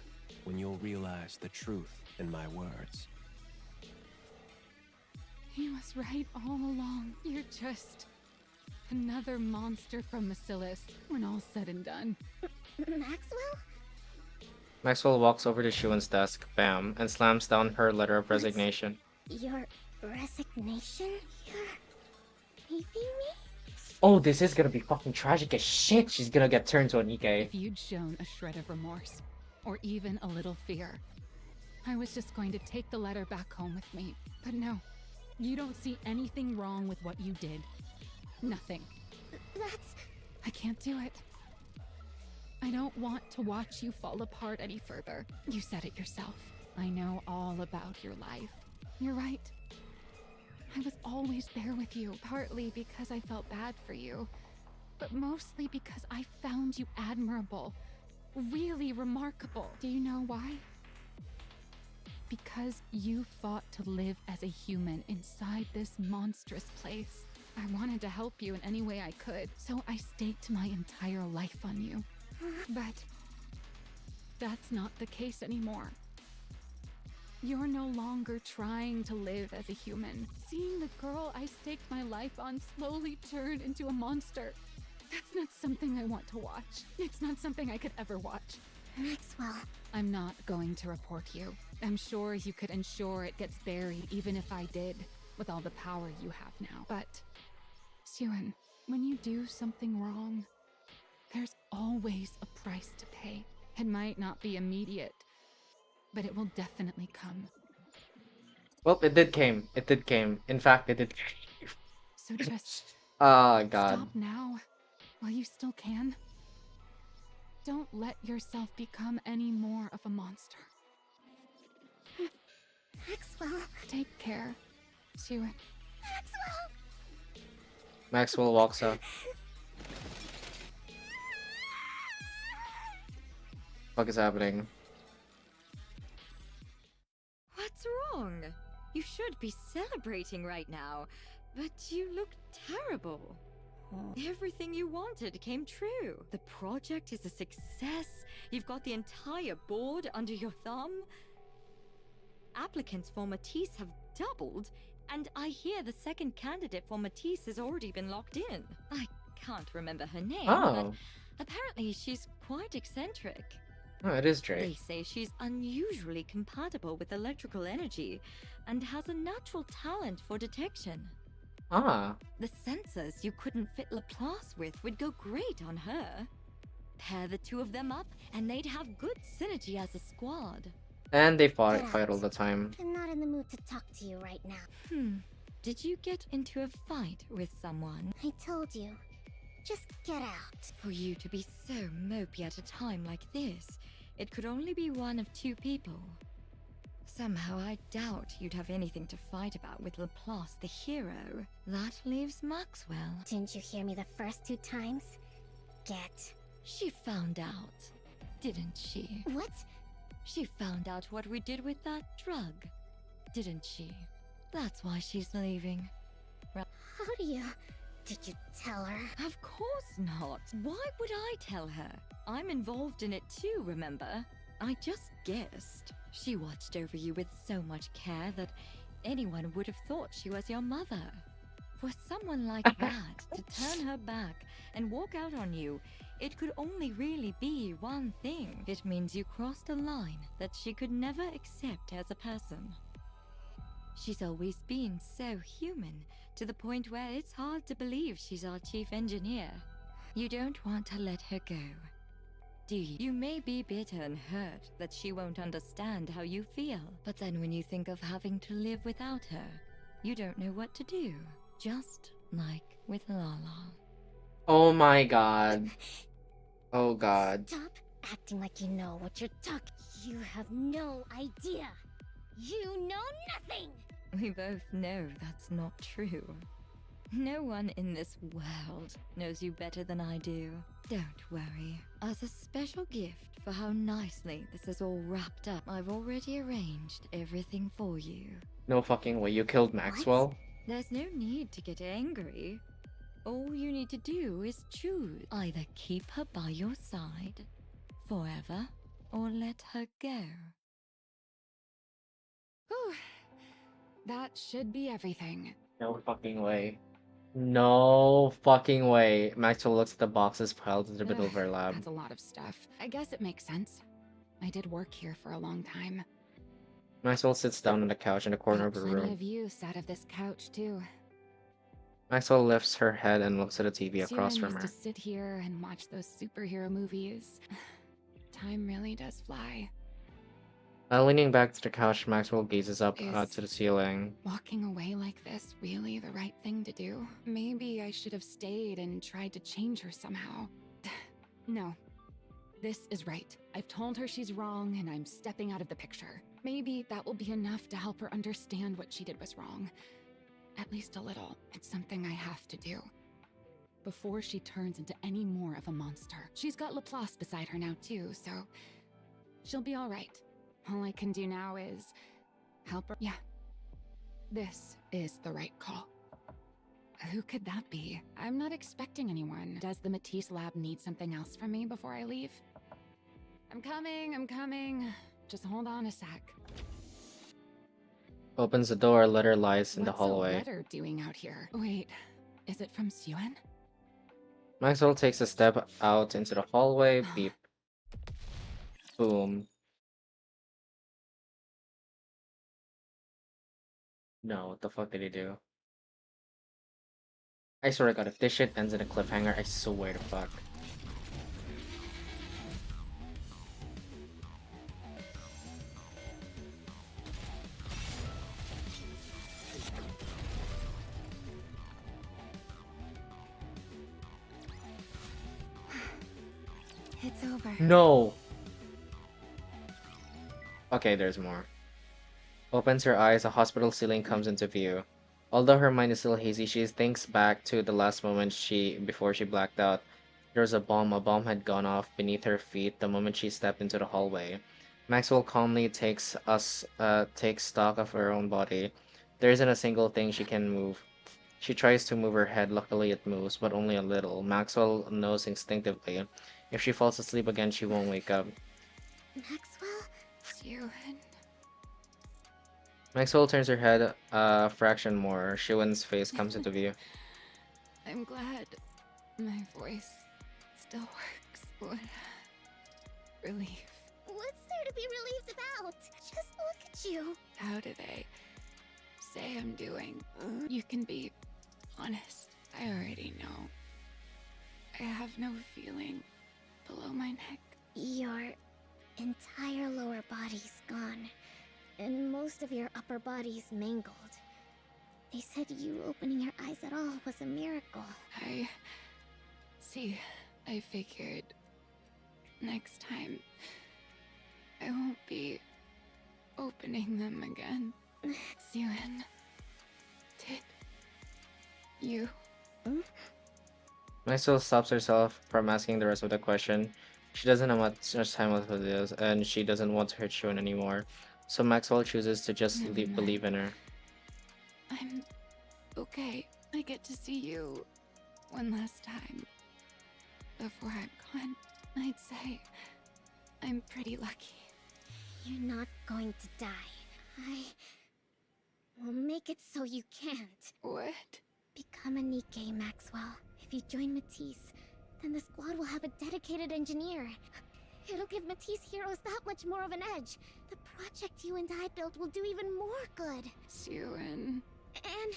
when you'll realize the truth in my words. He was right all along. You're just another monster from Macilis when all's said and done. Maxwell? Maxwell walks over to Shuen's desk, bam, and slams down her letter of resignation. Your resignation? You're leaving me? Oh, this is gonna be fucking tragic as shit. She's gonna get turned to a NIKKE. If you'd shown a shred of remorse, or even a little fear, I was just going to take the letter back home with me. But no, you don't see anything wrong with what you did. Nothing. That's... I can't do it. I don't want to watch you fall apart any further. You said it yourself. I know all about your life. You're right. I was always there with you, partly because I felt bad for you, but mostly because I found you admirable, really remarkable. Do you know why? Because you fought to live as a human inside this monstrous place. I wanted to help you in any way I could, so I staked my entire life on you. But that's not the case anymore. You're no longer trying to live as a human. Seeing the girl I staked my life on slowly turn into a monster, that's not something I want to watch. It's not something I could ever watch. Maxwell. I'm not going to report you. I'm sure you could ensure it gets buried even if I did, with all the power you have now. But, Suen, when you do something wrong, there's always a price to pay. It might not be immediate, but it will definitely come. Well, it did came. It did came. In fact, it did. So just Oh, God. stop now, while you still can. Don't let yourself become any more of a monster. Maxwell. Take care, Suen. Maxwell! Maxwell walks up. What is happening? What's wrong? You should be celebrating right now, but you look terrible. Everything you wanted came true. The project is a success. You've got the entire board under your thumb. Applicants for Matisse have doubled, and I hear the second candidate for Matisse has already been locked in. I can't remember her name, but apparently she's quite eccentric. Oh, it is They Drake. say she's unusually compatible with electrical energy and has a natural talent for detection. Ah. The sensors you couldn't fit Laplace with would go great on her. Pair the two of them up, and they'd have good synergy as a squad. And they Get fight all out. the time. I'm not in the mood to talk to you right now. Did you get into a fight with someone? I told you. Just get out. For you to be so mopey at a time like this, it could only be one of two people. Somehow I doubt you'd have anything to fight about with Laplace the hero. That leaves Maxwell. Didn't you hear me the first 2 times? Get. She found out, didn't she? What? She found out what we did with that drug, didn't she? That's why she's leaving. How do you... Did you tell her? Of course not. Why would I tell her? I'm involved in it too, remember? I just guessed. She watched over you with so much care that anyone would have thought she was your mother. For someone like that to turn her back and walk out on you, it could only really be one thing. It means you crossed a line that she could never accept as a person. She's always been so human, to the point where it's hard to believe she's our chief engineer. You don't want to let her go, do you? You may be bitter and hurt that she won't understand how you feel, but then when you think of having to live without her, you don't know what to do. Just like with Lala. Oh my god. Oh god. Stop acting like you know what you're talking. You have no idea. You know nothing. We both know that's not true. No one in this world knows you better than I do. Don't worry. As a special gift for how nicely this is all wrapped up, I've already arranged everything for you. No fucking way, you killed Maxwell? There's no need to get angry. All you need to do is choose. Either keep her by your side forever or let her go. Whew. That should be everything. No fucking way. No fucking way. Maxwell looks at the boxes piled in the middle of her lab. That's a lot of stuff. I guess it makes sense. I did work here for a long time. Maxwell sits down on the couch in the corner of the Plenty room. of use out of this couch too. Maxwell lifts her head and looks at the TV across Siren from used her. to sit here and watch those superhero movies. Time really does fly. Leaning back to the couch, Maxwell gazes up Is to the ceiling. Walking away like this really the right thing to do? Maybe I should have stayed and tried to change her somehow. No. This is right. I've told her she's wrong and I'm stepping out of the picture. Maybe that will be enough to help her understand what she did was wrong. At least a little. It's something I have to do. Before she turns into any more of a monster. She's got Laplace beside her now too, so she'll be all right. All I can do now is help her. Yeah. This is the right call. Who could that be? I'm not expecting anyone. Does the Matisse lab need something else from me before I leave? I'm coming. Just hold on a sec. Opens the door, a letter lies in the hallway. What's a letter doing out here? Wait, is it from Suen? Maxwell takes a step out into the hallway. Beep. Boom. No, what the fuck did he do? I swear to god, if this shit ends in a cliffhanger, I swear to fuck. It's over. No! Okay, there's more. Opens her eyes, a hospital ceiling comes into view. Although her mind is still hazy, she thinks back to the last moment before she blacked out. There was a bomb had gone off beneath her feet the moment she stepped into the hallway. Maxwell calmly takes stock of her own body. There isn't a single thing she can move. She tries to move her head, luckily it moves, but only a little. Maxwell knows instinctively. If she falls asleep again, she won't wake up. Maxwell? Suen. Maxwell turns her head a fraction more. Shuen's face comes into view. I'm glad my voice still works. What relief. What's there to be relieved about? Just look at you. How do they say I'm doing? You can be honest. I already know. I have no feeling below my neck. Your entire lower body's gone, and most of your upper body's mangled. They said you opening your eyes at all was a miracle. I figured next time I won't be opening them again. Suen, did you? Maxwell stops herself from asking the rest of the question. She doesn't have much time with this, and she doesn't want to hurt Shion anymore. So Maxwell chooses to just Never mind. believe in her. I'm okay. I get to see you one last time before I'm gone. I'd say I'm pretty lucky. You're not going to die. I will make it so you can't. What? Become a NIKKE, Maxwell. If you join Matisse, then the squad will have a dedicated engineer. It'll give Matisse heroes that much more of an edge. The project you and I built will do even more good. Siwon. And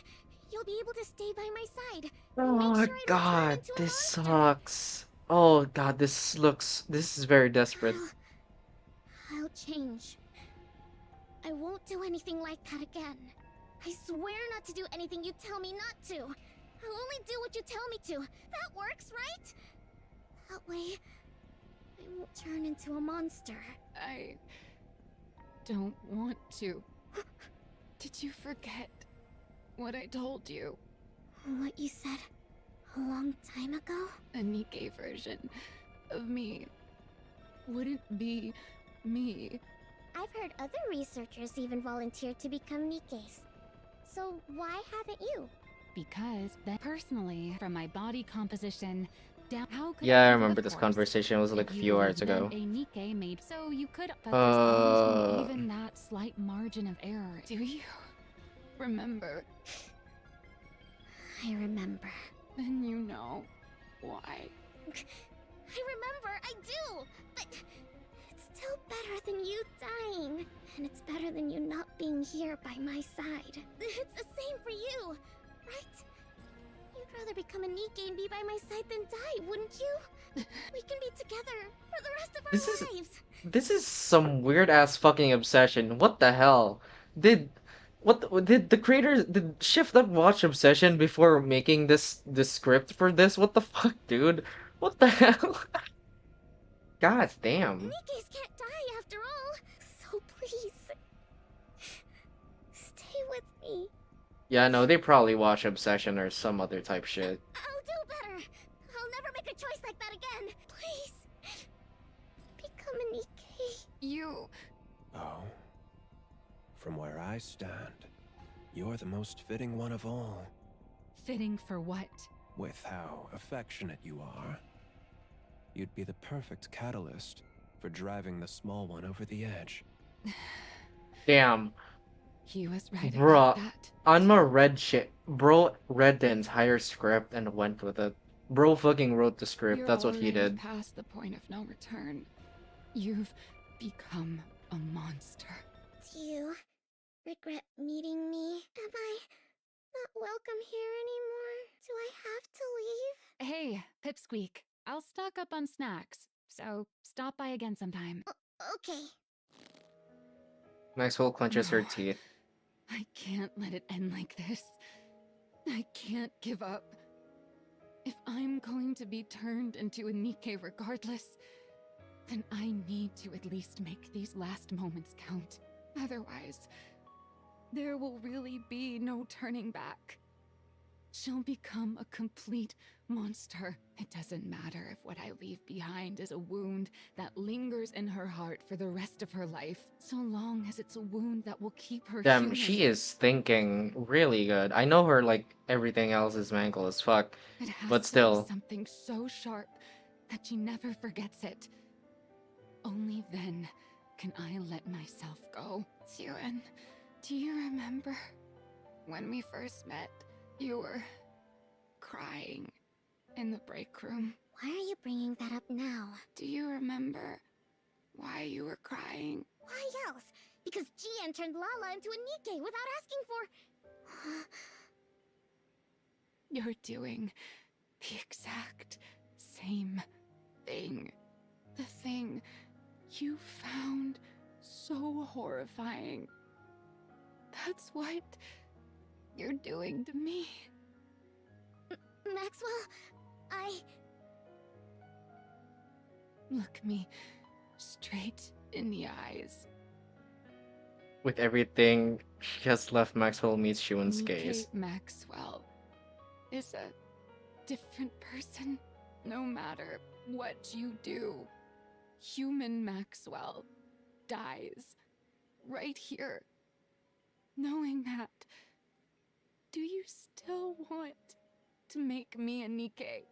you'll be able to stay by my side. Oh Make my sure I don't turn god, into a this monster. sucks. Oh god, this is very desperate. I'll change. I won't do anything like that again. I swear not to do anything you tell me not to. I'll only do what you tell me to. That works, right? That way, I won't turn into a monster. I don't want to. Did you forget what I told you? What you said a long time ago? A NIKKE version of me wouldn't be me. I've heard other researchers even volunteer to become NIKKEs. So why haven't you? Because that personally, from my body composition down, how could Yeah, I even, remember of this course, conversation was like if a you few would hours have ago. been a NIKKE made, so you could, but there's always been Uh, even that slight margin of error. Do you remember? I remember. Then you know why. I remember, I do! But it's still better than you dying. And it's better than you not being here by my side. It's the same for you, right? You'd rather become a NIKKE and be by my side than die, wouldn't you? We can be together for the rest of our lives. This is some weird ass fucking obsession. What the hell? Did the creators did Shift Up watch Obsession before making this script for this? What the fuck, dude? What the hell? God damn. NIKKEs can't die after all. So please, stay with me. Yeah, no, they probably watch Obsession or some other type shit. I'll do better. I'll never make a choice like that again. Please, become a NIKKE. You. Oh. From where I stand, you're the most fitting one of all. Fitting for what? With how affectionate you are. You'd be the perfect catalyst for driving the small one over the edge. Damn. He was right Bruh, about that. Anma Bro read the entire script and went with it. Bro fucking wrote the script. You're That's what he already did. past the point of no return. You've become a monster. Do you regret meeting me? Am I not welcome here anymore? Do I have to leave? Hey, Pipsqueak. I'll stock up on snacks, so stop by again sometime. Okay. Maxwell clenches her No. teeth. I can't let it end like this. I can't give up. If I'm going to be turned into a NIKKE regardless, then I need to at least make these last moments count. Otherwise, there will really be no turning back. She'll become a complete monster. It doesn't matter if what I leave behind is a wound that lingers in her heart for the rest of her life, so long as it's a wound that will keep her Damn, human. she is thinking really good. I know her like everything else is mangled as fuck, It has but to still. be something so sharp that she never forgets it. Only then can I let myself go. Siwon, do you remember when we first met? You were crying in the break room. Why are you bringing that up now? Do you remember why you were crying? Why else? Because Jian turned Lala into a NIKKE without asking for... You're doing the exact same thing. The thing you found so horrifying. That's what you're doing to me. Maxwell, Look me straight in the eyes. With everything she has left, Maxwell meets Shiwon's NIKKE gaze. Maxwell is a different person, no matter what you do. human Maxwell dies right here, knowing that, do you still want to make me a NIKKE?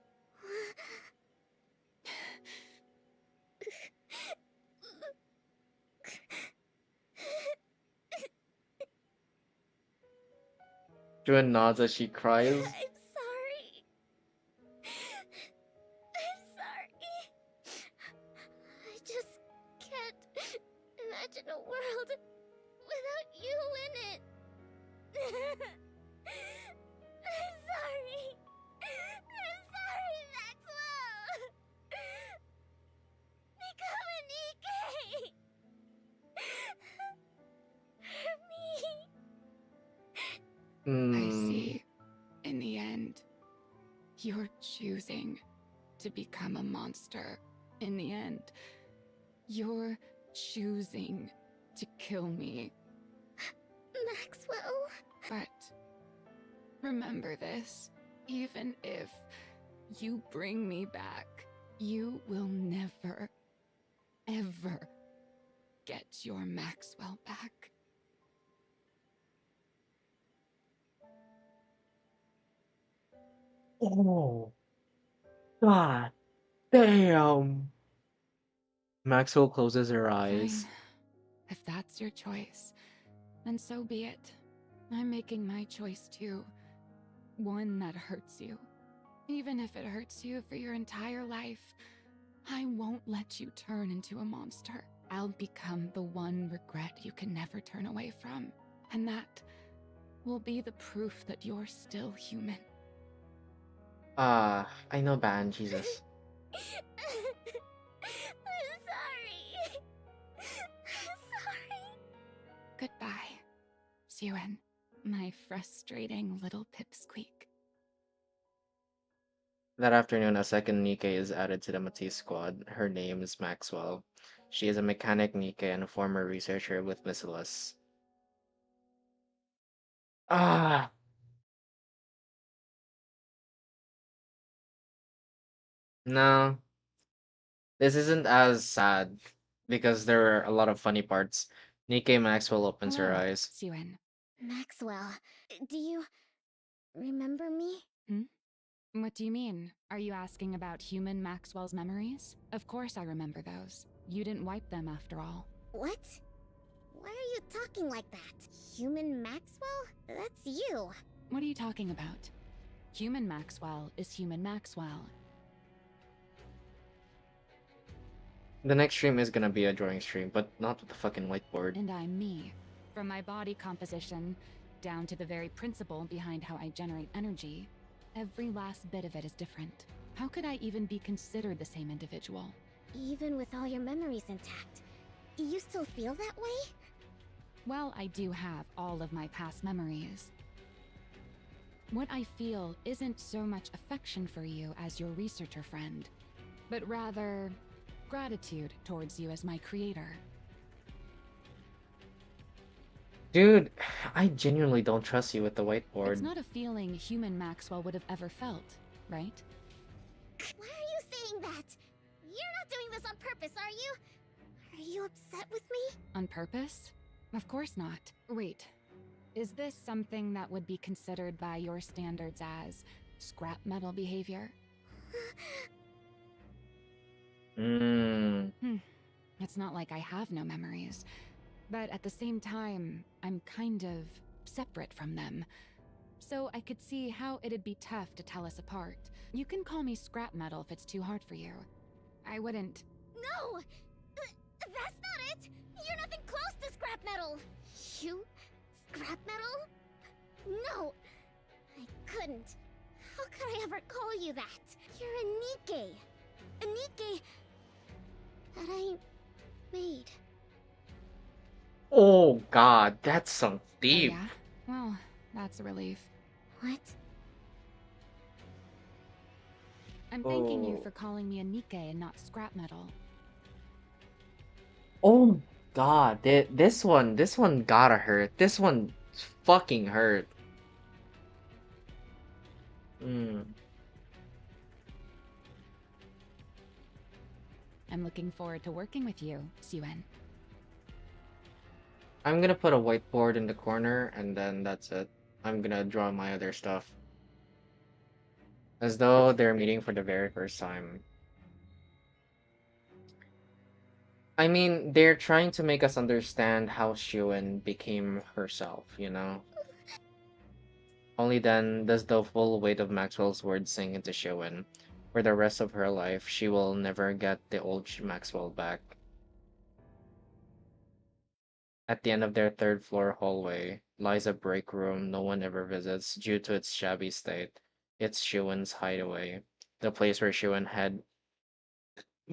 Jun nods as she cries. I'm sorry. I'm sorry. I just can't imagine a world without you in it. I'm sorry. I'm sorry, Maxwell. Become a NIKKE. For me. I see. In the end, you're choosing to become a monster. In the end, you're choosing to kill me. Maxwell. But remember this, even if you bring me back, you will never, ever get your Maxwell back. Oh, God damn. Maxwell closes her eyes. Fine. If that's your choice, then so be it. I'm making my choice too. One that hurts you. Even if it hurts you for your entire life, I won't let you turn into a monster. I'll become the one regret you can never turn away from. And that will be the proof that you're still human. I know Ban, Jesus. I'm sorry. I'm sorry. Goodbye, Suen, my frustrating little pipsqueak. That afternoon, a second NIKKE is added to the Matisse squad. Her name is Maxwell. She is a mechanic NIKKE and a former researcher with Missilus. Ah! No, this isn't as sad because there are a lot of funny parts. NIKKE Maxwell opens her Hello, eyes. Suen. Maxwell, do you remember me? What do you mean? Are you asking about human Maxwell's memories? Of course I remember those. You didn't wipe them after all. What? Why are you talking like that? Human Maxwell? That's you. What are you talking about? Human Maxwell is human Maxwell. The next stream is gonna be a drawing stream, but not with the fucking whiteboard. And I'm me. From my body composition, down to the very principle behind how I generate energy, every last bit of it is different. How could I even be considered the same individual? Even with all your memories intact, you still feel that way? Well, I do have all of my past memories. What I feel isn't so much affection for you as your researcher friend, but rather gratitude towards you as my creator. Dude, I genuinely don't trust you with the whiteboard. It's not a feeling human Maxwell would have ever felt, right? Why are you saying that? You're not doing this on purpose, are you? Are you upset with me? On purpose? Of course not. Wait, is this something that would be considered by your standards as scrap metal behavior? It's not like I have no memories, but at the same time, I'm kind of separate from them. So I could see how it'd be tough to tell us apart. You can call me scrap metal if it's too hard for you. I wouldn't. No! That's not it! You're nothing close to scrap metal! You? Scrap metal? No! I couldn't. How could I ever call you that? You're a NIKKE! A NIKKE that I made. Oh god, that's some deep. Oh, yeah? Well, that's a relief. What? I'm thanking you Oh. for calling me a NIKKE and not scrap metal. Oh god, this one gotta hurt. This one fucking hurt. I'm looking forward to working with you, Suen. I'm gonna put a whiteboard in the corner and then that's it. I'm gonna draw my other stuff. As though they're meeting for the very first time. I mean, they're trying to make us understand how Shuen became herself, you know? Only then does the full weight of Maxwell's words sink into Shuen. For the rest of her life, she will never get the old Maxwell back. At the end of their third floor hallway lies a break room no one ever visits due to its shabby state. It's Shuen's hideaway, the place where Shuen had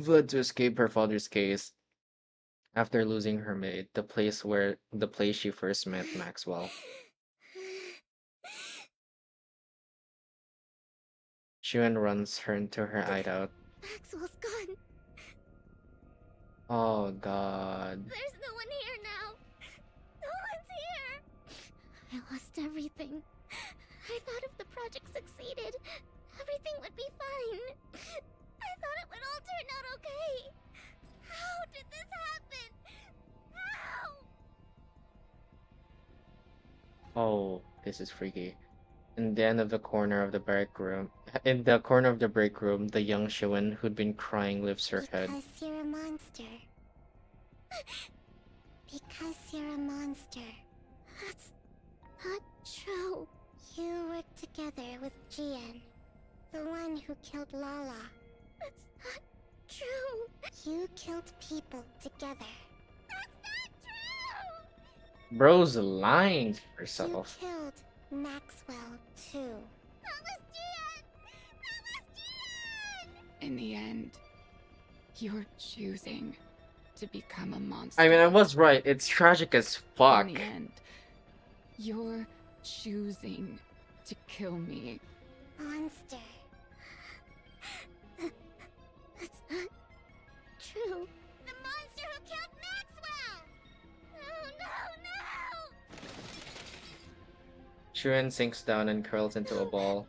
fled to escape her father's case after losing her maid, the place she first met Maxwell. Shuen runs her into her hideout. Maxwell's gone. Oh god. There's no one here now. No one's here. I lost everything. I thought if the project succeeded, everything would be fine. I thought it would all turn out okay. How did this happen? How? Oh, this is freaky. In the end of the corner of the break room, in the corner of the break room, the young Shuen who'd been crying lifts her head. Because you're a monster. Because you're a monster. That's not true. You worked together with Jian, the one who killed Lala. That's not true. You killed people together. That's not true! Bro's lying to herself. You killed Maxwell, too. That was Jian! That was Jian! In the end, you're choosing to become a monster. I mean, I was right. It's tragic as fuck. In the end, you're choosing to kill me. Monster. That's not true. The monster who killed Maxwell! No, no, no! Shuen sinks down and curls into a ball.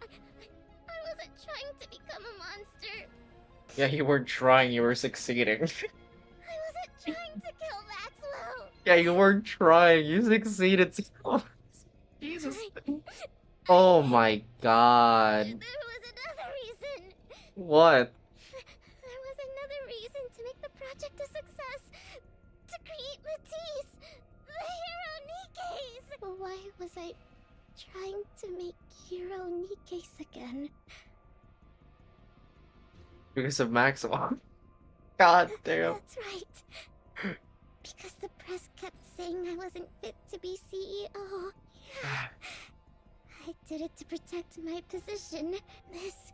I wasn't trying to become a monster. Yeah, you weren't trying, you were succeeding. I wasn't trying to kill Maxwell. Yeah, you weren't trying, you succeeded. Jesus. Oh my god. There was another reason. What? There was another reason to make the project a success. To create Matisse, the hero Nikke's. But why was I trying to make hero Nikke's again? Because of Maxwell. God damn. That's right. Because the press kept saying I wasn't fit to be CEO. Yeah. I did it to protect my position. This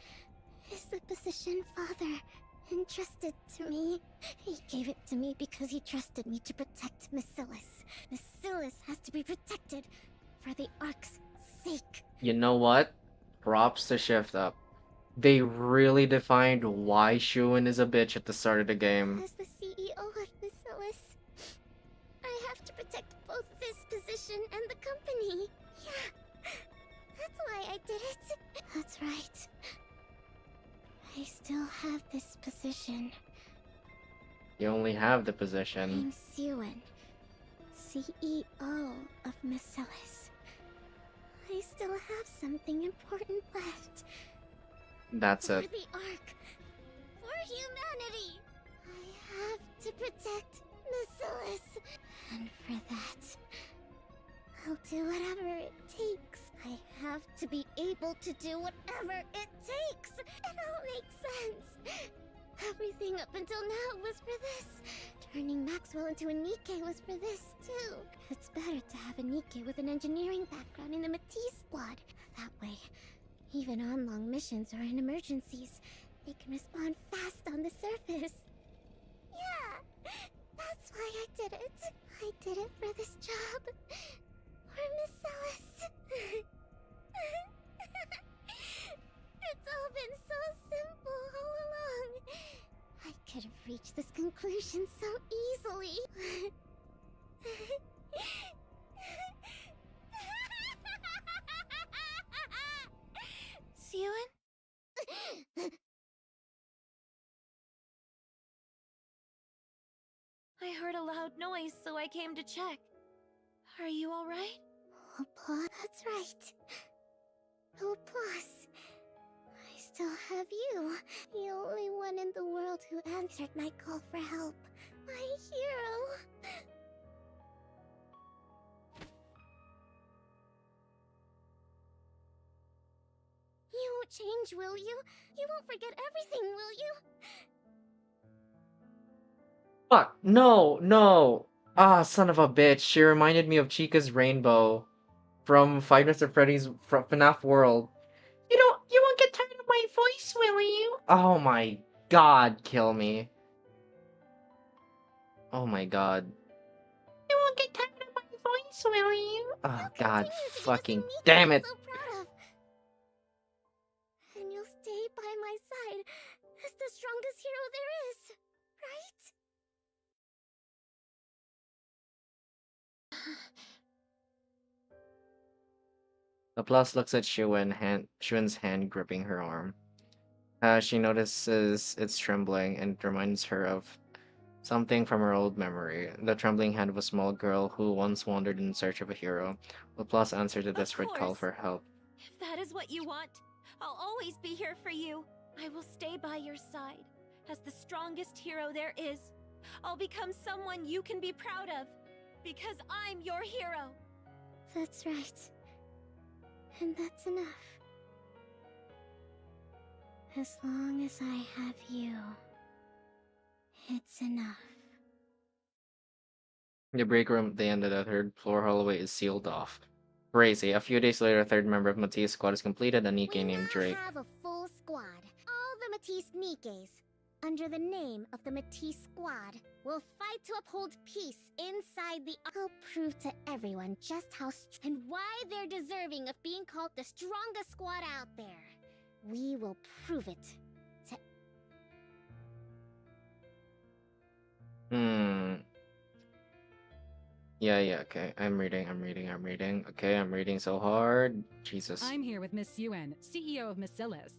is the position Father entrusted to me. He gave it to me because he trusted me to protect Miscellus. Miscellus has to be protected for the Ark's sake. You know what? Props to Shift Up. They really defined why Shuen is a bitch at the start of the game. As the CEO of Miscellus, I have to protect both this position and the company. Yeah, that's why I did it. That's right. I still have this position. You only have the position. I'm Suen, CEO of Miscellus. I still have something important left. That's For it. the Ark. For humanity. I have to protect Miscellus. And for that, I'll do whatever it takes. I have to be able to do whatever it takes. It all makes sense. Everything up until now was for this. Turning Maxwell into a NIKKE was for this, too. It's better to have a NIKKE with an engineering background in the Matisse squad. That way, even on long missions or in emergencies, they can respond fast on the surface. Yeah, that's why I did it. I did it for this job. For Miscellus. It's all been so simple all along. I could have reached this conclusion so easily. Suen? I heard a loud noise, so I came to check. Are you alright? That's right. Plus, I still have you. The only one in the world who answered my call for help. My hero. You won't change, will you? You won't forget everything, will you? Fuck, no, no. Ah, son of a bitch. She reminded me of Chica's Rainbow from Five Nights at Freddy's FNAF World. You won't get tired of my voice, will you? Oh my god, kill me. Oh my god. You won't get tired of my voice, will you? Oh god, fucking damn it. So proud of. And you'll stay by my side as the strongest hero there is, right? Laplace looks at Shuen's hand gripping her arm. She notices it's trembling and it reminds her of something from her old memory. The trembling hand of a small girl who once wandered in search of a hero. Laplace answered a desperate call for help. If that is what you want, I'll always be here for you. I will stay by your side as the strongest hero there is. I'll become someone you can be proud of because I'm your hero. That's right. And that's enough. As long as I have you, it's enough. The break room at the end of the third floor hallway is sealed off. Crazy. A few days later, a third member of Matthias' squad is completed, a NIKKE named Drake. We now have a full squad. All the Matisse NIKKEs, under the name of the Matisse Squad, will fight to uphold peace inside the... I'll prove to everyone just how and why they're deserving of being called the strongest squad out there. We will prove it to... Yeah, okay. I'm reading. Okay, I'm reading so hard. Jesus. I'm here with Miss Yuen, CEO of Missillis.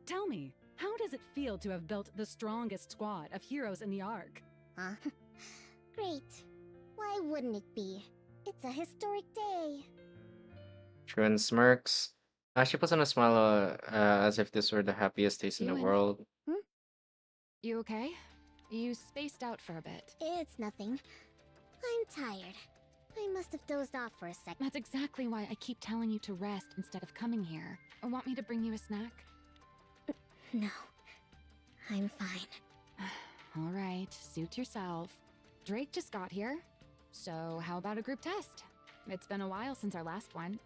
Tell me, how does it feel to have built the strongest squad of heroes in the Ark? Huh? Great. Why wouldn't it be? It's a historic day. Shuen smirks. She puts on a smile as if this were the happiest days in the Yuen. world. You okay? You spaced out for a bit. It's nothing. I'm tired. I must have dozed off for a second. That's exactly why I keep telling you to rest instead of coming here. Or want me to bring you a snack? No. I'm fine. All right, suit yourself. Drake just got here. So how about a group test? It's been a while since our last one.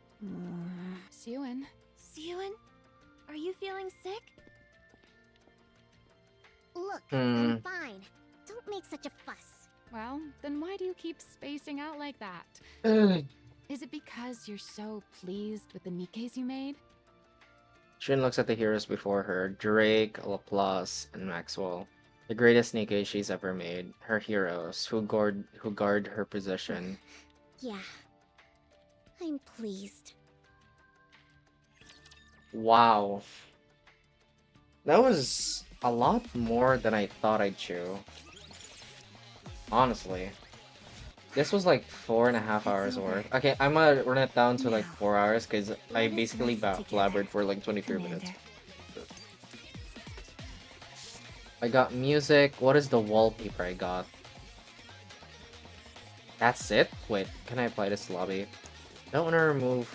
Sewin. Sewin? Are you feeling sick? Look, I'm fine. Don't make such a fuss. Well, then why do you keep spacing out like that? Is it because you're so pleased with the NIKKEs you made? Shuen looks at the heroes before her, Drake, Laplace, and Maxwell. The greatest NIKKE she's ever made. Her heroes, who guard her position. Yeah. I'm pleased. Wow. That was a lot more than I thought I'd chew. Honestly. This was like 4.5 hours worth. Okay, I'm gonna run it down to like 4 hours because I basically blabbered for like 23 minutes. I got music. What is the wallpaper I got? That's it? Wait, can I apply this to lobby? Don't want to remove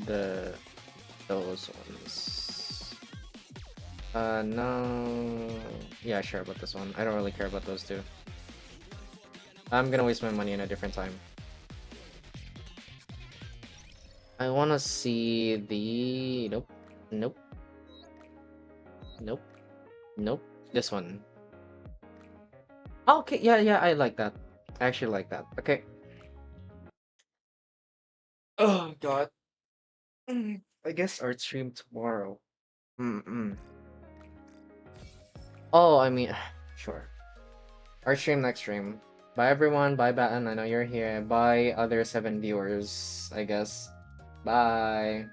those ones. No. Yeah, sure about this one. I don't really care about those two. I'm gonna waste my money in a different time. I wanna see the... Nope. This one. Okay, yeah, I like that. I actually like that. Okay. Oh, God. I guess art stream tomorrow. Oh, I mean, sure. Art stream next stream. Bye everyone, bye Batten, I know you're here. Bye other 7 viewers, I guess. Bye.